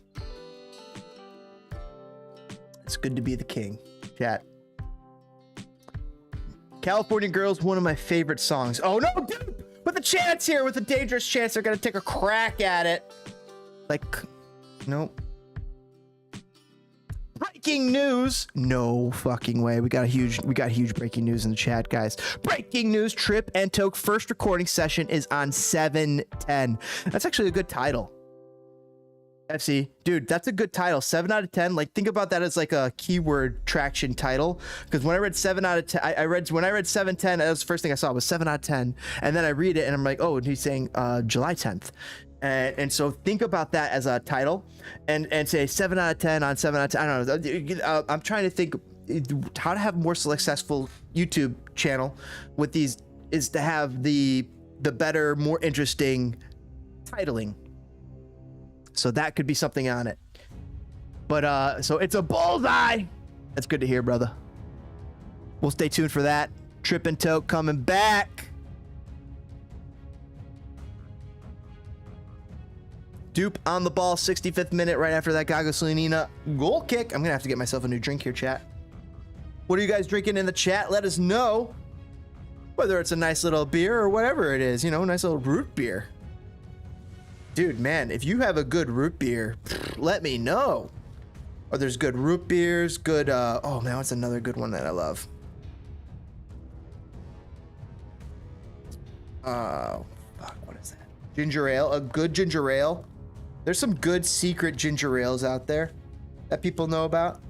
It's good to be the king. Chat. California Girls, one of my favorite songs. Oh no, dude! With a chance here, with a dangerous chance, they're gonna take a crack at it. Like, nope. Breaking news! No fucking way. We got huge breaking news in the chat, guys. Breaking news: Trip and Toke first recording session is on 7/10. That's actually a good title. FC, dude, that's a good title. 7 out of 10. Like, think about that as like a keyword traction title. Because when I read 7 out of 10, when I read 7/10, that was the first thing I saw was 7 out of 10. And then I read it and I'm like, oh, and he's saying July 10th. And so think about that as a title and say 7 out of 10 on 7 out of 10. I don't know. I'm trying to think how to have a more successful YouTube channel with these is to have the better, more interesting titling. So that could be something on it. But so it's a bullseye. That's good to hear, brother. We'll stay tuned for that. Trip and Toke coming back. Dupe on the ball, 65th minute, right after that Gago Slanina goal kick. I'm gonna have to get myself a new drink here, chat. What are you guys drinking in the chat? Let us know. Whether it's a nice little beer or whatever it is, you know, nice little root beer. Dude, man, if you have a good root beer, let me know. Or there's good root beers, good, oh man, what's another good one that I love? Fuck, what is that? Ginger ale, a good ginger ale. There's some good secret ginger ales out there that people know about.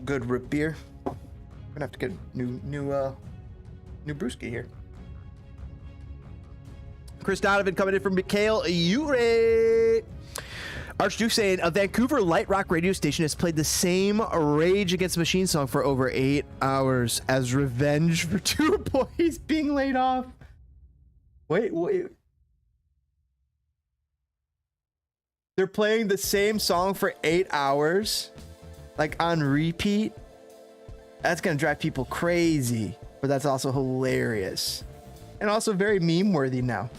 Good root beer. We're gonna have to get a new brewski here. Chris Donovan coming in from Mikhail Ure. Archduke saying a Vancouver light rock radio station has played the same Rage Against the Machine song for over 8 hours as revenge for 2 employees being laid off. Wait. They're playing the same song for 8 hours, like on repeat. That's gonna drive people crazy, but that's also hilarious and also very meme worthy now.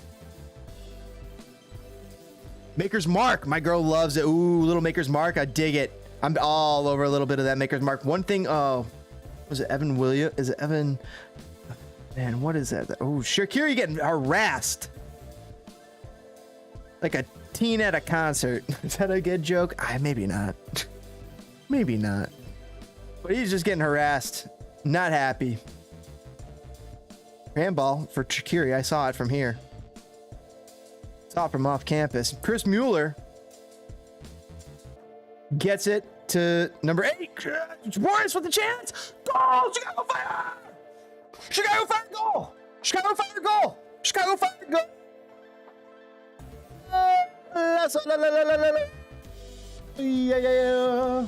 Maker's Mark, my girl loves it. Ooh, little Maker's Mark, I dig it. I'm all over a little bit of that Maker's Mark. One thing, oh, was it Evan Williams? Is it Evan? Man, what is that? Oh, Shakiri getting harassed like a teen at a concert. Is that a good joke? Maybe not. Maybe not. But he's just getting harassed. Not happy. Handball for Shakiri. I saw it from here. Saw it from off campus. Chris Mueller gets it to number 8. Warriors with the chance. Goal! Chicago Fire! Chicago Fire goal! Chicago Fire goal! Chicago Fire goal! Yeah.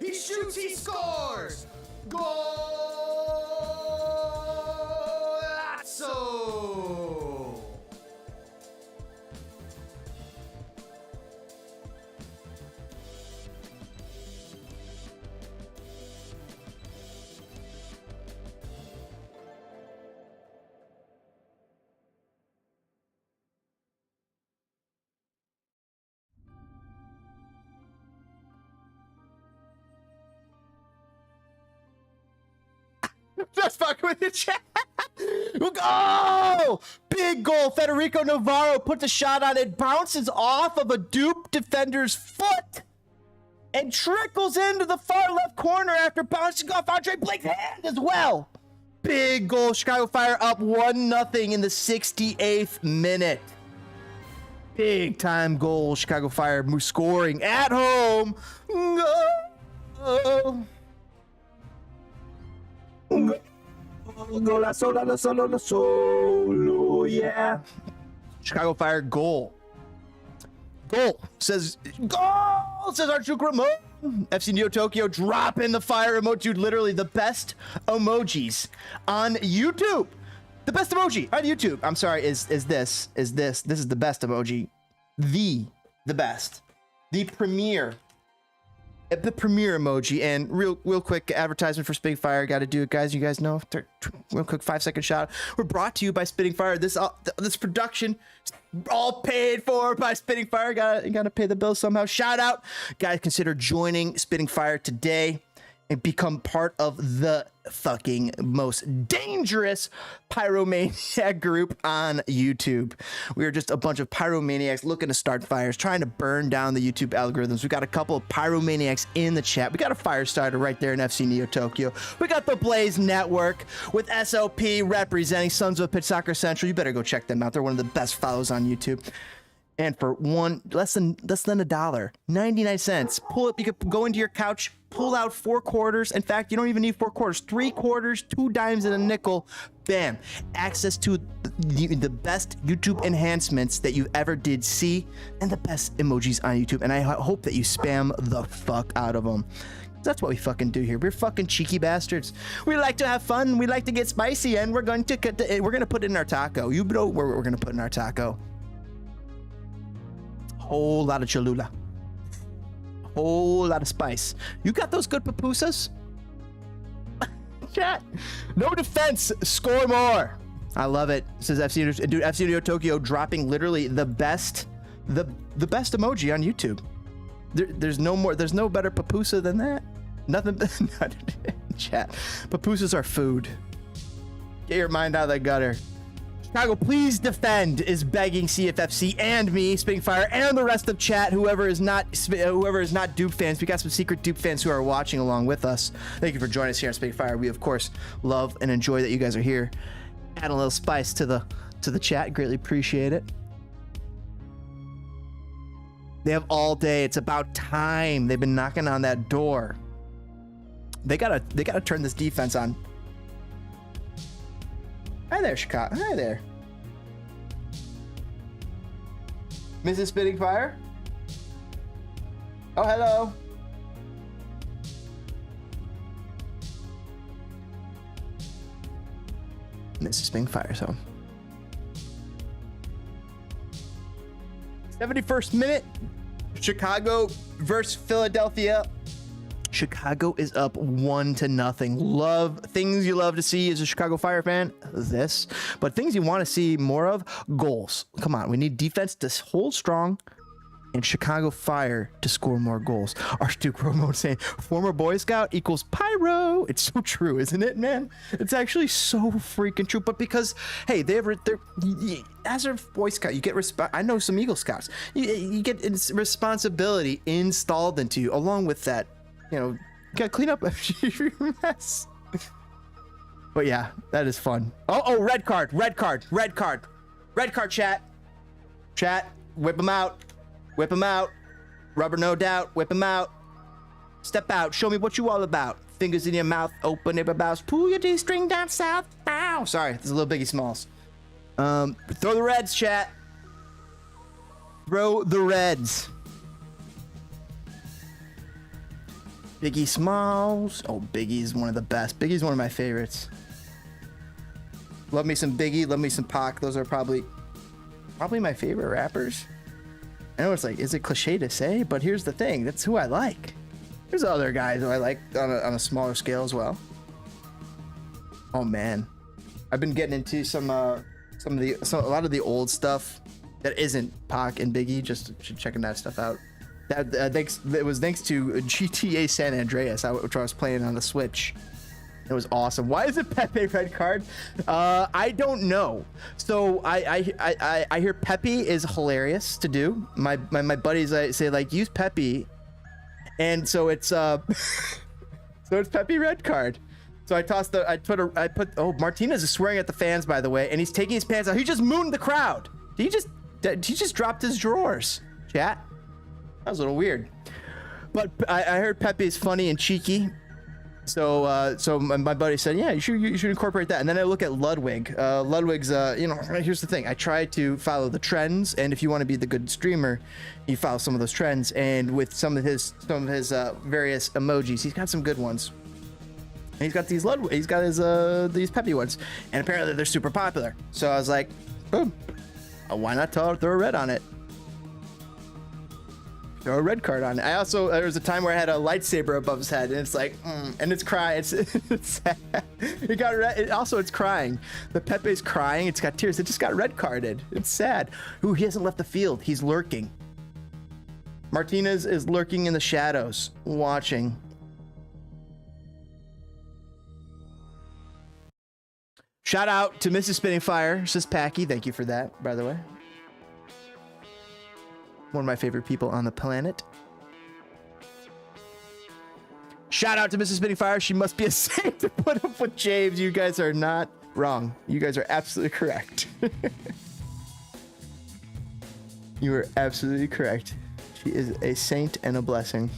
He shoots, he scores! Golazo! Just fucking with the chat. Go! Big goal. Federico Navarro puts a shot on it, bounces off of a dupe defender's foot, and trickles into the far left corner after bouncing off Andre Blake's hand as well. Big goal. Chicago Fire up 1-0 in the 68th minute. Big time goal. Chicago Fire scoring at home. Go! Solo, yeah. Chicago Fire goal. Goal says Archduke Ramon. FC Neo Tokyo dropping the fire emoji. Dude, literally the best emojis on YouTube. The best emoji on YouTube. I'm sorry, is this. This is the best emoji. The best. The premier emoji. And real quick advertisement for Spitting Fire. Got to do it, guys. You guys know. Real quick 5-second shout. We're brought to you by Spitting Fire. This production all paid for by Spitting Fire. Gotta pay the bills somehow. Shout out, guys. Consider joining Spitting Fire today and become part of the fucking most dangerous pyromaniac group on YouTube. We are just a bunch of pyromaniacs looking to start fires, trying to burn down the YouTube algorithms. We got a couple of pyromaniacs in the chat. We got a fire starter right there in FC Neo Tokyo. We got the Blaze Network with SOP representing Sons of a Pitch Soccer Central. You better go check them out. They're one of the best follows on YouTube. And for less than $1, 99 cents, pull it. You could go into your couch, pull out 4 quarters. In fact, you don't even need 4 quarters, 3 quarters, 2 dimes and a nickel. Bam! Access to the best YouTube enhancements that you ever did see, and the best emojis on YouTube. And I hope that you spam the fuck out of them. That's what we fucking do here. We're fucking cheeky bastards. We like to have fun. We like to get spicy, and we're going to put it in our taco. You know where we're gonna put in our taco. Whole lot of Cholula, whole lot of spice. You got those good pupusas? Chat. No defense, score more. I love it. Says FC, dude. FC Neo Tokyo dropping literally the best emoji on YouTube. There's no more. There's no better pupusa than that. Nothing. Chat. Pupusas are food. Get your mind out of the gutter. Chicago, please defend, is begging CFFC and me, Spitting Fire, and the rest of chat, whoever is not Dupe fans. We got some secret Dupe fans who are watching along with us. Thank you for joining us here on Spitting Fire. We of course love and enjoy that you guys are here. Add a little spice to the chat. Greatly appreciate it. They have all day. It's about time. They've been knocking on that door. They gotta turn this defense on. Hi there, Chicago. Hi there. Mrs. Spitting Fire? Oh, hello. Mrs. Spitting Fire's home. 71st minute. Chicago versus Philadelphia. Chicago is up 1-0. Love things you love to see as a Chicago Fire fan. This, but things you want to see more of: goals. Come on, we need defense to hold strong, and Chicago Fire to score more goals. Archduke Romo saying former Boy Scout equals pyro. It's so true, isn't it, man? It's actually so freaking true. But because hey, they're as a Boy Scout, you get respect. I know some Eagle Scouts. You get responsibility installed into you. Along with that, you know, you gotta clean up your mess. But yeah, that is fun. Oh, red card, chat, whip him out, rubber no doubt, whip him out, step out, show me what you all about, fingers in your mouth, open your mouth, pull your D-string down south, bow. Sorry, there's a little Biggie Smalls. Throw the Reds, chat, throw the Reds. Biggie Smalls. Oh, Biggie's one of the best. Biggie's one of my favorites. Love me some Biggie, love me some Pac. Those are probably my favorite rappers. I know it's like, is it cliche to say? But here's the thing, that's who I like. There's other guys who I like on a smaller scale as well. Oh man, I've been getting into a lot of the old stuff that isn't Pac and Biggie. Just checking that stuff out. It was thanks to GTA San Andreas, which I was playing on the Switch. It was awesome. Why is it Pepe red card? I don't know. So I hear Pepe is hilarious to do. My buddies say like use Pepe, and so it's it's Pepe red card. So I put oh, Martinez is swearing at the fans, by the way, and he's taking his pants off. He just mooned the crowd. He just dropped his drawers. Chat. That was a little weird, but I heard Pepe is funny and cheeky, so my buddy said, yeah, you should incorporate that. And then I look at Ludwig. Ludwig's, you know, here's the thing: I try to follow the trends, and if you want to be the good streamer, you follow some of those trends. And with some of his various emojis, he's got some good ones. And he's got these Pepe ones, and apparently they're super popular. So I was like, boom, why not throw a red on it? Throw a red card on it. There was a time where I had a lightsaber above his head, and it's like, and it's crying. It's sad. It got red. It's crying. The Pepe's crying. It's got tears. It just got red carded. It's sad. Ooh, he hasn't left the field. He's lurking. Martinez is lurking in the shadows, watching. Shout out to Mrs. Spitting Fire, says Packy. Thank you for that, by the way. One of my favorite people on the planet. Shout out to Mrs. Spitting Fire. She must be a saint to put up with James. You guys are not wrong. You guys are absolutely correct. You are absolutely correct. She is a saint and a blessing.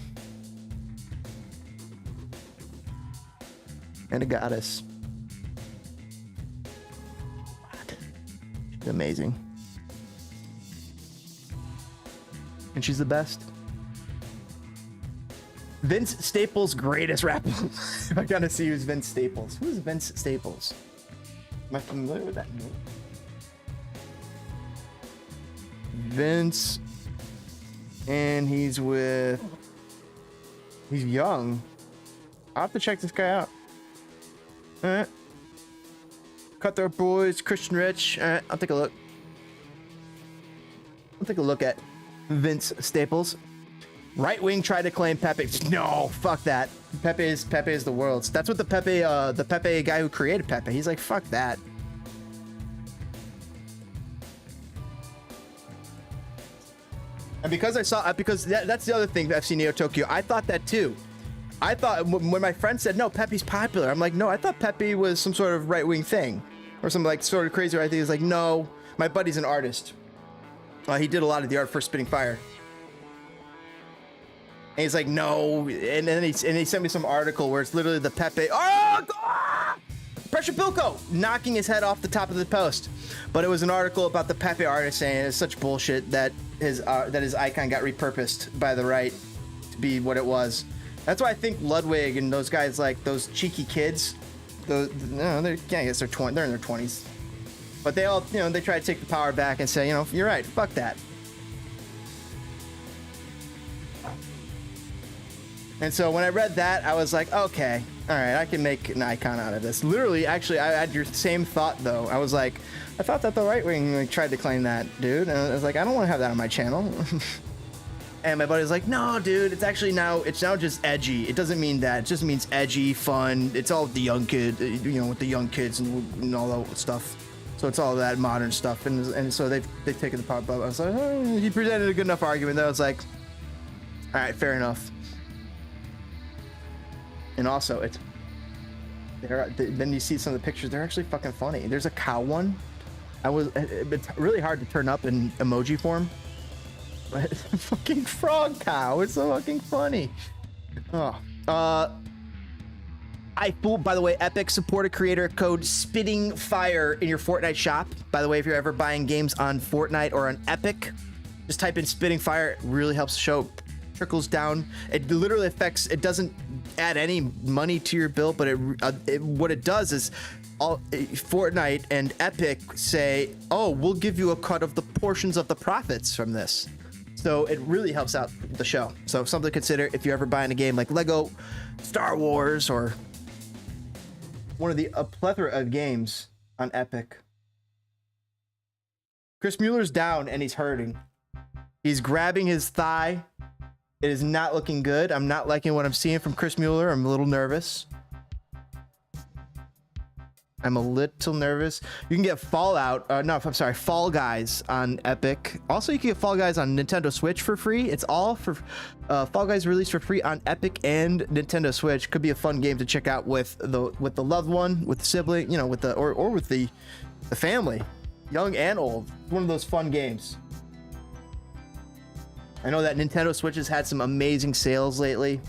And a goddess. She's amazing. And she's the best. Vince Staples' greatest rapper. I gotta see who's Vince Staples. Who's Vince Staples? Am I familiar with that name? Vince, and he's young. I'll have to check this guy out. All right. Cutthroat Boys, Christian Rich. All right, I'll take a look. I'll take a look at Vince Staples. Right wing tried to claim Pepe. No, fuck that. Pepe is the world's. That's what the Pepe guy who created Pepe. He's like, fuck that. And because I saw, because that's the other thing, FC Neo Tokyo, I thought that too. I thought when my friend said, no, Pepe's popular, I'm like, no, I thought Pepe was some sort of right-wing thing or some like sort of crazy right thing. He's like, no, my buddy's an artist. He did a lot of the art for Spitting Fire. And he's like, no, and then he sent me some article where it's literally the Pepe, Pressure Pilko knocking his head off the top of the post. But it was an article about the Pepe artist saying it's such bullshit that his icon got repurposed by the right to be what it was. That's why I think Ludwig and those guys, like those cheeky kids, I guess they're in their 20s, but they all, they try to take the power back and say, you're right, fuck that. And so when I read that, I was like, okay, all right, I can make an icon out of this. Literally, actually, I had your same thought though. I was like, I thought that the right wing tried to claim that, dude. And I was like, I don't want to have that on my channel. And my buddy's like, no, dude, it's now just edgy. It doesn't mean that. It just means edgy, fun. It's all the young kid, with the young kids and all that stuff. So it's all that modern stuff. And so they've taken the pop up. I was like, oh, he presented a good enough argument that I was like, all right, fair enough. And also, then you see some of the pictures. They're actually fucking funny. There's a cow one. It's really hard to turn up in emoji form. But it's a fucking frog cow. It's so fucking funny. Oh. By the way, Epic supported creator code Spitting Fire in your Fortnite shop. By the way, if you're ever buying games on Fortnite or on Epic, just type in Spitting Fire. It really helps the show. Trickles down. It literally affects, it doesn't add any money to your bill, but what it does is Fortnite and Epic say, oh, we'll give you a cut of the portions of the profits from this. So it really helps out the show. So something to consider if you're ever buying a game like Lego Star Wars or one of a plethora of games on Epic. Chris Mueller's down and he's hurting. He's grabbing his thigh. It is not looking good. I'm not liking what I'm seeing from Chris Mueller. I'm a little nervous. I'm a little nervous. You can get Fall Guys on Epic. Also, you can get Fall Guys on Nintendo Switch for free. It's all for Fall Guys released for free on Epic and Nintendo Switch. Could be a fun game to check out with the loved one, with the sibling, with the family, young and old. One of those fun games. I know that Nintendo Switch has had some amazing sales lately.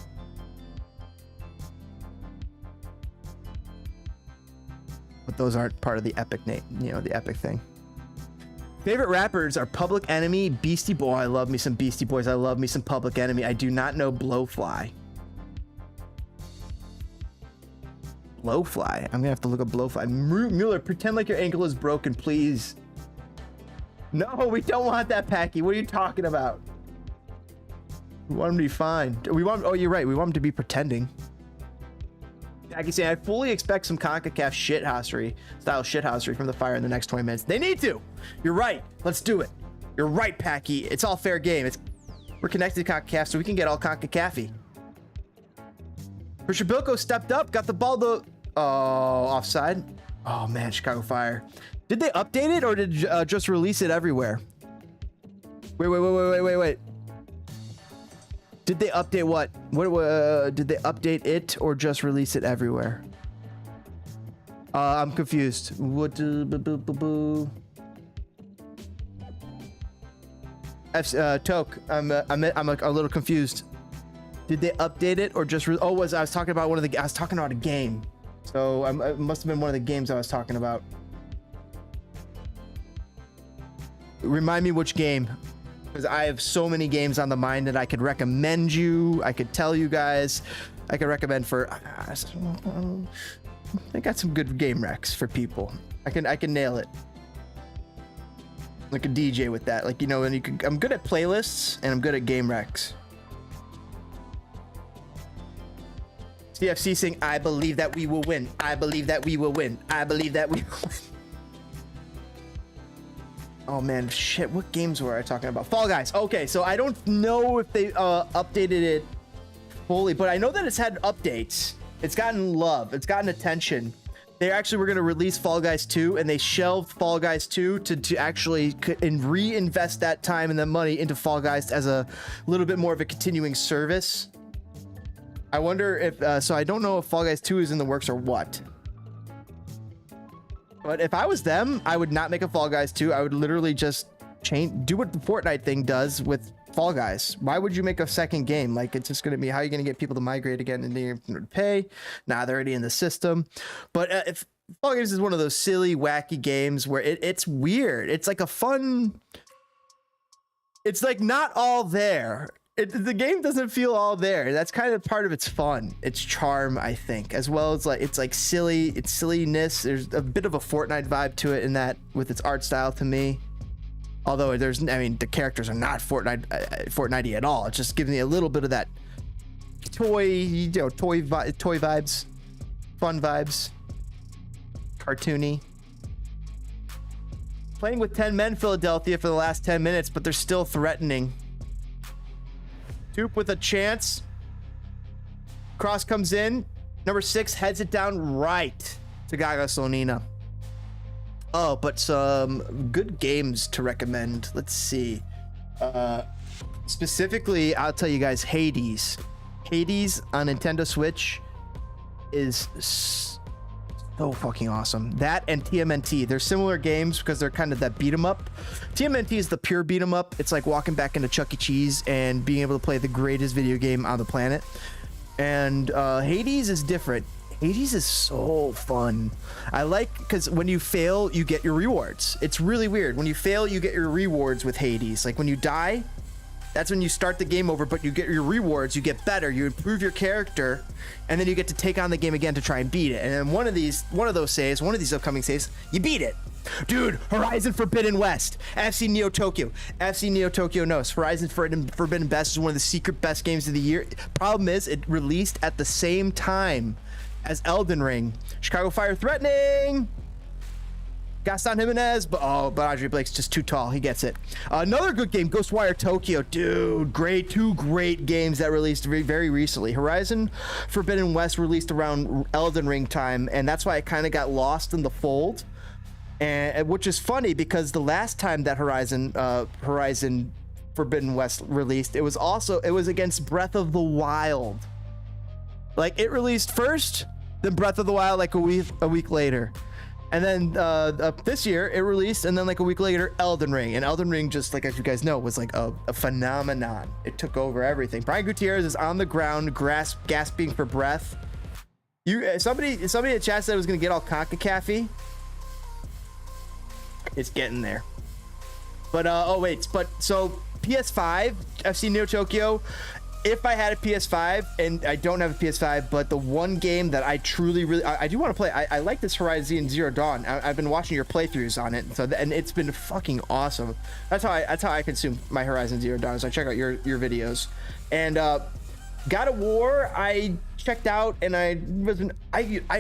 But those aren't part of the Epic name, the Epic thing. Favorite rappers are Public Enemy, Beastie Boy. I love me some Beastie Boys. I love me some Public Enemy. I do not know Blowfly. Blowfly. I'm gonna have to look up Blowfly. Mueller, pretend like your ankle is broken, please. No, we don't want that, Packy. What are you talking about? We want him to be fine. Oh, you're right. We want him to be pretending. Packy saying, I fully expect some CONCACAF style shithousery from the Fire in the next 20 minutes. They need to. You're right. Let's do it. You're right, Packy. It's all fair game. We're connected to CONCACAF, so we can get all CONCACAF-y. Shabilko stepped up, got the ball to offside. Oh man, Chicago Fire. Did they update it or did just release it everywhere? Wait. Did they update what? Did they update it or just release it everywhere? I'm confused. What? Toke, I'm a little confused. Did they update it or just? I was talking about I was talking about a game. So it must have been one of the games I was talking about. Remind me which game. Because I have so many games on the mind that I could recommend you. I could tell you guys. I could recommend for. I got some good game recs for people. I can nail it. Like a DJ with that. Like, and I'm good at playlists and I'm good at game recs. CFC saying, I believe that we will win. I believe that we will win. I believe that we will win. Oh man, shit, what games were I talking about? Fall Guys. Okay, so I don't know if they updated it fully, but I know that it's had updates. It's gotten love. It's gotten attention. they actually were going to release Fall Guys 2, and they shelved Fall Guys 2 to actually reinvest that time and that money into Fall Guys as a little bit more of a continuing service. I wonder if so I don't know if Fall Guys 2 is in the works or what. But if I was them, I would not make a Fall Guys 2. I would literally just do what the Fortnite thing does with Fall Guys. Why would you make a second game? Like, it's just going to be, how are you going to get people to migrate again and they're going to pay? Nah, they're already in the system. But if Fall Guys is one of those silly, wacky games where it's weird. It's like a fun, it's like not all there. The game doesn't feel all there. That's kind of part of its fun, its charm, I think, as well as like it's like silly, it's silliness. There's a bit of a Fortnite vibe to it in that with its art style to me. Although there's, I mean, the characters are not Fortnite-y at all. It's just giving me a little bit of that toy vibes, fun vibes, cartoony. Playing with 10 men, Philadelphia, for the last 10 minutes, but they're still threatening. Toop with a chance. Cross comes in. Number 6 heads it down right to Gaga Slonina. Oh, but some good games to recommend. Let's see. Specifically, I'll tell you guys, Hades. Hades on Nintendo Switch is so fucking awesome. That and TMNT. They're similar games because they're kind of that beat 'em up. TMNT is the pure beat 'em up. It's like walking back into Chuck E. Cheese and being able to play the greatest video game on the planet. And Hades is different. Hades is so fun. I like, because when you fail, you get your rewards. It's really weird. When you fail, you get your rewards with Hades. Like when you die, that's when you start the game over, but you get your rewards, you get better, you improve your character, and then you get to take on the game again to try and beat it. And then one of these upcoming saves, you beat it. Dude, Horizon Forbidden West, FC Neo Tokyo. FC Neo Tokyo knows Horizon Forbidden West is one of the secret best games of the year. Problem is, it released at the same time as Elden Ring. Chicago Fire threatening. Gaston Jimenez, but Andre Blake's just too tall. He gets it. Another good game, Ghostwire Tokyo. Dude, two great games that released very recently. Horizon Forbidden West released around Elden Ring time, and that's why it kind of got lost in the fold. And which is funny because the last time that Horizon Forbidden West released, it was against Breath of the Wild. Like, it released first, then Breath of the Wild like a week later. And then this year it released, and then like a week later, Elden Ring. And Elden Ring, just like as you guys know, was like a phenomenon. It took over everything. Brian Gutierrez is on the ground, gasping for breath. Somebody in the chat said it was gonna get all CONCACAF-y. It's getting there. But so PS5, FC Neo Tokyo. If I had a PS5, and I don't have a PS5, but the one game that I truly I do want to play, I like this Horizon Zero Dawn. I've been watching your playthroughs on it, and it's been fucking awesome. That's how I consume my Horizon Zero Dawn, is I check out your videos. And God of War, I checked out, and I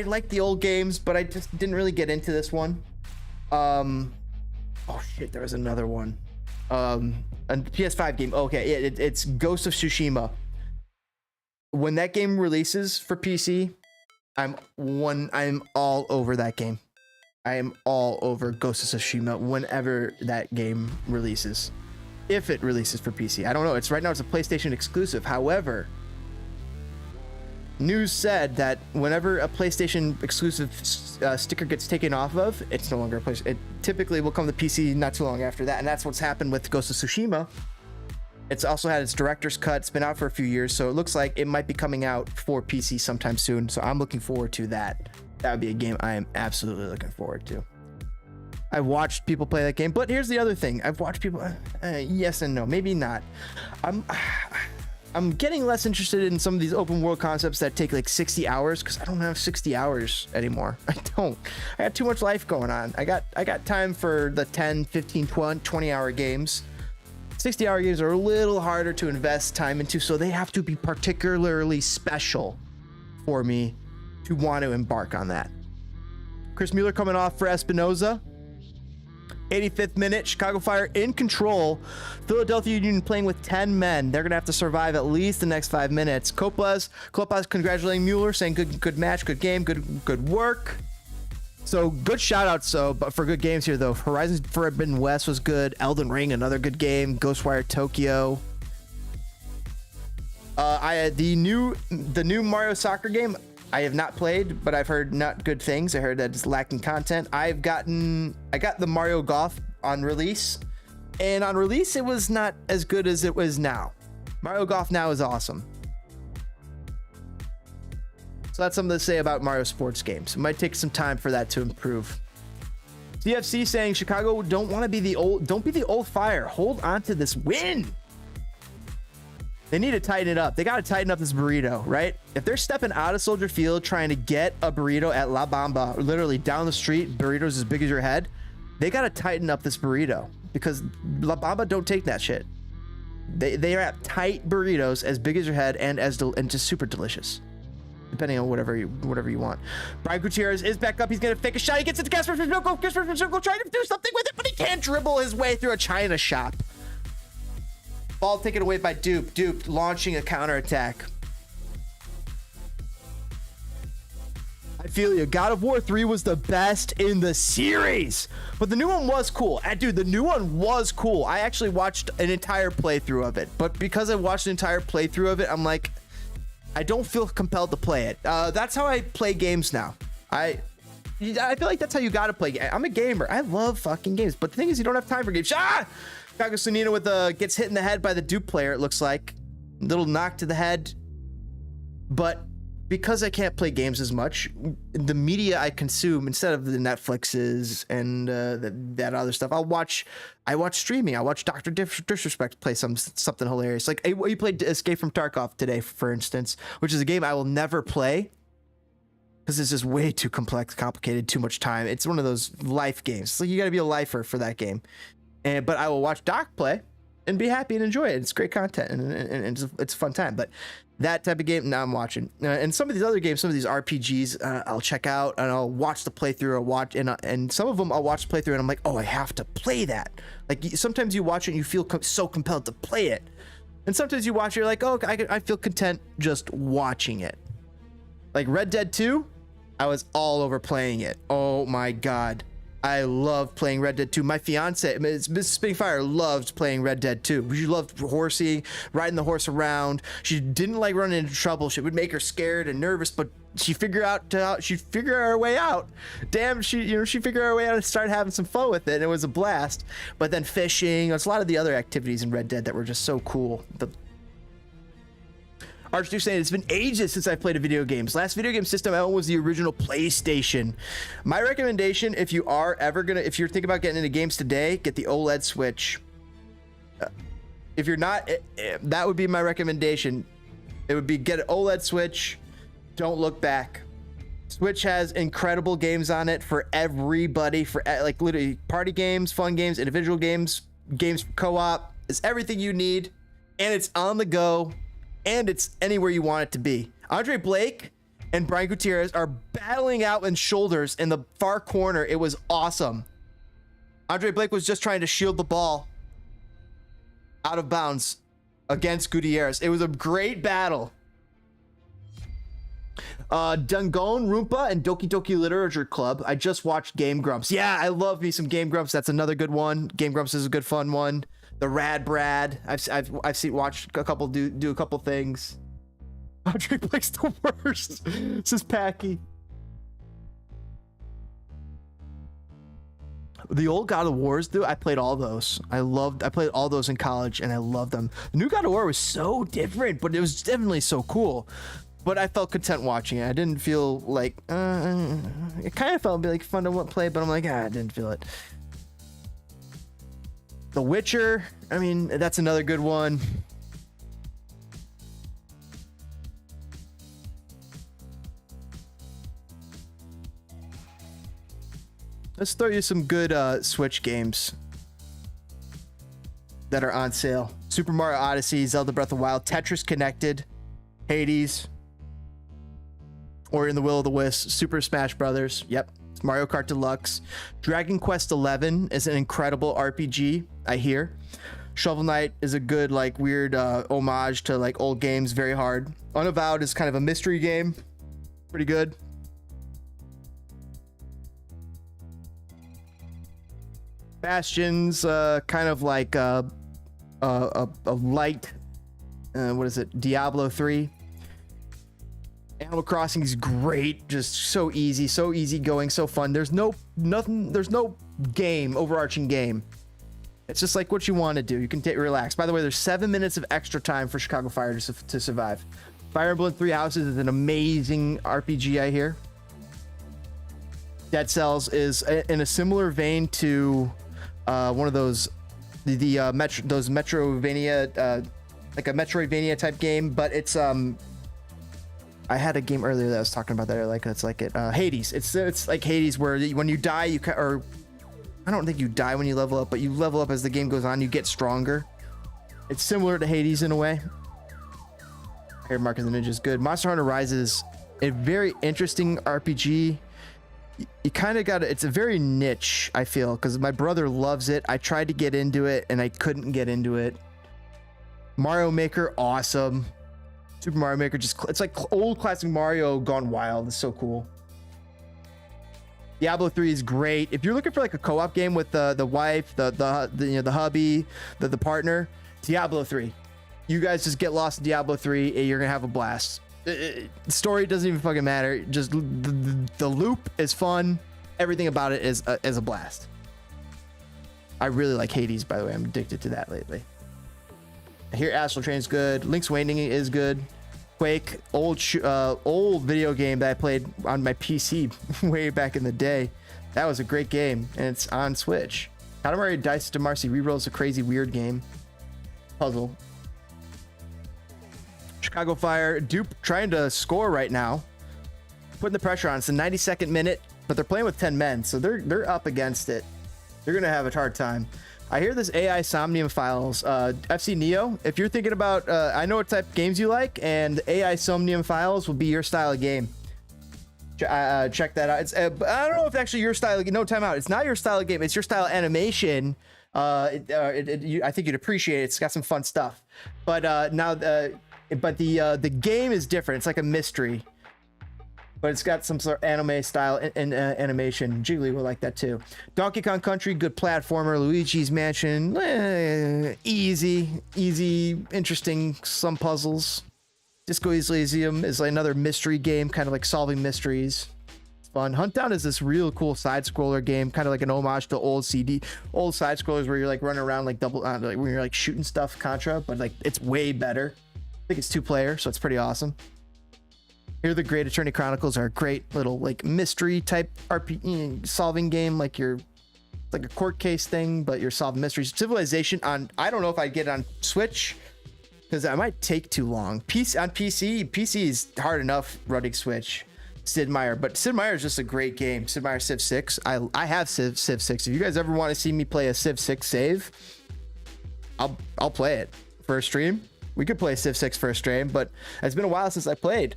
like the old games, but I just didn't really get into this one. Oh shit, there was another one. A PS5 game. Okay, it's Ghost of Tsushima. When that game releases for PC, I'm all over that game. I am all over Ghost of Tsushima whenever that game releases. If it releases for PC. I don't know. Right now it's a PlayStation exclusive. However, news said that whenever a PlayStation exclusive sticker gets taken off of, it's no longer a PlayStation. It typically will come to PC not too long after that, and that's what's happened with Ghost of Tsushima. It's also had its director's cut. It's been out for a few years, so it looks like it might be coming out for PC sometime soon. So I'm looking forward to that. That would be a game I am absolutely looking forward to. I've watched people play that game, but here's the other thing. I've watched people, yes and no, maybe not. I'm getting less interested in some of these open world concepts that take like 60 hours, because I don't have 60 hours anymore. I got too much life going on. I got time for the 10, 15, 20 hour games. 60 hour games are a little harder to invest time into, so they have to be particularly special for me to want to embark on that. Chris Mueller coming off for Espinoza. 85th minute, Chicago Fire in control. Philadelphia Union playing with 10 men. They're going to have to survive at least the next 5 minutes. Klopas congratulating Mueller, saying good match, good game, good work. So good shout outs, but for good games here though. Horizon Forbidden West was good. Elden Ring, another good game. Ghostwire Tokyo. The new Mario Soccer game I have not played, but I've heard not good things. I heard that it's lacking content. I got the Mario Golf on release, and on release it was not as good as it was now. Mario Golf now is awesome. So that's something to say about Mario sports games. It might take some time for that to improve. CFC saying Chicago don't be the old Fire. Hold on to this win. They need to tighten it up. They got to tighten up this burrito, right? If they're stepping out of Soldier Field trying to get a burrito at La Bamba, literally down the street, burritos as big as your head, they got to tighten up this burrito because La Bamba don't take that shit. They are at tight burritos as big as your head and just super delicious, depending on whatever you want. Brian Gutierrez is back up. He's gonna fake a shot. He gets it to Gasper Circle. Trying to do something with it, but he can't dribble his way through a China shop. Ball taken away by Dupe. Dupe launching a counterattack. I feel you. God of War 3 was the best in the series, but the new one was cool. Dude, the new one was cool. I actually watched an entire playthrough of it, but because I watched an entire playthrough of it, I'm like, I don't feel compelled to play it. That's how I play games now. I feel like that's how you gotta play. I'm a gamer. I love fucking games, but the thing is, you don't have time for games. Kago Sunina with gets hit in the head by the Dupe player. It looks like little knock to the head, but because I can't play games as much, the media I consume instead of the Netflixes and that other stuff, I watch streaming. I watch Dr. Disrespect play something hilarious. Like he played Escape from Tarkov today, for instance, which is a game I will never play because it's just way too complex, complicated, too much time. It's one of those life games. So you got to be a lifer for that game. But I will watch Doc play and be happy and enjoy it. It's great content and it's a fun time. But that type of game, now I'm watching. And some of these other games, some of these RPGs, I'll check out and I'll watch the playthrough. And some of them I'll watch the playthrough and I'm like, oh, I have to play that. Like sometimes you watch it and you feel so compelled to play it. And sometimes you watch it, you're like, oh, I feel content just watching it. Like Red Dead 2, I was all over playing it. Oh my God. I love playing Red Dead 2. My fiance, Mrs. Spitting Fire, loved playing Red Dead 2. She loved horsing, riding the horse around. She didn't like running into trouble. She would make her scared and nervous, but she'd figure her way out. Damn, she figured her way out and started having some fun with it, and it was a blast. But then fishing, there's a lot of the other activities in Red Dead that were just so cool. Archduke saying it's been ages since I played a video games. Last video game system I owned was the original PlayStation. My recommendation, if you're thinking about getting into games today, get the OLED Switch. If you're not, that would be my recommendation. It would be get an OLED Switch. Don't look back. Switch has incredible games on it for everybody, for like literally party games, fun games, individual games, games for co-op. It's everything you need, and it's on the go. And it's anywhere you want it to be. Andre Blake and Brian Gutierrez are battling out in shoulders in the far corner. It was awesome. Andre Blake was just trying to shield the ball out of bounds against Gutierrez. It was a great battle. Dungon, Roompa, and Doki Doki Literature Club. I just watched Game Grumps. Yeah, I love me some Game Grumps. That's another good one. Game Grumps is a good fun one. The Rad Brad. I've watched a couple do a couple things. Andre Blake's the worst. This is Packy. The old God of Wars, dude, I played all those. I played all those in college and I loved them. The new God of War was so different, but it was definitely so cool. But I felt content watching it. I didn't feel like it kind of felt like fun to play, but I'm like, I didn't feel it. The Witcher, I mean, that's another good one. Let's throw you some good Switch games that are on sale. Super Mario Odyssey, Zelda Breath of the Wild, Tetris Connected, Hades, Ori and the Will of the Wisps, Super Smash Brothers. Yep. Mario Kart Deluxe. Dragon Quest 11 is an incredible RPG, I hear. Shovel Knight is a good, like, weird homage to, like, old games, very hard. Unavowed is kind of a mystery game. Pretty good. Bastion's kind of like a light, what is it, Diablo 3. Animal Crossing is great, just so easy going, so fun. There's no overarching game. It's just like what you want to do. You can relax. By the way, there's 7 minutes of extra time for Chicago Fire to survive. Fire Emblem Three Houses is an amazing RPG, I hear. Dead Cells is in a similar vein to one of those those Metrovania, like a Metroidvania type game, but it's I had a game earlier that I was talking about that I like. It's like Hades. It's like Hades, where when you die, or I don't think you die when you level up, but you level up as the game goes on. You get stronger. It's similar to Hades in a way. I hear Mark of the Ninja is good. Monster Hunter Rise is a very interesting RPG. You kind of got it's a very niche, I feel, because my brother loves it. I tried to get into it and I couldn't get into it. Mario Maker, awesome. Super Mario Maker, it's like old classic Mario gone wild. It's so cool. Diablo 3 is great. If you're looking for like a co-op game with the wife, the hubby, the partner, Diablo 3. You guys just get lost in Diablo 3 and you're gonna have a blast. The story doesn't even fucking matter. Just the loop is fun. Everything about it is a blast. I really like Hades, by the way. I'm addicted to that lately. I hear Astral Train is good. Link's Awakening is good. Quake, old video game that I played on my PC way back in the day. That was a great game, and it's on Switch. Katamari Dice to Marcy Reroll is a crazy, weird game. Puzzle. Chicago Fire, Dupe trying to score right now. Putting the pressure on. It's the 92nd minute, but they're playing with 10 men, so they're up against it. They're gonna have a hard time. I hear this AI Somnium Files, FC Neo. If you're thinking about, I know what type of games you like, and AI Somnium Files will be your style of game. Check that out. It's I don't know if actually your style. No, time out. It's not your style of game. It's your style of animation. I think you'd appreciate it. It's got some fun stuff. But the game is different. It's like a mystery. But it's got some sort of anime style and animation. Jiggly will like that too. Donkey Kong Country, good platformer. Luigi's Mansion, easy, interesting, some puzzles. Disco Elysium is like another mystery game, kind of like solving mysteries. It's fun. Huntdown is this real cool side scroller game, kind of like an homage to old side scrollers where you're like running around like double, like when you're like shooting stuff, Contra, but like it's way better. I think it's 2-player, so it's pretty awesome. Here, the Great Attorney Chronicles are a great little like mystery type RPG solving game, like you're like a court case thing, but you're solving mysteries. Civilization on, I don't know if I'd get it on Switch because I might take too long. PC is hard enough running Switch. Sid Meier, but Sid Meier is just a great game. Sid Meier Civ 6. I have Civ 6. If you guys ever want to see me play a Civ 6 save, I'll play it for a stream. We could play Civ 6 for a stream, but it's been a while since I played.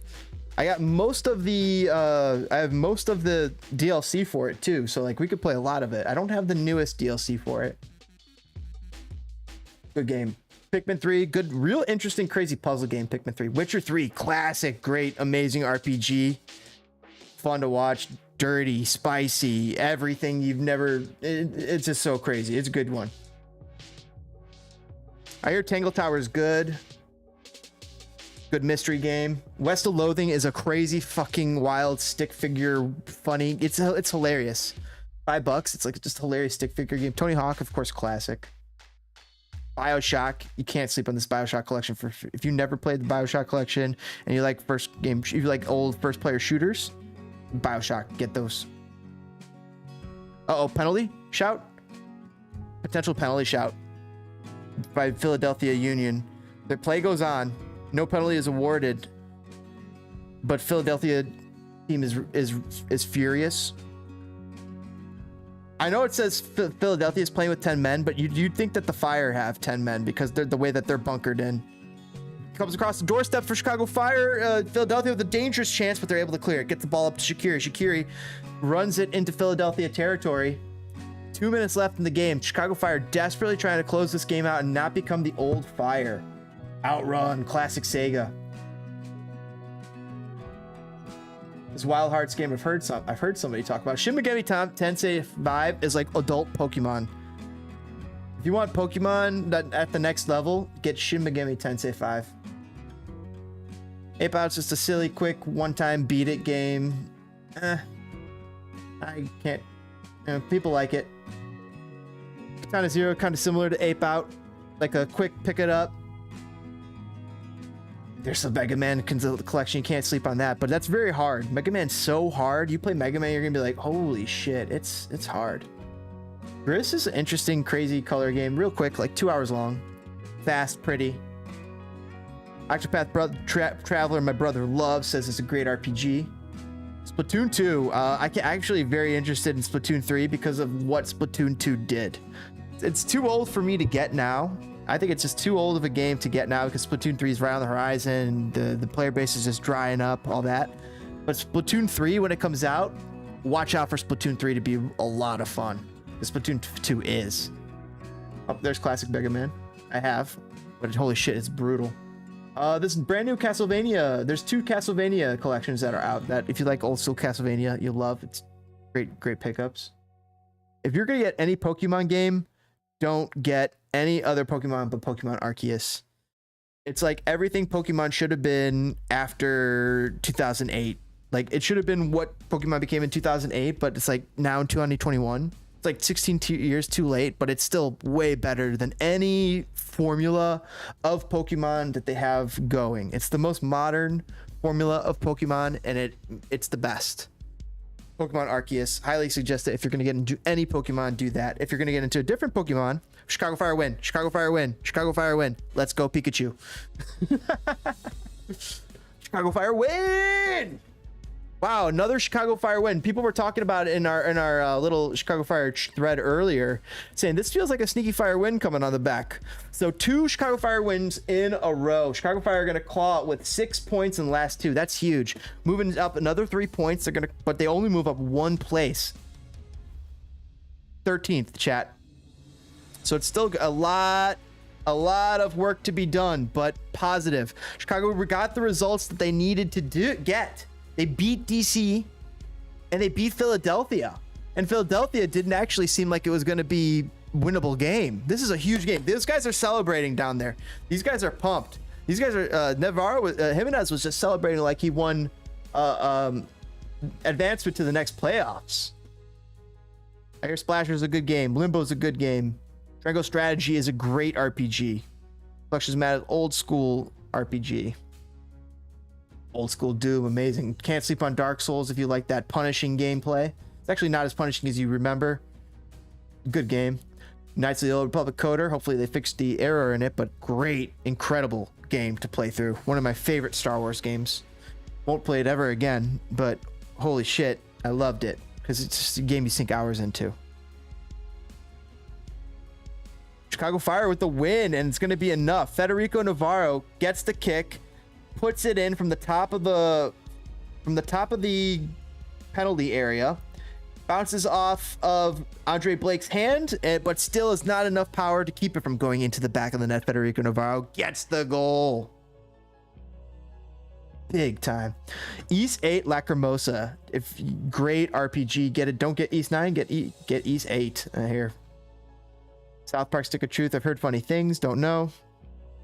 I got most of the I have most of the DLC for it too, so like we could play a lot of it. I don't have the newest DLC for it. Good game. Pikmin 3, good, real interesting, crazy puzzle game. Pikmin 3. Witcher 3, classic, great, amazing RPG. Fun to watch, dirty, spicy, everything you've never. It's just so crazy. It's a good one. I hear Tangle Tower is good. Good mystery game. West of Loathing is a crazy fucking wild stick figure funny. It's hilarious. $5. It's like just hilarious stick figure game. Tony Hawk, of course, classic. BioShock. You can't sleep on this BioShock collection if you never played the BioShock collection and you like you like old first player shooters. BioShock, get those. Penalty shout. Potential penalty shout by Philadelphia Union. The play goes on. No penalty is awarded, but Philadelphia team is furious. I know it says Philadelphia is playing with 10 men, but you'd think that the Fire have 10 men because they're the way that they're bunkered in. Comes across the doorstep for Chicago Fire. Philadelphia with a dangerous chance, but they're able to clear it. Get the ball up to Shaqiri. Shaqiri runs it into Philadelphia territory. 2 minutes left in the game. Chicago Fire desperately trying to close this game out and not become the old Fire. Outrun, classic Sega. This Wild Hearts game I've heard somebody talk about. Shin Megami Tensei 5 is like adult Pokemon. If you want Pokemon that at the next level, get Shin Megami Tensei 5. Ape Out's just a silly, quick, one-time beat-it game. I can't... people like it. Katana Zero, kind of similar to Ape Out. Like a quick pick it up. There's the Mega Man collection. You can't sleep on that, but that's very hard. Mega Man's so hard. You play Mega Man, you're gonna be like, holy shit, it's hard. Gris is an interesting, crazy color game. Real quick, like 2 hours long. Fast, pretty. Octopath Traveler, my brother loves, says it's a great RPG. Splatoon 2, I'm actually very interested in Splatoon 3 because of what Splatoon 2 did. It's too old for me to get now. I think it's just too old of a game to get now because Splatoon 3 is right on the horizon. The player base is just drying up, all that. But Splatoon 3, when it comes out, watch out for Splatoon 3 to be a lot of fun. Splatoon 2 is. Oh, there's classic Mega Man. I have, but holy shit, it's brutal. This brand new Castlevania. There's 2 Castlevania collections that are out that if you like old school Castlevania, you'll love. It's great pickups. If you're gonna get any Pokemon game, don't get any other Pokemon but Pokemon Arceus. It's like everything Pokemon should have been after 2008. Like it should have been what Pokemon became in 2008, but it's like now in 2021. It's like 16 years too late, but it's still way better than any formula of Pokemon that they have going. It's the most modern formula of Pokemon, and it's the best. Pokemon Arceus, highly suggest that if you're going to get into any Pokemon, do that. If you're going to get into a different Pokemon, Chicago Fire win, Chicago Fire win, Chicago Fire win. Let's go Pikachu. Chicago Fire win! Wow, another Chicago Fire win. People were talking about it in our little Chicago Fire thread earlier, saying this feels like a sneaky Fire win coming on the back. So 2 Chicago Fire wins in a row. Chicago Fire are going to claw it with 6 points in the last 2. That's huge. Moving up another 3 points. But they only move up 1 place. 13th, chat. So it's still a lot of work to be done, but positive. Chicago got the results that they needed to get. They beat DC and they beat Philadelphia, and Philadelphia didn't actually seem like it was going to be winnable game. This is a huge game. These guys are celebrating down there. These guys are pumped. These guys are Navarro Jimenez was just celebrating like he won advancement to the next playoffs. I hear Splasher is a good game. Limbo is a good game. Triangle Strategy is a great RPG. Fluxion's Mad old school RPG. Old school Doom, amazing. Can't sleep on Dark Souls if you like that punishing gameplay. It's actually not as punishing as you remember. Good game. Knights of the Old Republic Coder. Hopefully they fixed the error in it, but great, incredible game to play through. One of my favorite Star Wars games. Won't play it ever again, but holy shit, I loved it because it's just a game you sink hours into. Chicago Fire with the win, and it's going to be enough. Federico Navarro gets the kick, puts it in from the top of the penalty area, bounces off of Andre Blake's hand, but still is not enough power to keep it from going into the back of the net. Federico Navarro gets the goal. Big time. East 8 Lacrimosa. If great RPG, get it. Don't get East 9, get East 8 here. South Park Stick of Truth. I've heard funny things, don't know.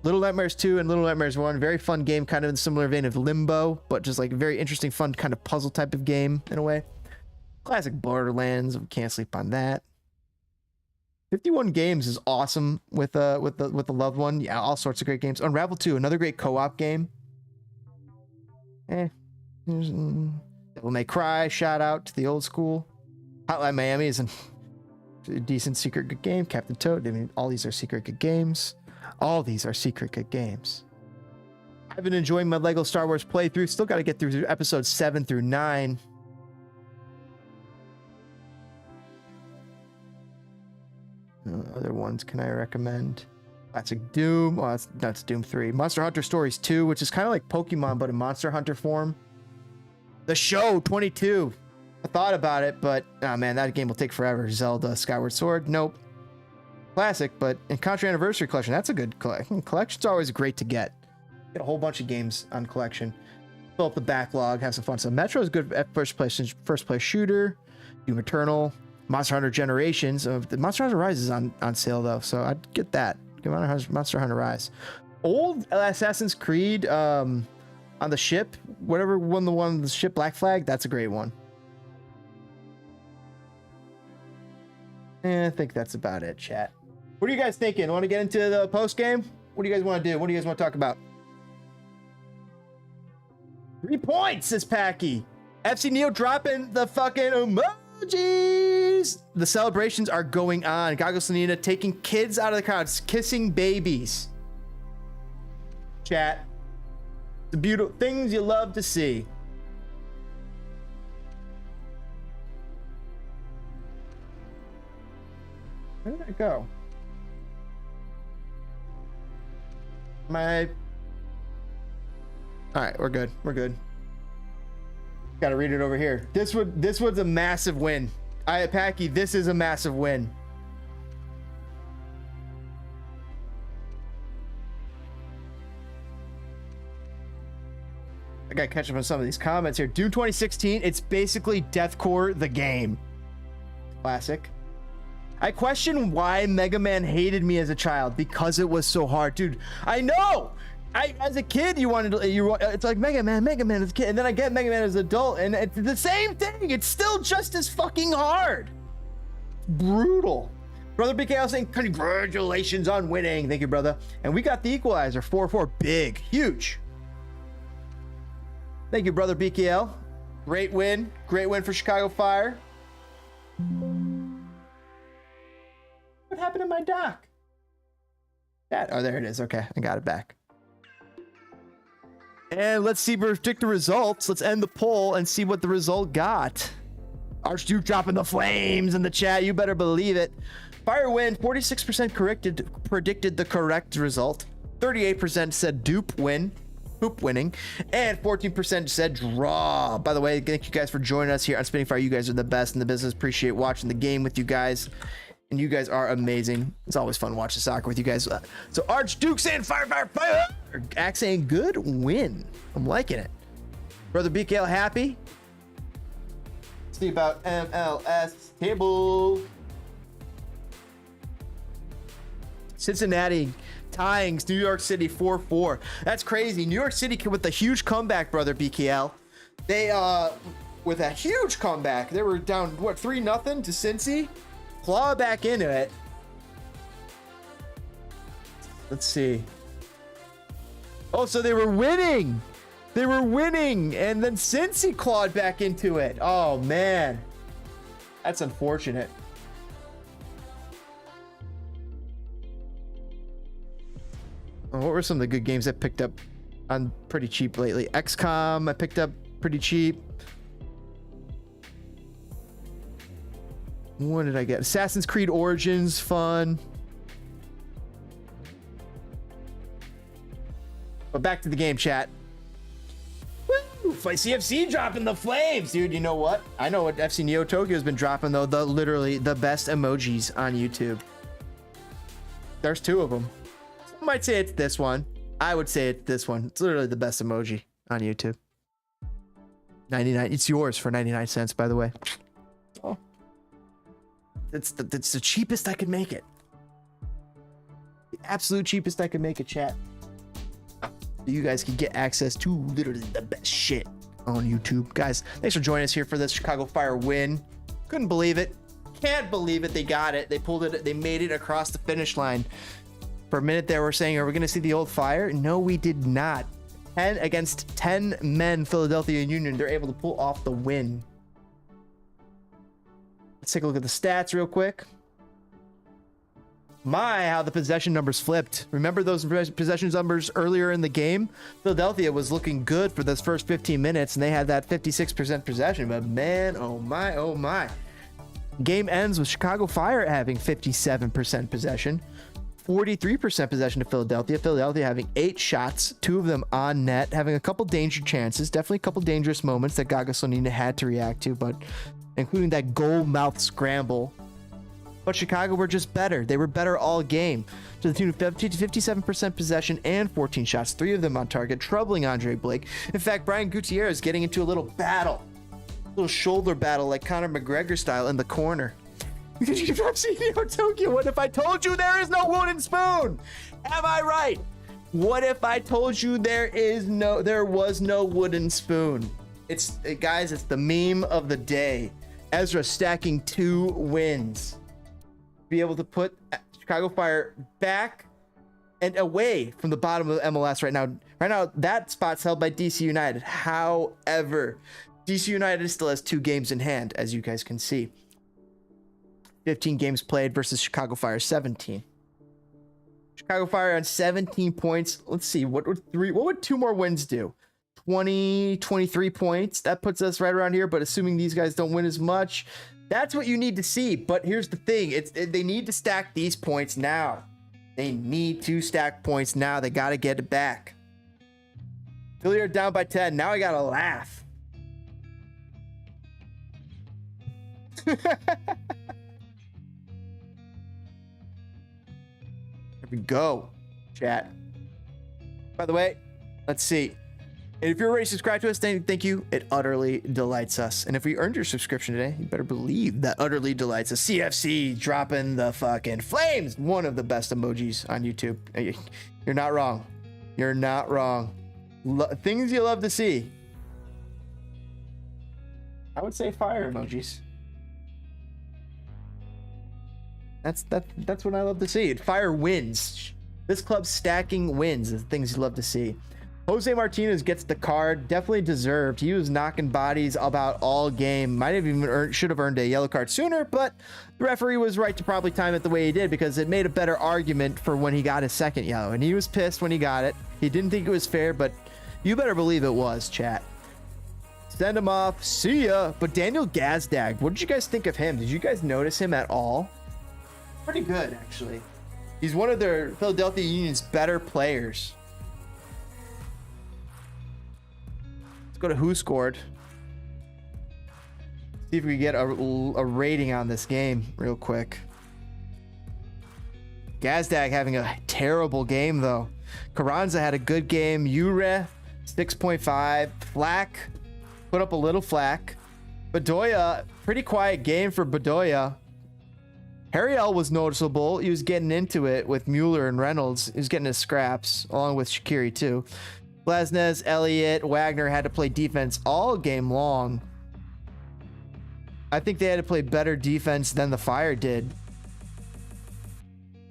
Little Nightmares 2 and Little Nightmares 1, very fun game, kind of in a similar vein of Limbo, but just like very interesting, fun kind of puzzle type of game in a way. Classic Borderlands, can't sleep on that. 51 Games is awesome with the loved one. Yeah, all sorts of great games. Unravel 2, another great co-op game. Devil May Cry, shout out to the old school. Hotline Miami is a decent secret good game. Captain Toad, I mean, all these are secret good games. All these are secret good games. I've been enjoying my Lego Star Wars playthrough. Still got to get through episodes 7 through 9. Other ones can I recommend? Classic Doom. Oh, that's Doom 3. Monster Hunter Stories 2, which is kind of like Pokemon, but in Monster Hunter form. The Show 22. I thought about it, but oh man, that game will take forever. Zelda Skyward Sword. Nope. Classic, but in Contra Anniversary Collection, that's a good collection. Collection's always great to get. Get a whole bunch of games on collection. Fill up the backlog, have some fun. So Metro is good at first place shooter. Doom Eternal. Monster Hunter Generations. The Monster Hunter Rise is on sale though, so I'd get that. Get Monster Hunter Rise. Old Assassin's Creed on the ship, whatever one the ship Black Flag, that's a great one. I think that's about it, chat. What are you guys thinking? Want to get into the post game? What do you guys want to do? What do you guys want to talk about? 3 points, says Packy. FC Neo dropping the fucking emojis. The celebrations are going on. Gago Slanina taking kids out of the crowds, kissing babies. Chat. The beautiful things you love to see. Where did that go? All right, we're good. We're good. Got to read it over here. This was a massive win. Packy, this is a massive win. I got to catch up on some of these comments here. Doom 2016, it's basically Deathcore the game. Classic. I question why Mega Man hated me as a child, because it was so hard. Dude, I know! As a kid, it's like Mega Man as a kid, and then I get Mega Man as an adult, and it's the same thing. It's still just as fucking hard. Brutal. Brother BKL saying, congratulations on winning. Thank you, brother. And we got the equalizer, 4-4. Big, huge. Thank you, brother BKL. Great win for Chicago Fire. What happened to my doc? Oh, there it is. Okay, I got it back. And let's predict the results. Let's end the poll and see what the result got. Archduke dropping the flames in the chat. You better believe it. Fire win. 46% predicted the correct result. 38% said dupe win. Hoop winning. And 14% said draw. By the way, thank you guys for joining us here on Spinning Fire. You guys are the best in the business. Appreciate watching the game with you guys. And you guys are amazing. It's always fun watching soccer with you guys. So Archduke saying fire, fire, fire. Axe saying good win. I'm liking it. Brother BKL happy. Let's see about MLS table. Cincinnati tying New York City 4-4. That's crazy. New York City with a huge comeback, brother BKL. They with a huge comeback. They were down what 3-0 to Cincy. Claw back into it. Let's see. Oh, so they were winning. They were winning, and then Cincy clawed back into it. Oh man, that's unfortunate. What were some of the good games I picked up on pretty cheap lately? XCOM I picked up pretty cheap. What did I get? Assassin's Creed Origins, fun. But back to the game, chat. Woo! CFC dropping the flames, dude. You know what? I know what FC Neo Tokyo's been dropping though. Literally the best emojis on YouTube. There's 2 of them. Some might say it's this one. I would say it's this one. It's literally the best emoji on YouTube. 99. It's yours for 99 cents, by the way. Oh. It's the cheapest I could make it. The absolute cheapest I could make it, chat. You guys can get access to literally the best shit on YouTube. Guys, thanks for joining us here for this Chicago Fire win. Couldn't believe it. Can't believe it. They got it. They pulled it. They made it across the finish line. For a minute there, we're saying, are we going to see the old Fire? No, we did not. 10 against 10 men, Philadelphia Union. They're able to pull off the win. Let's take a look at the stats real quick. My, how the possession numbers flipped. Remember those possession numbers earlier in the game? Philadelphia was looking good for those first 15 minutes, and they had that 56% possession. But man, oh my, oh my. Game ends with Chicago Fire having 57% possession. 43% possession to Philadelphia. Philadelphia having 8 shots, 2 of them on net, having a couple danger chances. Definitely a couple dangerous moments that Gaga Sonina had to react to, but including that goal mouth scramble. But Chicago were just better. They were better all game, to the tune of 57% possession and 14 shots, 3 of them on target, troubling Andre Blake. In fact, Brian Gutierrez getting into a little battle, a little shoulder battle like Conor McGregor style in the corner. Tokyo. What if I told you there is no wooden spoon? Am I right? What if I told you there was no wooden spoon? Guys, it's the meme of the day. Ezra stacking 2 wins. Be able to put Chicago Fire back and away from the bottom of MLS right now. Right now, that spot's held by DC United. However, DC United still has 2 games in hand, as you guys can see. 15 games played versus Chicago Fire 17. Chicago Fire on 17 points. Let's see, what would 2 more wins do? 23 points. That puts us right around here, but assuming these guys don't win as much, that's what you need to see. But here's the thing, they need to stack these points now. They need to stack points now. They got to get it back. Philly are down by 10. Now I got to laugh. There we go, chat. By the way, let's see. And if you're already subscribed to us, thank you. It utterly delights us. And if we earned your subscription today, you better believe that utterly delights us. CFC dropping the fucking flames. One of the best emojis on YouTube. You're not wrong. You're not wrong. Things you love to see. I would say fire emojis. That's what I love to see. Fire wins. This club's stacking wins is things you love to see. Jose Martinez gets the card, definitely deserved. He was knocking bodies about all game. Might have even should have earned a yellow card sooner, but the referee was right to probably time it the way he did because it made a better argument for when he got his second yellow. And he was pissed when he got it. He didn't think it was fair, but you better believe it was, chat. Send him off. See ya. But Daniel Gazdag, what did you guys think of him? Did you guys notice him at all? Pretty good, actually. He's one of their Philadelphia Union's better players. Let's go to who scored. See if we get a rating on this game real quick. Gazdag having a terrible game, though. Carranza had a good game. Ure, 6.5. Flack put up a little flack. Bedoya, pretty quiet game for Bedoya. Harriel was noticeable. He was getting into it with Mueller and Reynolds. He was getting his scraps, along with Shaqiri too. Blesnes, Elliott, Wagner had to play defense all game long. I think they had to play better defense than the Fire did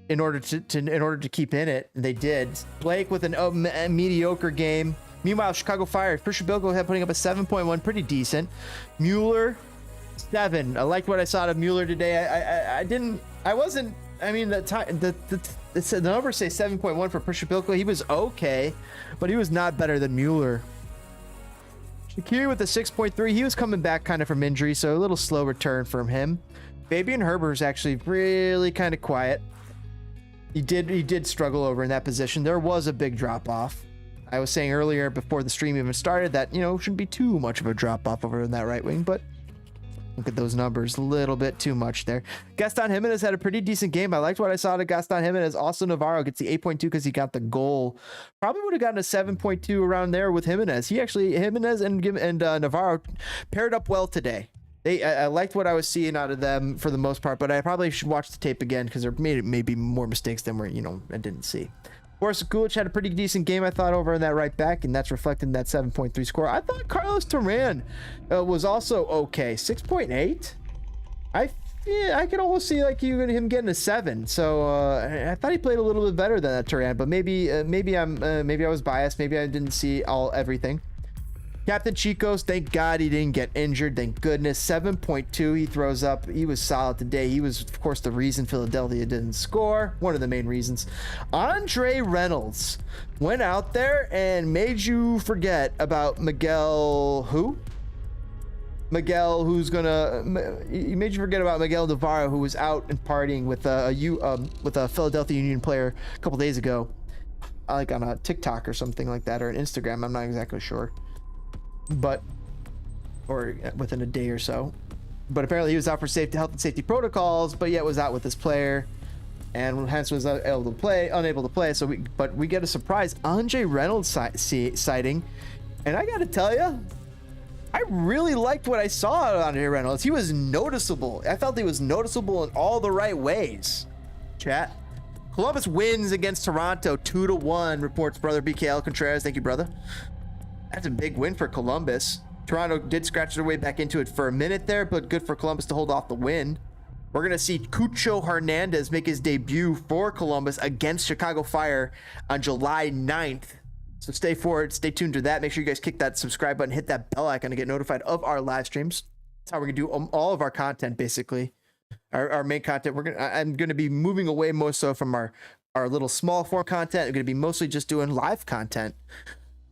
in order to keep in it. They did. Blake with a mediocre game. Meanwhile, Chicago Fire, Fisher Bilko had putting up a 7.1, pretty decent. Mueller, 7. I liked what I saw of Mueller today. I mean, the numbers say 7.1 for Fisher Bilko. He was okay, but he was not better than Mueller. Shaqiri with a 6.3. He was coming back kind of from injury, so a little slow return from him. Fabian Herbert is actually really kind of quiet. He did struggle over in that position. There was a big drop off. I was saying earlier before the stream even started that, shouldn't be too much of a drop off over in that right wing, but look at those numbers, a little bit too much there. Gaston Jimenez had a pretty decent game. I liked what I saw to Gaston Jimenez. Also, Navarro gets the 8.2 because he got the goal. Probably would have gotten a 7.2 around there with Jimenez. Jimenez and Navarro paired up well today. I liked what I was seeing out of them for the most part, but I probably should watch the tape again because there may be more mistakes than I didn't see. Boris Kulich had a pretty decent game, I thought, over in that right back, and that's reflected in that 7.3 score. I thought Carlos Turan was also okay. 6.8? I could almost see him getting a 7. So I thought he played a little bit better than that Turan, but maybe I was biased. Maybe I didn't see everything. Captain Chicos, thank God he didn't get injured. Thank goodness. 7.2 he throws up. He was solid today. He was, of course, the reason Philadelphia didn't score. One of the main reasons. Andre Reynolds went out there and made you forget about Miguel. Who? Miguel, he made you forget about Miguel Navarro, who was out and partying with a Philadelphia Union player a couple days ago, like on a TikTok or something like that, or an Instagram. I'm not exactly sure. Or within a day or so, but apparently he was out for health and safety protocols, but yet was out with this player and hence was unable to play. So we get a surprise Andre Reynolds sighting, and I gotta tell you, I really liked what I saw on here, Reynolds. He was noticeable. I felt he was noticeable in all the right ways. Chat. Columbus wins against Toronto 2-1, reports brother BKL Contreras. Thank you, brother. That's a big win for Columbus. Toronto did scratch their way back into it for a minute there, but good for Columbus to hold off the win. We're going to see Cucho Hernandez make his debut for Columbus against Chicago Fire on July 9th. So stay forward, stay tuned to that. Make sure you guys kick that subscribe button, hit that bell icon to get notified of our live streams. That's how we're going to do all of our content, basically. Our main content. I'm going to be moving away more so from our little small form content. I'm going to be mostly just doing live content.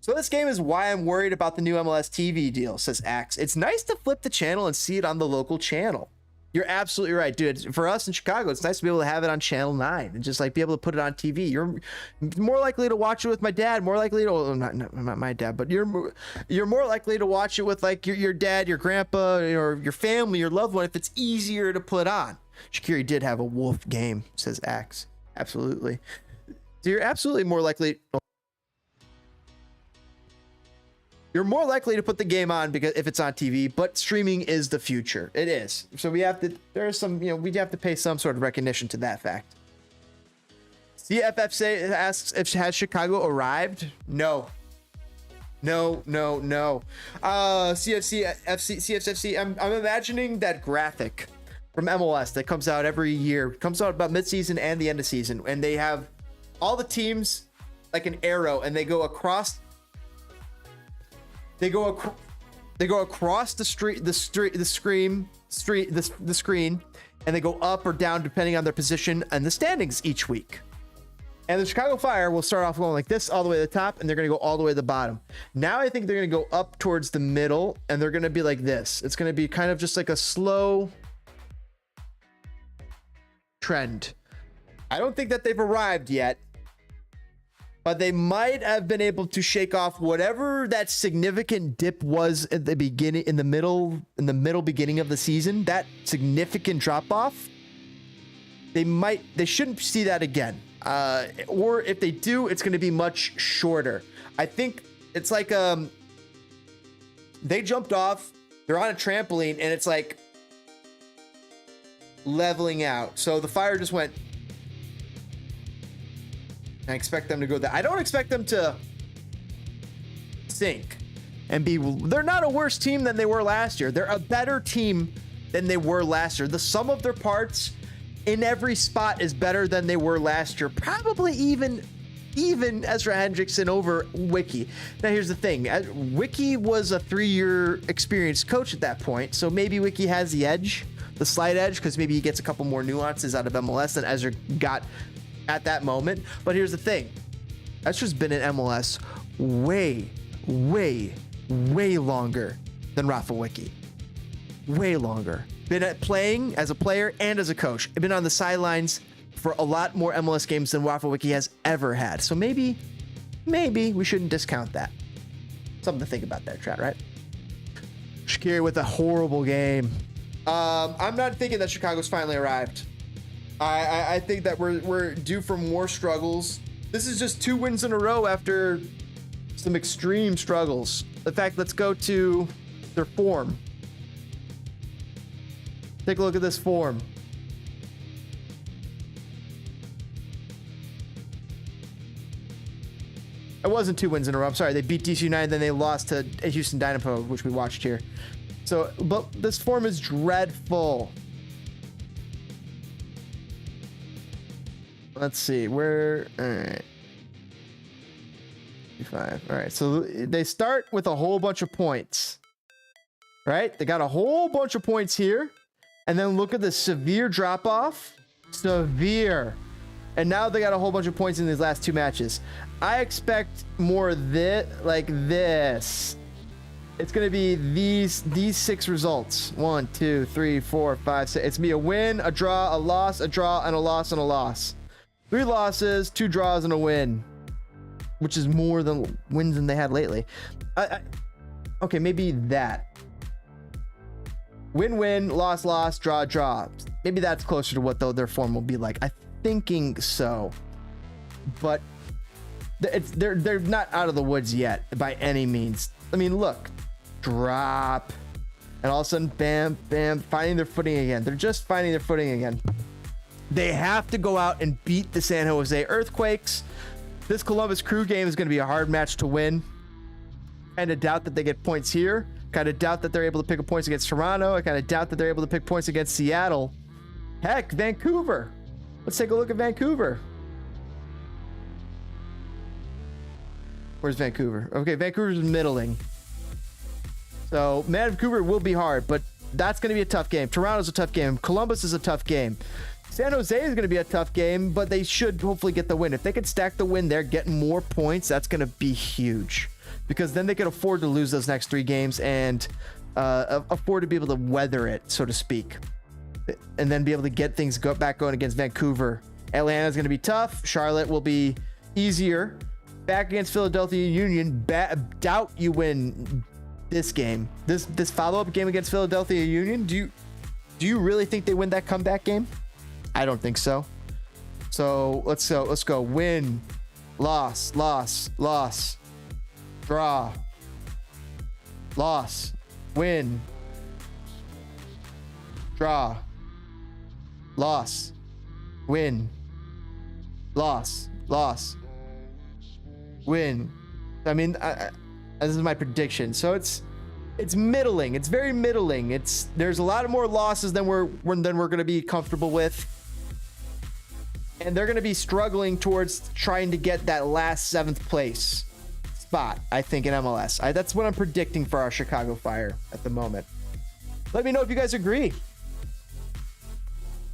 So this game is why I'm worried about the new MLS TV deal, says Axe. It's nice to flip the channel and see it on the local channel. You're absolutely right, dude. For us in Chicago, it's nice to be able to have it on Channel 9 and just like be able to put it on TV. You're more likely to watch it with my dad, more likely to, well, not my dad, but you're more likely to watch it with like your dad, your grandpa, or your family, your loved one, if it's easier to put on. Shaqiri did have a wolf game, says Axe. Absolutely. So you're absolutely more likely. You're more likely to put the game on because if it's on TV, but streaming is the future. It is. So we have to, there's some, we have to pay some sort of recognition to that fact. CFFC asks if has Chicago arrived? No. CFFC, I'm imagining that graphic from MLS that comes out every year. It comes out about midseason and the end of season, and they have all the teams like an arrow, and they go across. They go across the screen, and they go up or down depending on their position and the standings each week. And the Chicago Fire will start off going like this all the way to the top, and they're going to go all the way to the bottom. Now I think they're going to go up towards the middle, and they're going to be like this. It's going to be kind of just like a slow trend. I don't think that they've arrived yet, but they might have been able to shake off whatever that significant dip was at the beginning, in the middle beginning of the season. That significant drop off, they shouldn't see that again. Or if they do, it's going to be much shorter. I think it's like they jumped off, they're on a trampoline, and it's like leveling out. So the Fire just went. I expect them to go there. I don't expect them to sink and be. They're not a worse team than they were last year. They're a better team than they were last year. The sum of their parts in every spot is better than they were last year. Probably even Ezra Hendrickson over Wiki. Now here's the thing. Wiki was a 3-year experienced coach at that point, so maybe Wiki has the edge, the slight edge, because maybe he gets a couple more nuances out of MLS than Ezra got at that moment. But here's the thing. Ezra's been in MLS way longer than Rafa Wiki. Way longer. Been playing as a player and as a coach. Been on the sidelines for a lot more MLS games than Rafa Wiki has ever had. So maybe we shouldn't discount that. Something to think about there, chat, right? Shaqiri with a horrible game. I'm not thinking that Chicago's finally arrived. I think that we're due for more struggles. This is just 2 wins in a row after some extreme struggles. In fact, let's go to their form. Take a look at this form. It wasn't 2 wins in a row. I'm sorry. They beat DC United, then they lost to Houston Dynamo, which we watched here. So, but this form is dreadful. Let's see, where, all right. 5. All right, so they start with a whole bunch of points, right? They got a whole bunch of points here, and then look at the severe drop off. Severe. And now they got a whole bunch of points in these last 2 matches. I expect more of this, like this. It's going to be these 6 results. 1, 2, 3, 4, 5, 6. It's going to be a win, a draw, a loss, a draw, and a loss, and a loss. 3 losses, 2 draws, and a win, which is more than wins than they had lately. Okay, maybe that. Win, loss, draw. Maybe that's closer to what their form will be like. I'm thinking so, but they're not out of the woods yet by any means. I mean, look, drop. And all of a sudden, bam, bam, finding their footing again. They're just finding their footing again. They have to go out and beat the San Jose Earthquakes. This Columbus Crew game is going to be a hard match to win. Kind of doubt that they get points here. Kind of doubt that they're able to pick up points against Toronto. I kind of doubt that they're able to pick points against Seattle. Heck, Vancouver. Let's take a look at Vancouver. Where's Vancouver? Okay, Vancouver's middling. So, Vancouver will be hard, but that's going to be a tough game. Toronto's a tough game. Columbus is a tough game. San Jose is going to be a tough game, but they should hopefully get the win. If they can stack the win there, get more points, that's going to be huge. Because then they can afford to lose those next 3 games and afford to be able to weather it, so to speak. And then be able to get things back going against Vancouver. Atlanta's going to be tough. Charlotte will be easier. Back against Philadelphia Union, doubt you win this game. This follow-up game against Philadelphia Union, do you really think they win that comeback game? I don't think so. So let's go. Win, loss, draw, loss, win, draw, loss, win, loss, win. I mean, this is my prediction. So it's middling. It's very middling. There's a lot more losses than we're going to be comfortable with. And they're going to be struggling towards trying to get that last 7th place spot, I think, in MLS. That's what I'm predicting for our Chicago Fire at the moment. Let me know if you guys agree.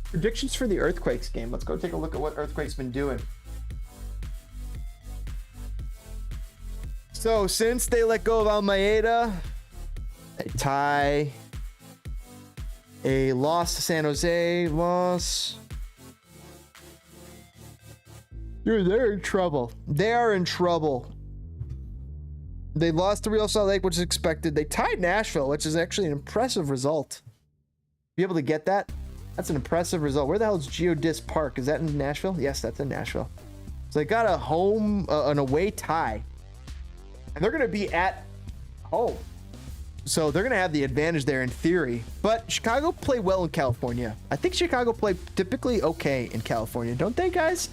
Predictions for the Earthquakes game. Let's go take a look at what Earthquakes been doing. So, since they let go of Almeida, a tie, a loss to San Jose, loss. Dude, they're in trouble. They are in trouble. They lost to Real Salt Lake, which is expected. They tied Nashville, which is actually an impressive result. Be able to get that? That's an impressive result. Where the hell is Geodis Park? Is that in Nashville? Yes, that's in Nashville. So they got an away tie. And they're going to be at home. So they're going to have the advantage there in theory. But Chicago play well in California. I think Chicago play typically okay in California. Don't they, guys?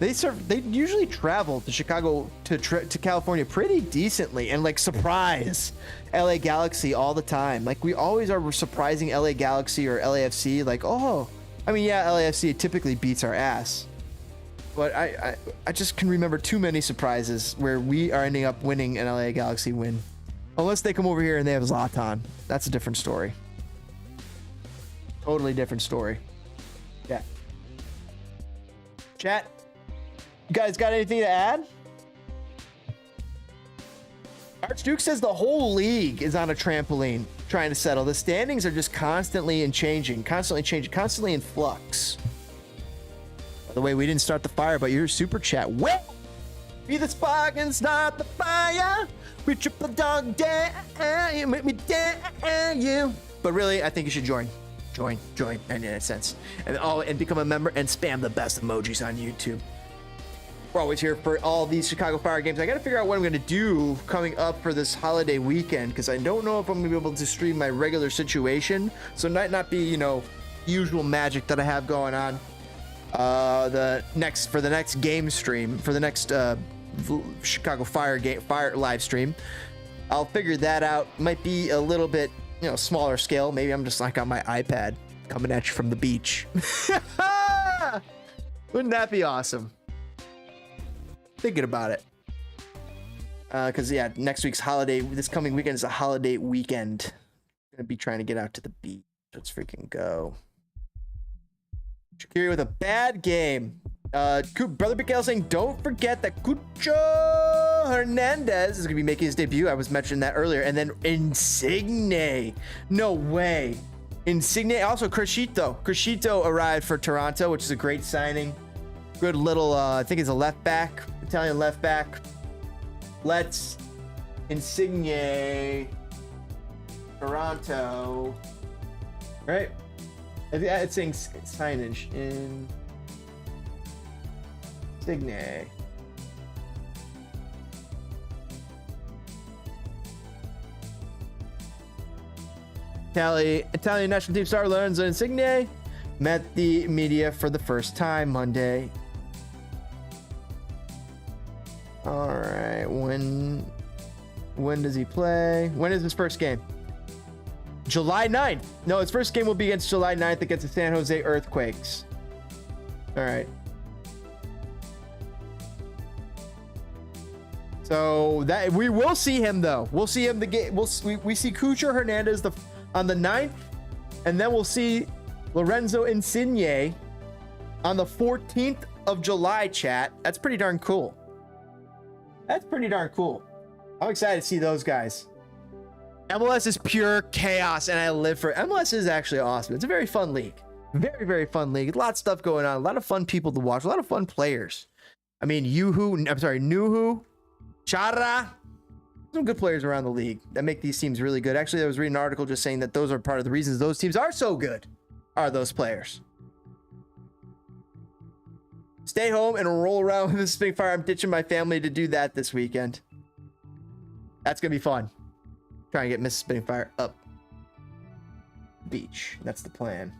They usually travel to Chicago to California pretty decently and like surprise LA Galaxy all the time. Like we always are surprising LA Galaxy or LAFC. Like, oh, I mean, yeah, LAFC typically beats our ass. But I just can remember too many surprises where we are ending up winning an LA Galaxy win. Unless they come over here and they have Zlatan. That's a different story. Totally different story. Yeah. Chat. You guys got anything to add? Archduke says the whole league is on a trampoline trying to settle. The standings are just constantly changing, constantly in flux. By the way, we didn't start the fire, but your super chat. Well, be the spark and start the fire. We triple dog dare you, make me dare you. But really, I think you should join in a sense, and become a member and spam the best emojis on YouTube. We're always here for all these Chicago Fire games. I got to figure out what I'm going to do coming up for this holiday weekend because I don't know if I'm going to be able to stream my regular situation. So it might not be, usual magic that I have going on. For the next game stream, for the next Chicago Fire live stream, I'll figure that out. Might be a little bit, smaller scale. Maybe I'm just like on my iPad coming at you from the beach. Wouldn't that be awesome? Thinking about it. Because, next week's holiday, this coming weekend is a holiday weekend. I'm going to be trying to get out to the beach. Let's freaking go. Shaqiri with a bad game. Brother Miguel saying, don't forget that Cucho Hernandez is going to be making his debut. I was mentioning that earlier. And then Insigne. No way. Insigne. Also, Crescito arrived for Toronto, which is a great signing. Good little, I think he's a left back. Italian left back. Let's Insigne Toronto. Right? It's saying signage in Insigne. Italian national team star Lorenzo Insigne met the media for the first time Monday. All right, when does he play? When is his first game? July 9th. No, his first game will be against July 9th against the San Jose Earthquakes. All right. So that we will see him though. We'll see him the game. We see Cucho Hernandez on the 9th, and then we'll see Lorenzo Insigne on the 14th of July. Chat. That's pretty darn cool. That's pretty darn cool. I'm excited to see those guys. MLS is pure chaos, and I live for it. MLS is actually awesome. It's a very fun league. Very, very fun league. Lots of stuff going on. A lot of fun people to watch. A lot of fun players. I mean, Nuhu, Chara. Some good players around the league that make these teams really good. Actually, I was reading an article just saying that those are part of the reasons those teams are so good. Are those players? Stay home and roll around with this big fire. I'm ditching my family to do that this weekend. That's gonna be fun. Trying to get Mrs. Spittingfire up beach. That's the plan.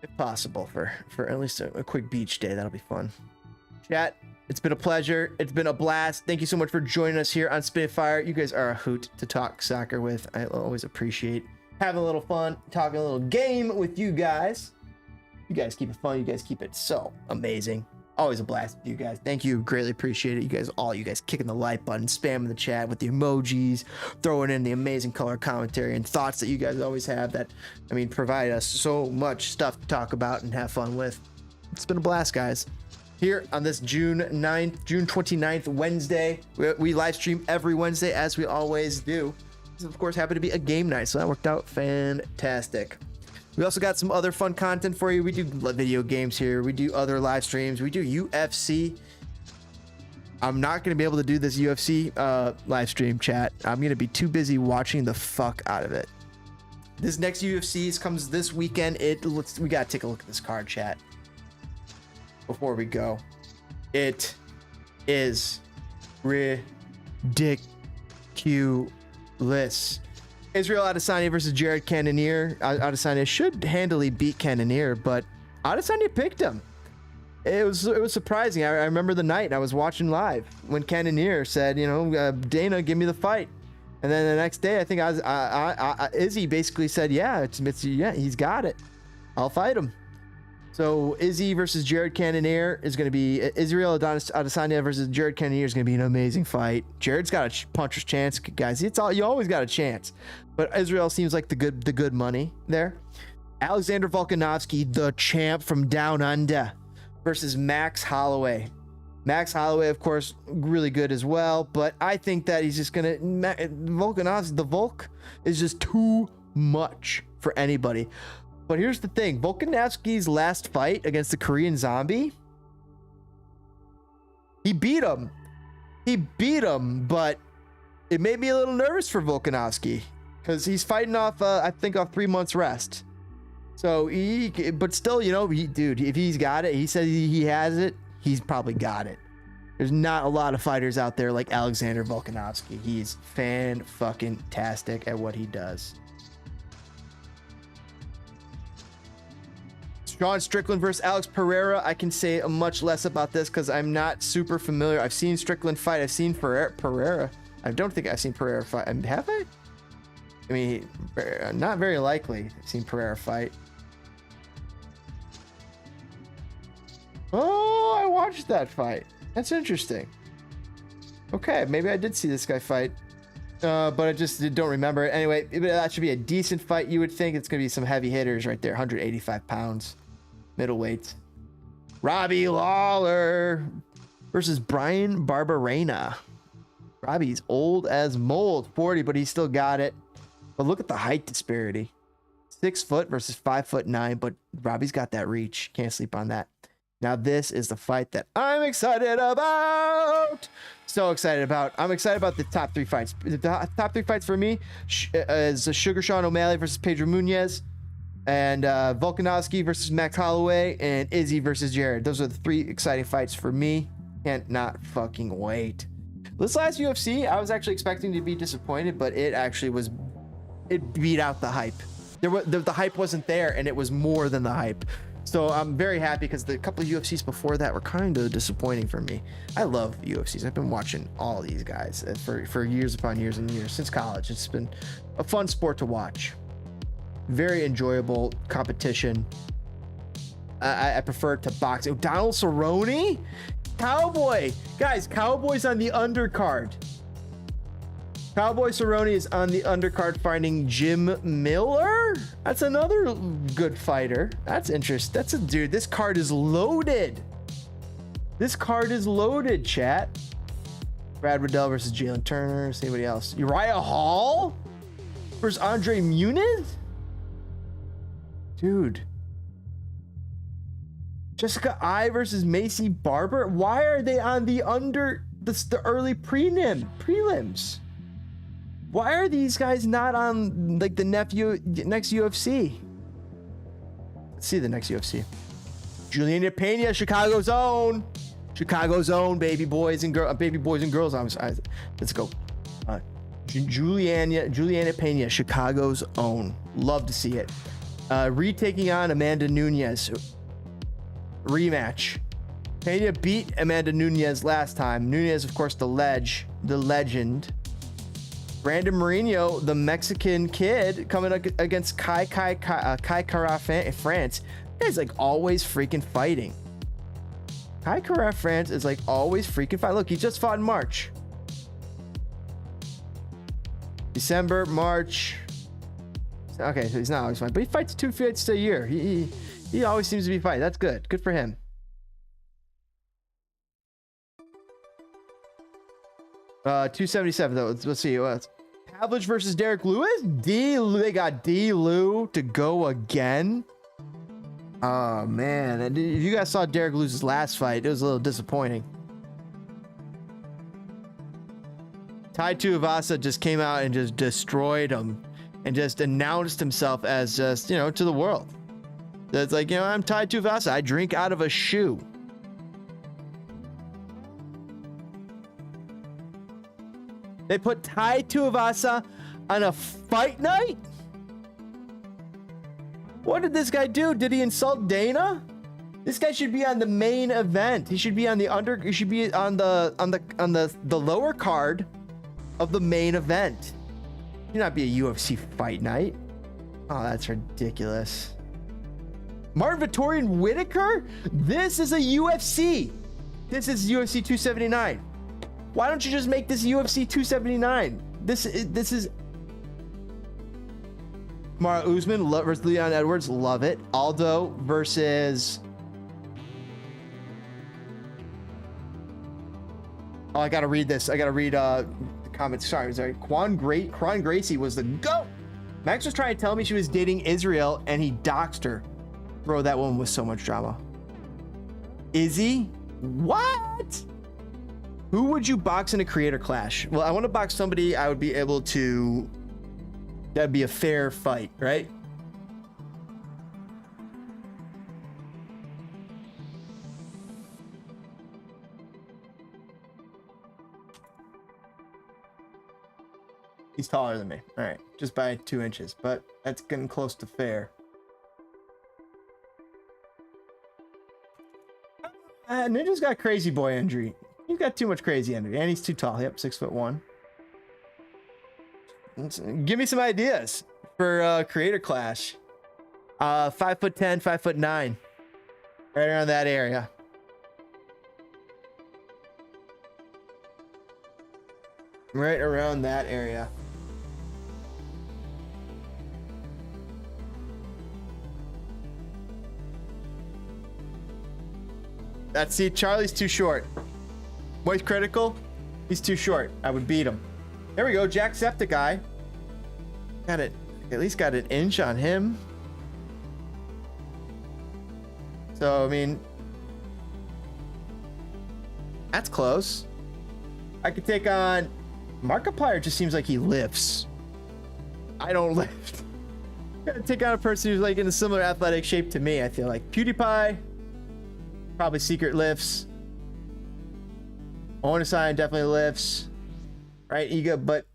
If possible, for at least a quick beach day. That'll be fun. Chat, it's been a pleasure. It's been a blast. Thank you so much for joining us here on Spitfire. You guys are a hoot to talk soccer with. I always appreciate having a little fun, talking a little game with you guys. You guys keep it fun. You guys keep it so amazing. Always a blast with you guys. Thank you. Greatly appreciate it. You guys kicking the like button, spamming the chat with the emojis, throwing in the amazing color commentary and thoughts that you guys always have that, I mean, provide us so much stuff to talk about and have fun with. It's been a blast, guys. Here on this June 29th, Wednesday, we live stream every Wednesday as we always do. This, of course, happened to be a game night, so that worked out fantastic. We also got some other fun content for you. We do video games here. We do other live streams. We do UFC. I'm not going to be able to do this UFC live stream, chat. I'm going to be too busy watching the fuck out of it. This next UFC comes this weekend. We got to take a look at this card, chat, before we go. It is ridiculous. Israel Adesanya versus Jared Cannonier. Adesanya should handily beat Cannonier, but Adesanya picked him. It was surprising. I remember the night I was watching live when Cannonier said, Dana, give me the fight. And then the next day, I think Izzy basically said, yeah, he's got it. I'll fight him. So Izzy versus Jared Cannonier is going to be Israel Adesanya versus Jared Cannonier is going to be an amazing fight. Jared's got a puncher's chance, guys. You always got a chance, but Israel seems like the good money there. Alexander Volkanovski, the champ from down under, versus Max Holloway. Max Holloway, of course, really good as well, but I think that he's just gonna Volkanovski. The Volk is just too much for anybody. But here's the thing, Volkanovski's last fight against the Korean Zombie, he beat him, but it made me a little nervous for Volkanovski because he's fighting off, I think, off 3 months rest. So but still, dude, if he's got it, he says he has it, he's probably got it. There's not a lot of fighters out there like Alexander Volkanovski. He's fan-fucking-tastic at what he does. Sean Strickland versus Alex Pereira. I can say much less about this because I'm not super familiar. I've seen Strickland fight. I've seen Pereira. I don't think I've seen Pereira fight. Have I? I mean, not very likely. I've seen Pereira fight. Oh, I watched that fight. That's interesting. Okay, maybe I did see this guy fight. But I just don't remember it. Anyway, that should be a decent fight. You would think it's going to be some heavy hitters right there. 185 pounds. Middleweight. Robbie Lawler versus Brian Barberena. Robbie's old as mold. 40, but he's still got it. But look at the height disparity. 6 foot versus 5'9", but Robbie's got that reach. Can't sleep on that. Now this is the fight that I'm excited about. So excited about. I'm excited about the top 3 fights. The top 3 fights for me is Sugar Sean O'Malley versus Pedro Munez, and Volkanovski versus Max Holloway, and Izzy versus Jared. Those are the 3 exciting fights for me. Can't not fucking wait. This last UFC, I was actually expecting to be disappointed, but it actually was it beat out the hype. The hype wasn't there, and it was more than the hype. So I'm very happy because the couple of UFCs before that were kind of disappointing for me. I love UFCs. I've been watching all these guys for years upon years and years since college. It's been a fun sport to watch. Very enjoyable competition. I prefer it to boxing. Oh, Donald Cerrone? Cowboy! Guys, Cowboy's on the undercard. Cowboy Cerrone is on the undercard fighting Jim Miller. That's another good fighter. That's interesting. That's a dude. This card is loaded. This card is loaded, chat. Brad Riddell versus Jalen Turner. See anybody else? Uriah Hall versus Andre Muniz? Dude. Jessica I versus Macy Barber. Why are they on the early prelims? Why are these guys not on like the next UFC? Let's see the next UFC. Juliana Pena, Chicago's own. Chicago's own baby boys and girls. Let's go. Juliana Pena, Chicago's own. Love to see it. Retaking on Amanda Nunes. Rematch. Pena beat Amanda Nunes last time. Nunes, of course, the legend. Brandon Mourinho, the Mexican kid, coming against Kai Kara France. That guy's like always freaking fighting. Kai Kara France is like always freaking fighting. Look, he just fought in March. December, March. Okay, so he's not always fighting, but he fights 2 fights a year. He always seems to be fighting. That's good. Good for him. $277 though. Let's see. Pavlich versus Derek Lewis. They got D. Lou to go again. Oh man, if you guys saw Derek Lewis's last fight, it was a little disappointing. Tai Tuivasa just came out and just destroyed him, and just announced himself as just to the world. It's like I'm Tai Tuivasa. I drink out of a shoe. They put Tai Tuivasa on a fight night? What did this guy do? Did he insult Dana? This guy should be on the main event. He should be on the he should be on the lower card of the main event. Should not be a UFC fight night. Oh, that's ridiculous. Martin Vittorian Whitaker? This is a UFC. This is UFC 279. Why don't you just make this UFC 279? This is Mara Usman versus Leon Edwards. Love it. Aldo versus. Oh, I gotta read this. I gotta read the comments. Sorry. Kron Gracie was the GOAT. Max was trying to tell me she was dating Israel, and he doxed her. Bro, that woman was so much drama. Izzy? What? Who would you box in a creator clash? Well, I want to box somebody I would be able to. That'd be a fair fight, right? He's taller than me. All right, just by 2 inches, but that's getting close to fair. Ninja's got crazy boy injury. You've got too much crazy energy, and he's too tall. Yep, 6'1". Give me some ideas for creator clash. 5'10", 5'9", right around that area. Right around that area. See, Charlie's too short. Voice critical, he's too short. I would beat him. There we go, Jacksepticeye. Got it. At least got an inch on him. So I mean, that's close. I could take on Markiplier. Just seems like he lifts. I don't lift. Gotta take on a person who's like in a similar athletic shape to me. I feel like PewDiePie. Probably secret lifts. Onasign definitely lifts. Right, Ego, but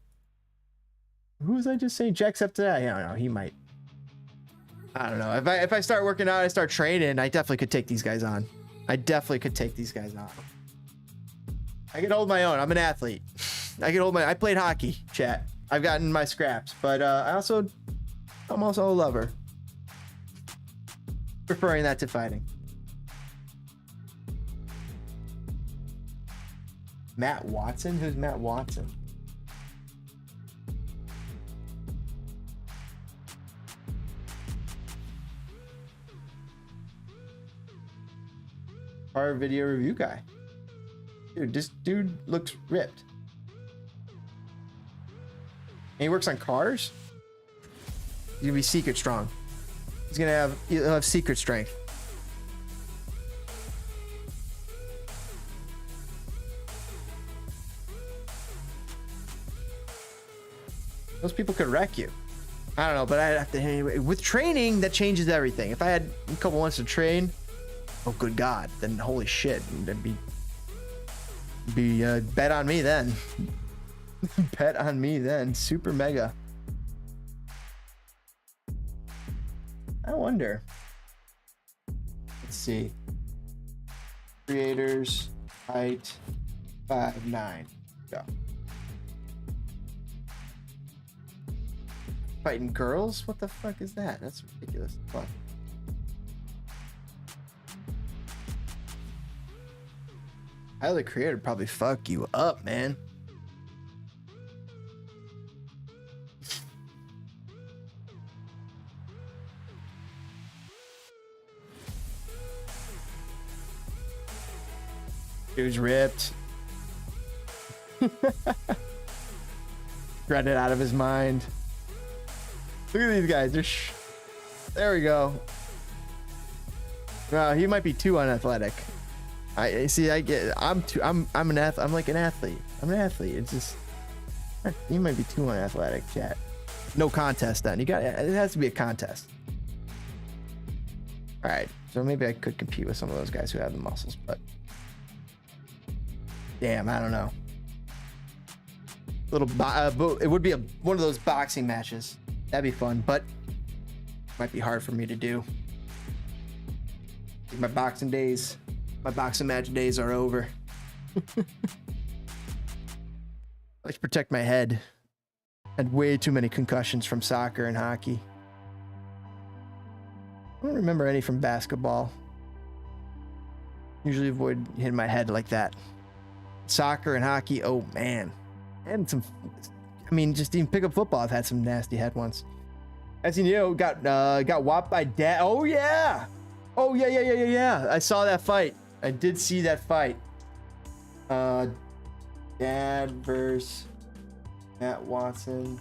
Who was I just saying? Jacksepticeye? I don't know. He might. I don't know. If I start working out, I start training, I definitely could take these guys on. I can hold my own. I'm an athlete. I played hockey, chat. I've gotten my scraps, but I'm also a lover. Preferring that to fighting. Matt Watson? Who's Matt Watson? Our video review guy. Dude, this dude looks ripped. And he works on cars? He's gonna be secret strong. He'll have secret strength. Those people could wreck you. I don't know, but I'd have to, anyway. With training, that changes everything. If I had a couple months to train, oh good God, then holy shit, that'd be bet on me then. Bet on me then. Super mega. I wonder. Let's see. Creators, height, 5'9". Go. Fighting girls? What the fuck is that? That's ridiculous. Fuck. Tyler the Creator probably fuck you up, man. Dude's ripped. Read it out of his mind. Look at these guys. There we go. Wow, he might be too unathletic. I see. I'm an athlete. I'm like an athlete. I'm an athlete. It's just you might be too unathletic, chat. No contest then. It has to be a contest. All right. So maybe I could compete with some of those guys who have the muscles, but damn, I don't know. It would be one of those boxing matches. That'd be fun, but might be hard for me to do. My boxing match days are over. I like to protect my head. Had way too many concussions from soccer and hockey. I don't remember any from basketball. Usually avoid hitting my head like that. Soccer and hockey, oh man. And just even pick up football. I've had some nasty head ones. As you know, got whopped by dad. Oh yeah. Oh yeah. I saw that fight. I did see that fight. Dad versus Matt Watson.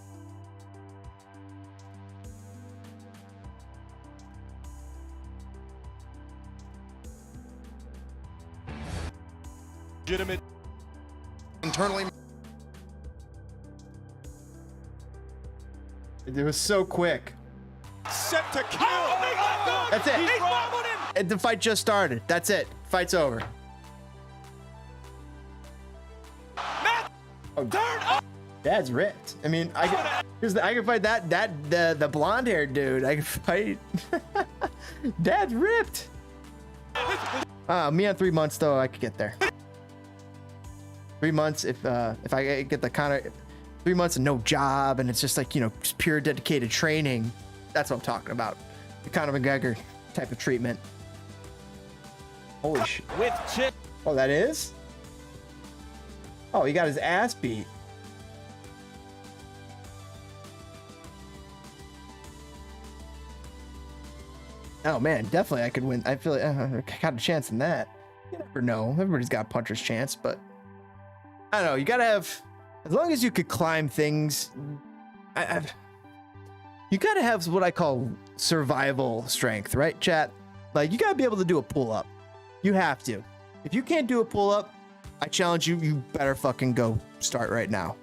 Legitimate. Internally. It was so quick. Set to kill. Oh, that's it. And the fight just started. That's it. Fight's over. Matt, oh, turn up. Dad's ripped. I mean, I can fight the blonde haired dude. I can fight. Dad's ripped. Me on 3 months though, I could get there. 3 months if I get the kind of 3 months and no job and it's just like, just pure dedicated training. That's what I'm talking about. The Conor McGregor type of treatment. Holy shit. with chip. Oh, that is? Oh, he got his ass beat. Oh man, definitely I could win. I feel like I got a chance in that. You never know. Everybody's got a puncher's chance, but I don't know. You gotta have, as long as you could climb things, you gotta have what I call survival strength, right, chat? Like you gotta be able to do a pull-up. You have to. If you can't do a pull-up, I challenge you. You better fucking go start right now.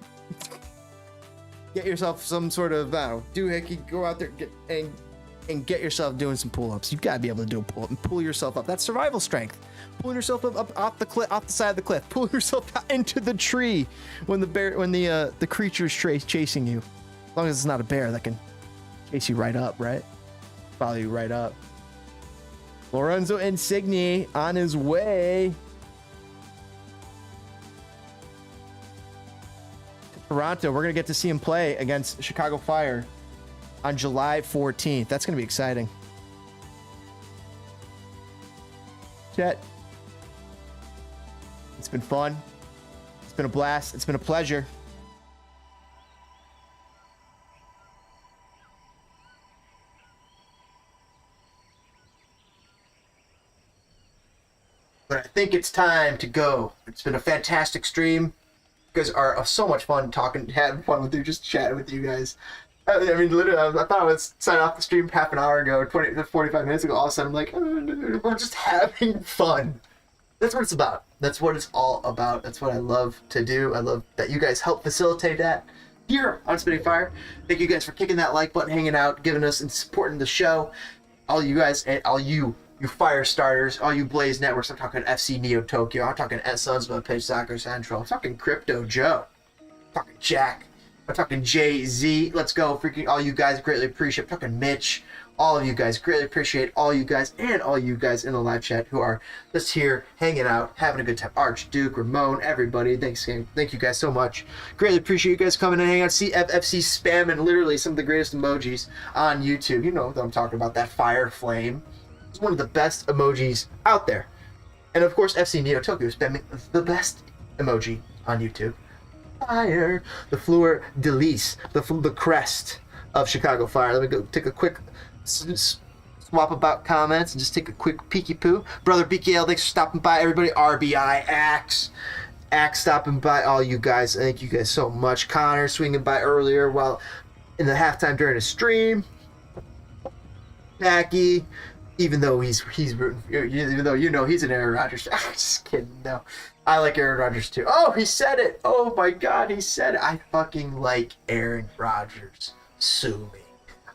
Get yourself some sort of doohickey. Go out there and get yourself doing some pull-ups. You've got to be able to do a pull-up and pull yourself up. That's survival strength. Pulling yourself up off the cliff, off the side of the cliff. Pulling yourself out into the tree when the creature's chasing you. As long as it's not a bear that can chase you right up, right? Follow you right up. Lorenzo Insigne on his way to Toronto. We're going to get to see him play against Chicago Fire on July 14th. That's going to be exciting. Chet, it's been fun. It's been a blast. It's been a pleasure. But I think it's time to go. It's been a fantastic stream. You guys are so much fun talking, having fun with you, just chatting with you guys. I mean, literally, I thought I was signing off the stream half an hour ago, 45 minutes ago. All of a sudden, I'm like, oh, we're just having fun. That's what it's about. That's what it's all about. That's what I love to do. I love that you guys help facilitate that here on Spitting Fire. Thank you guys for kicking that like button, hanging out, giving us and supporting the show. All you guys and all you fire starters, all you Blaze networks. I'm talking FC Neo Tokyo. I'm talking S Sons of Pitch Soccer Central. I'm talking Crypto Joe. I'm talking Jack. I'm talking Jay-Z. Let's go. Freaking all you guys greatly appreciate. I'm talking Mitch. All of you guys greatly appreciate all you guys and all you guys in the live chat who are just here hanging out, having a good time. Archduke, Ramon, everybody. Thank you guys so much. Greatly appreciate you guys coming and hanging out. CFFC spamming literally some of the greatest emojis on YouTube. You know what I'm talking about. That fire flame. It's one of the best emojis out there. And of course, FC Neo Tokyo spamming the best emoji on YouTube. Fire. The fleur de lis. The crest of Chicago Fire. Let me go take a quick swap about comments and just take a quick peeky poo. Brother BKL, thanks for stopping by. Everybody, RBI, Axe stopping by. All you guys, thank you guys so much. Connor swinging by earlier while in the halftime during the stream. Packy, even though he's rooting, even though you know he's an Aaron Rodgers. I'm just kidding. No, I like Aaron Rodgers too. Oh, he said it. Oh my God, he said it. I fucking like Aaron Rodgers. Sue me.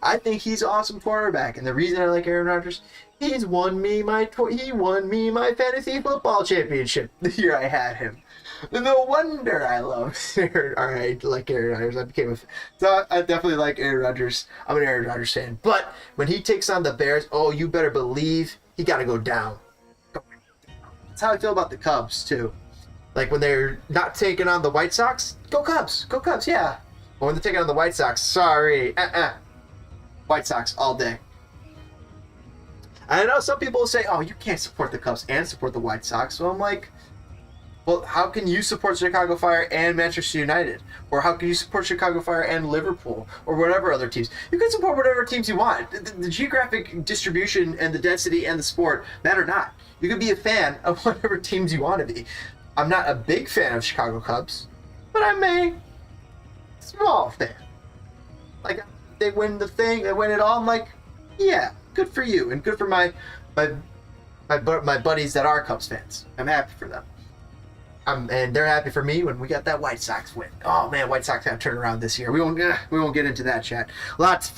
I think he's an awesome quarterback, and the reason I like Aaron Rodgers, he won me my fantasy football championship the year I had him. No wonder I love Aaron. All right, like Aaron Rodgers. So I definitely like Aaron Rodgers. I'm an Aaron Rodgers fan. But when he takes on the Bears, oh, you better believe he got to go down. That's how I feel about the Cubs too. Like when they're not taking on the White Sox, go Cubs, yeah. But when they're taking on the White Sox, sorry, White Sox all day. I know some people will say, oh, you can't support the Cubs and support the White Sox. So I'm like, well, how can you support Chicago Fire and Manchester United? Or how can you support Chicago Fire and Liverpool? Or whatever other teams? You can support whatever teams you want. The geographic distribution and the density and the sport matter not. You can be a fan of whatever teams you want to be. I'm not a big fan of Chicago Cubs, but I'm a small fan. Like, they win the thing, they win it all. I'm like, yeah, good for you, and good for my buddies that are Cubs fans. I'm happy for them. And they're happy for me when we got that White Sox win. Oh man, White Sox have turned around this year. We won't get into that, chat. Lot to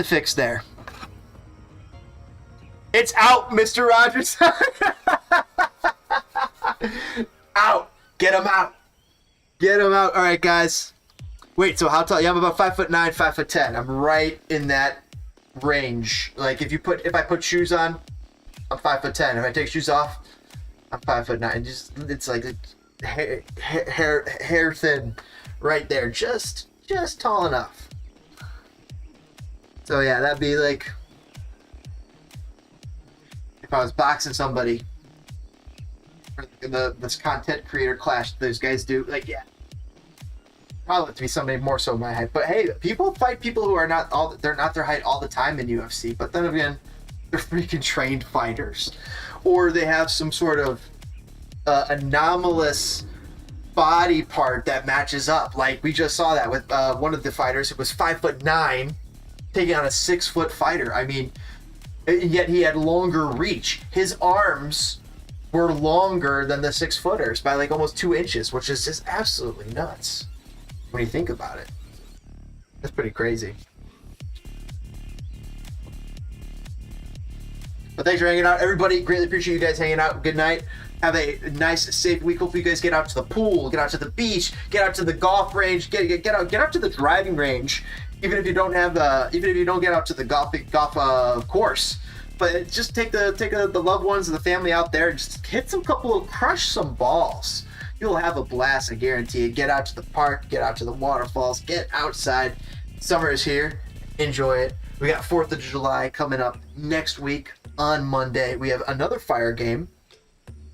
fix there. It's out, Mr. Rogers. Out. Get him out. All right, guys. Wait, so how tall? Yeah, I'm about 5'9", 5'10". I'm right in that range. Like if I put shoes on, I'm 5'10". If I take shoes off, I'm 5'9". It's like hair thin, right there. Just tall enough. So yeah, that'd be like if I was boxing somebody. For this content creator clash those guys do, like, yeah, probably have to be somebody more so my height. But hey, people fight people who are they're not their height all the time in UFC. But then again, they're freaking trained fighters, or they have some sort of anomalous body part that matches up. Like we just saw that with one of the fighters. It was 5'9", taking on a 6-foot fighter. I mean, yet he had longer reach. His arms were longer than the 6-footers by like almost 2 inches, which is just absolutely nuts when you think about it. That's pretty crazy. But thanks for hanging out, everybody. Greatly appreciate you guys hanging out. Good night. Have a nice, safe week. Hopefully you guys get out to the pool, get out to the beach, get out to the golf range, get out to the driving range. Even if you don't get out to the golf course, but just take the loved ones and the family out there and just crush some balls. You'll have a blast, I guarantee it. Get out to the park, get out to the waterfalls, get outside. Summer is here. Enjoy it. We got 4th of July coming up next week on Monday. We have another fire game,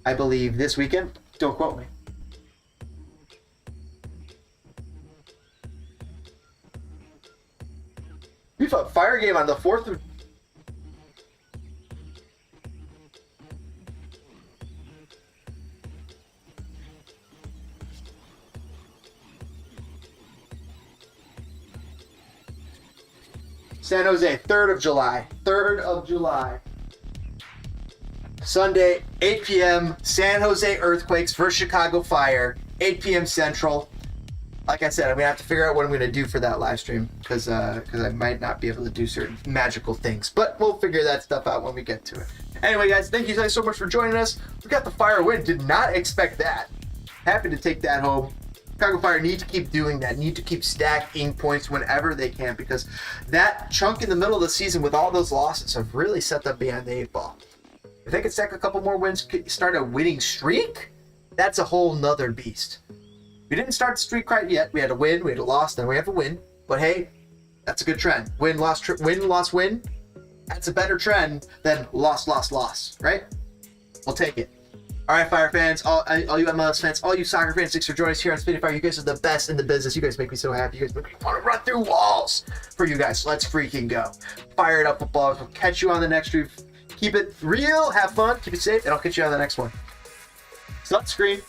I believe, this weekend. Don't quote me. We have a fire game on the 4th of... San Jose, 3rd of July. 3rd of July. Sunday, 8 p.m. San Jose Earthquakes versus Chicago Fire. 8 p.m. Central. Like I said, I'm going to have to figure out what I'm going to do for that live stream because I might not be able to do certain magical things. But we'll figure that stuff out when we get to it. Anyway, guys, thank you guys so much for joining us. We got the Fire win. Did not expect that. Happy to take that home. Chicago Fire need to keep doing that, need to keep stacking points whenever they can, because that chunk in the middle of the season with all those losses have really set them behind the 8 ball. If they could stack a couple more wins, start a winning streak, that's a whole nother beast. We didn't start the streak quite yet. We had a win, we had a loss, then we have a win. But hey, that's a good trend. Win, loss, win. That's a better trend than loss, right? We'll take it. All right, Fire fans, all you MLS fans, all you soccer fans, thanks for joining us here on Spinning Fire. You guys are the best in the business. You guys make me so happy. You guys make me want to run through walls for you guys. Let's freaking go. Fire it up, football. We'll catch you on the next stream. Keep it real, have fun, keep it safe, and I'll catch you on the next one. Sunscreen.